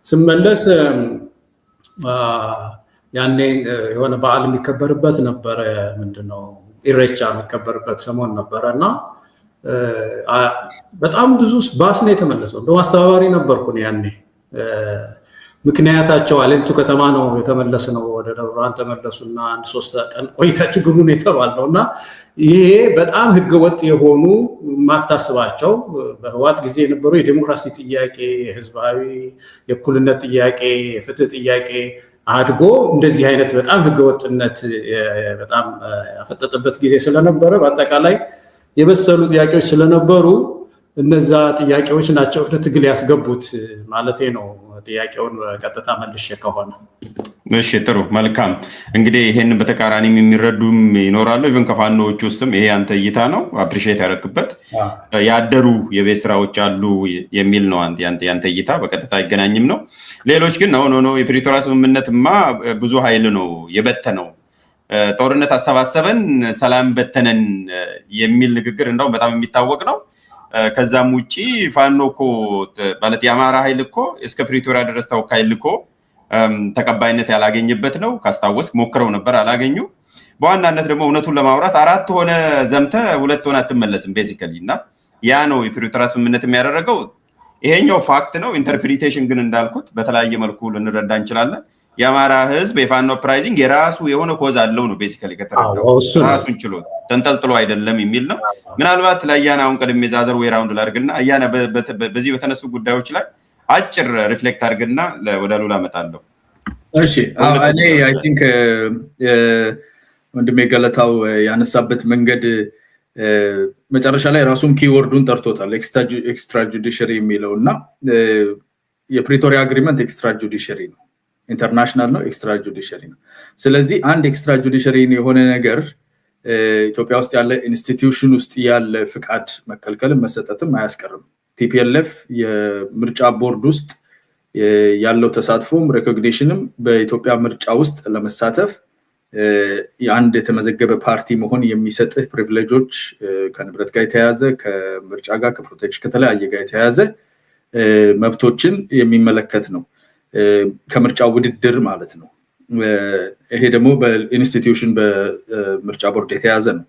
ስመለስ ያኔ የሆነ በዓል የሚከበርበት ነበረ። ምንድነው ኢሬቻ የሚከበርበት ሰሞን ነበረ እና በጣም ብዙ ባስ ነው የተመለሰው። እንደውም አስተባባሪ ነበርኩ ያኔ። ምክንያታቸው አለልቱ ከተማ ነው የተመለስ ነው። ወደ ደብረ ብርሃን ተመለሱና አንድ 3 ቀን ቆይታችሁ ግቡ ነው የተባለው እና ይሄ በጣም ህገወጥ የሆኑ ማታስባቸው በህወሓት ጊዜ የነበሩ የዲሞክራሲ ጥያቄ፣ የህዝባዊ የእኩልነት ጥያቄ፣ የፍትህ ጥያቄ አድጎ እንደዚህ አይነት በጣም ህገወጥነት በጣም ያፈጠጠበት ጊዜ ስለነበረ በአጠቃላይ የበሰሉ ጥያቄዎች ስለነበሩ እነዛ ጥያቄዎች ናቸው ወደ ትግል ያስገቡት ማለቴ ነው። ጥያቄውን ቀጥታ መልሼ ከሆነ እሺ፣ ጥሩ መልካም። እንግዲህ ይሄንን በተቃራኒም የሚረዱም ይኖራሉ። ኢቭን ከፋኖዎች ውስጥም ይሄ አንተ እይታ ነው አፕሪሺየት ያደረግበት ያደሩ የቤት ስራዎች አሉ የሚል ነው ያንተ እይታ። በቀጥታ አይገናኝም ነው። ሌሎች ግን ነው የፕሪቶሪያ ስምምነትማ ብዙ ኃይል ነው የበተነው፣ ጦርነት አሰባሰበን፣ ሰላም በተነን የሚል ንግግር እንደውም በጣም የሚታወቅ ነው። ከዛም ውጪ ፋኖ እኮ ማለት የአማራ ኃይል እኮ እስከ ፕሪቶሪያ ድረስ ተወካይ ልኮ ተቀባይነት ያላገኘበት ነው። ካስታወስ ሞክረው ነበር፣ አላገኙ። በዋናነት ደግሞ እውነቱን ለማውራት 4 ሆነ ዘምተ 2 ሆነ አትመለስም ቤዚካሊ። እና ያ ነው የፕሪቶሪያ ስምምነት የሚያደርገው። ይሄኛው ፋክት ነው። ኢንተርፕሪቴሽን ግን እንዳልኩት በተለያየ መልኩ ልንረዳ እንችላለን። የአማራ ህዝብ የፋኖ ፕራይዚንግ የራሱ የሆነ ኮዝ አለው ነው ቤሲካሊ ከተረዳው ራሱን ችሎ ተንጠልጥሎ አይደለም የሚል ነው። ምናልባት ለአያና አሁን ቀድሜ ዛዘር ወይ ራውንድ ላድርግና አያና በዚህ በተነሱ ጉዳዮች ላይ አጭር ሪፍሌክት አድርግና ወደ ሉላ እመጣለሁ። እሺ እኔ አይ ቲንክ ወንድሜ ገለታው ያነሳበት መንገድ መጨረሻ ላይ ራሱን ኪወርዱን ጠርቶታል ኤክስትራ ጁዲሽሪ የሚለውና የፕሪቶሪያ አግሪመንት ኤክስትራ ጁዲሽሪ ነው፣ ኢንተርናሽናል ነው፣ ኤክስትራ ጁዲሽሪ ነው። ስለዚህ አንድ ኤክስትራ ጁዲሽሪ የሆነ ነገር ኢትዮጵያ ውስጥ ያለ ኢንስቲትዩሽን ውስጥ ያለ ፍቃድ መከልከልም መሰጠትም አያስቀርም። ቲፒኤልኤፍ የምርጫ ቦርድ ውስጥ ያለው ተሳትፎም ሬኮግኒሽንም በኢትዮጵያ ምርጫ ውስጥ ለመሳተፍ የአንድ የተመዘገበ ፓርቲ መሆን የሚሰጥህ ፕሪቪሌጆች ከንብረት ጋር የተያያዘ ከምርጫ ጋር ከፕሮቴክሽን ከተለያየ ጋር የተያያዘ መብቶችን የሚመለከት ነው። ከምርጫ ውድድር ማለት ነው። ይሄ ደግሞ በኢንስቲትዩሽን በምርጫ ቦርድ የተያዘ ነው።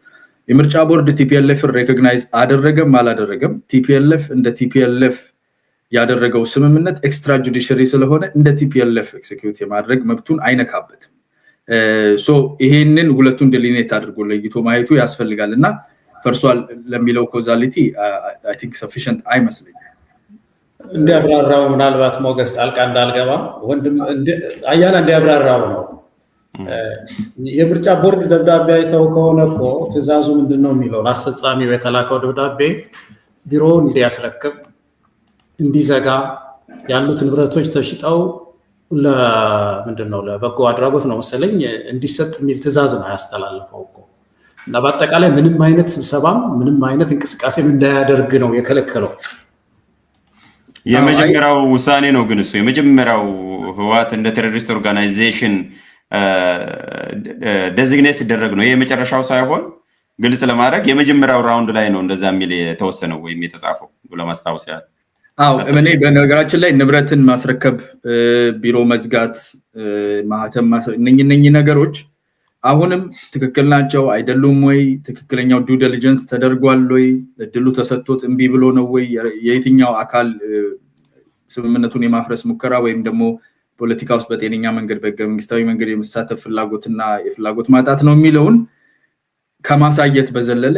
የምርጫ ቦርድ ቲፒኤልኤፍ ሬኮግናይዝ አደረገም አላደረገም ቲፒኤልኤፍ እንደ ቲፒኤልኤፍ ያደረገው ስምምነት ኤክስትራ ጁዲሽሪ ስለሆነ እንደ ቲፒኤልኤፍ ኤክሲኪዩት የማድረግ መብቱን አይነካበትም። ሶ ይሄንን ሁለቱን ዲሊኔት አድርጎ ለይቶ ማየቱ ያስፈልጋልና ፈርሷል ለሚለው ኮዛሊቲ አይ ቲንክ ሰፊሽንት አይመስልኝም። እንዲያብራራው ምናልባት ሞገስ ጣልቃ እንዳልገባ ወንድም አያና እንዲያብራራው ነው። የምርጫ ቦርድ ደብዳቤ አይተው ከሆነ እኮ ትዕዛዙ ምንድነው የሚለው አስፈጻሚው የተላከው ደብዳቤ ቢሮ እንዲያስረክብ እንዲዘጋ ያሉት ንብረቶች ተሽጠው ለምንድነው ለበጎ አድራጎት ነው መሰለኝ እንዲሰጥ የሚል ትዕዛዝ ነው ያስተላለፈው እኮ እና በአጠቃላይ ምንም አይነት ስብሰባም ምንም አይነት እንቅስቃሴም እንዳያደርግ ነው የከለከለው። የመጀመሪያው ውሳኔ ነው ግን እሱ የመጀመሪያው ህወሓት እንደ ቴሮሪስት ኦርጋናይዜሽን ዴዚግኔት ሲደረግ ነው። የመጨረሻው ሳይሆን ግልጽ ለማድረግ የመጀመሪያው ራውንድ ላይ ነው እንደዛ የሚል የተወሰነው ወይም የተጻፈው ለማስታወስ ያህል። እኔ በነገራችን ላይ ንብረትን ማስረከብ፣ ቢሮ መዝጋት፣ ማህተም እነኚህ ነገሮች አሁንም ትክክል ናቸው አይደሉም ወይ? ትክክለኛው ዲው ዲሊጀንስ ተደርጓል ወይ? እድሉ ተሰጥቶት እምቢ ብሎ ነው ወይ? የየትኛው አካል ስምምነቱን የማፍረስ ሙከራ ወይም ደግሞ ፖለቲካ ውስጥ በጤነኛ መንገድ በህገ መንግስታዊ መንገድ የመሳተፍ ፍላጎትና የፍላጎት ማጣት ነው የሚለውን ከማሳየት በዘለለ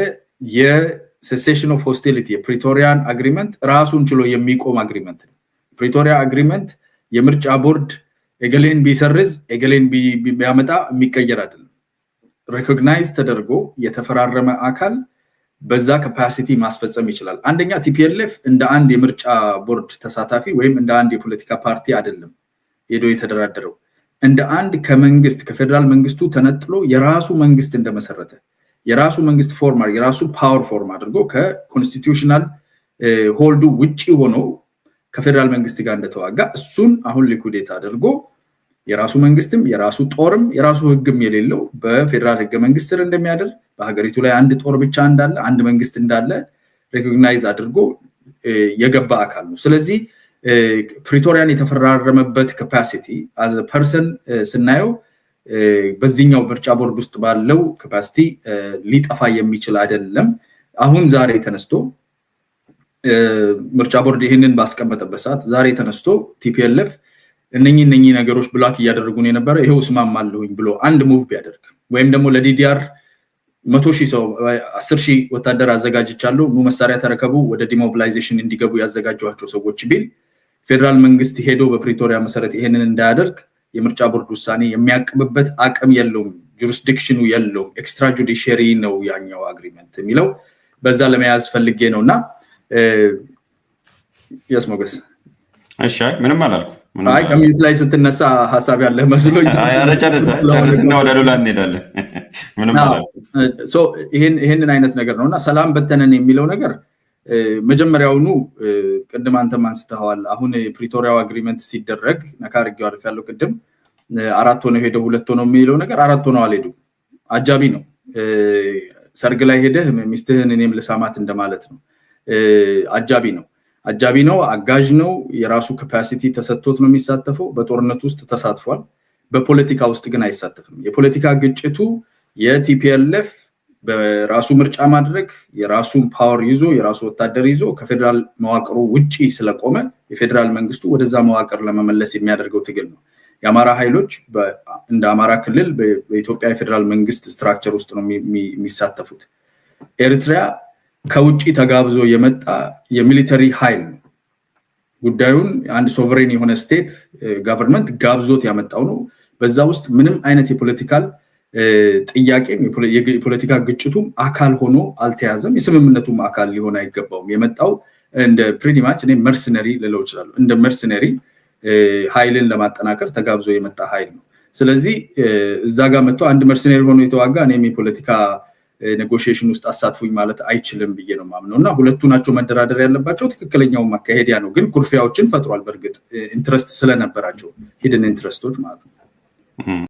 የሴሴሽን ኦፍ ሆስቲሊቲ የፕሪቶሪያን አግሪመንት ራሱን ችሎ የሚቆም አግሪመንት ነው። ፕሪቶሪያ አግሪመንት የምርጫ ቦርድ ኤገሌን ቢሰርዝ ኤገሌን ቢያመጣ የሚቀየር አይደለም። ሬኮግናይዝ ተደርጎ የተፈራረመ አካል በዛ ካፓሲቲ ማስፈጸም ይችላል። አንደኛ ቲፒኤልኤፍ እንደ አንድ የምርጫ ቦርድ ተሳታፊ ወይም እንደ አንድ የፖለቲካ ፓርቲ አይደለም ሄዶ የተደራደረው። እንደ አንድ ከመንግስት ከፌደራል መንግስቱ ተነጥሎ የራሱ መንግስት እንደመሰረተ የራሱ መንግስት ፎርም የራሱ ፓወር ፎርም አድርጎ ከኮንስቲቱሽናል ሆልዱ ውጪ ሆኖ ከፌደራል መንግስት ጋር እንደተዋጋ እሱን አሁን ሊኩዴት አድርጎ የራሱ መንግስትም የራሱ ጦርም የራሱ ህግም የሌለው በፌደራል ህገ መንግስት ስር እንደሚያደር በሀገሪቱ ላይ አንድ ጦር ብቻ እንዳለ አንድ መንግስት እንዳለ ሬኮግናይዝ አድርጎ የገባ አካል ነው። ስለዚህ ፕሪቶሪያን የተፈራረመበት ካፓሲቲ አዝ አ ፐርሰን ስናየው በዚህኛው ምርጫ ቦርድ ውስጥ ባለው ካፓሲቲ ሊጠፋ የሚችል አይደለም። አሁን ዛሬ ተነስቶ ምርጫ ቦርድ ይሄንን ባስቀመጠበት ሰዓት ዛሬ ተነስቶ ቲፒኤልኤፍ እነኚህ ነገሮች ብላክ እያደረጉን የነበረ ይሄው ስማማለሁኝ ብሎ አንድ ሙቭ ቢያደርግ ወይም ደግሞ ለዲዲአር 100,000 ሰው 10,000 ወታደር አዘጋጅቻለሁ መሳሪያ ተረከቡ ወደ ዲሞቢላይዜሽን እንዲገቡ ያዘጋጇቸው ሰዎች ቢል ፌደራል መንግስት ሄዶ በፕሪቶሪያ መሰረት ይሄንን እንዳያደርግ የምርጫ ቦርድ ውሳኔ የሚያቀብበት አቅም የለውም፣ ጁሪስዲክሽኑ የለውም። ኤክስትራ ጁዲሽሪ ነው ያኛው አግሪመንት የሚለው በዛ ለመያዝ ፈልጌ ነውና ያስሞገስ እሺ ምንም አላልኩ። አይ ከሚዩት ላይ ስትነሳ ሐሳብ ያለ መስሎኝ ጨርስና ወደ ሉላ እንሄዳለን። ምንም አላልኩ። ሶ ይሄንን አይነት ነገር ነውና ሰላም በተነን የሚለው ነገር መጀመሪያውኑ ቅድም አንተም አንስተዋል። አሁን የፕሪቶሪያው አግሪመንት ሲደረግ ነካርጊው አልፍ ያለው ቅድም 4 ሆነው ሄደው 2 ሆነው የሚለው ነገር 4 ሆነው አልሄዱ። አጃቢ ነው። ሰርግ ላይ ሄደህ ሚስትህን እኔም ልሳማት እንደማለት ነው። አጃቢ ነው፣ አጋዥ ነው። የራሱ ካፓሲቲ ተሰጥቶት ነው የሚሳተፈው። በጦርነት ውስጥ ተሳትፏል። በፖለቲካ ውስጥ ግን አይሳተፍም። የፖለቲካ ግጭቱ የቲፒኤልኤፍ በራሱ ምርጫ ማድረግ የራሱን ፓወር ይዞ የራሱ ወታደር ይዞ ከፌደራል መዋቅሩ ውጪ ስለቆመ የፌደራል መንግስቱ ወደዛ መዋቅር ለመመለስ የሚያደርገው ትግል ነው። የአማራ ኃይሎች እንደ አማራ ክልል በኢትዮጵያ የፌደራል መንግስት ስትራክቸር ውስጥ ነው የሚሳተፉት። ኤርትራ ከውጪ ተጋብዞ የመጣ የሚሊተሪ ኃይል ነው። ጉዳዩን አንድ ሶቨሬን የሆነ ስቴት ጋቨርንመንት ጋብዞት ያመጣው ነው። በዛ ውስጥ ምንም አይነት የፖለቲካል ጥያቄም የፖለቲካ ግጭቱም አካል ሆኖ አልተያዘም። የስምምነቱም አካል ሊሆን አይገባውም። የመጣው እንደ ፕሪቲ ማች እኔ መርሰነሪ ልለው ይችላል። እንደ መርሰነሪ ኃይልን ለማጠናከር ተጋብዞ የመጣ ኃይል ነው። ስለዚህ እዛ ጋር መጥቶ አንድ መርሰነሪ ሆኖ የተዋጋ እኔም የፖለቲካ ኔጎሽዬሽን ውስጥ አሳትፉኝ ማለት አይችልም ብዬ ነው ማምነው እና ሁለቱ ናቸው መደራደር ያለባቸው። ትክክለኛው ማካሄድ ያ ነው። ግን ኩርፊያዎችን ፈጥሯል። በእርግጥ ኢንትረስት ስለነበራቸው ሂድን ኢንትረስቶች ማለት ነው።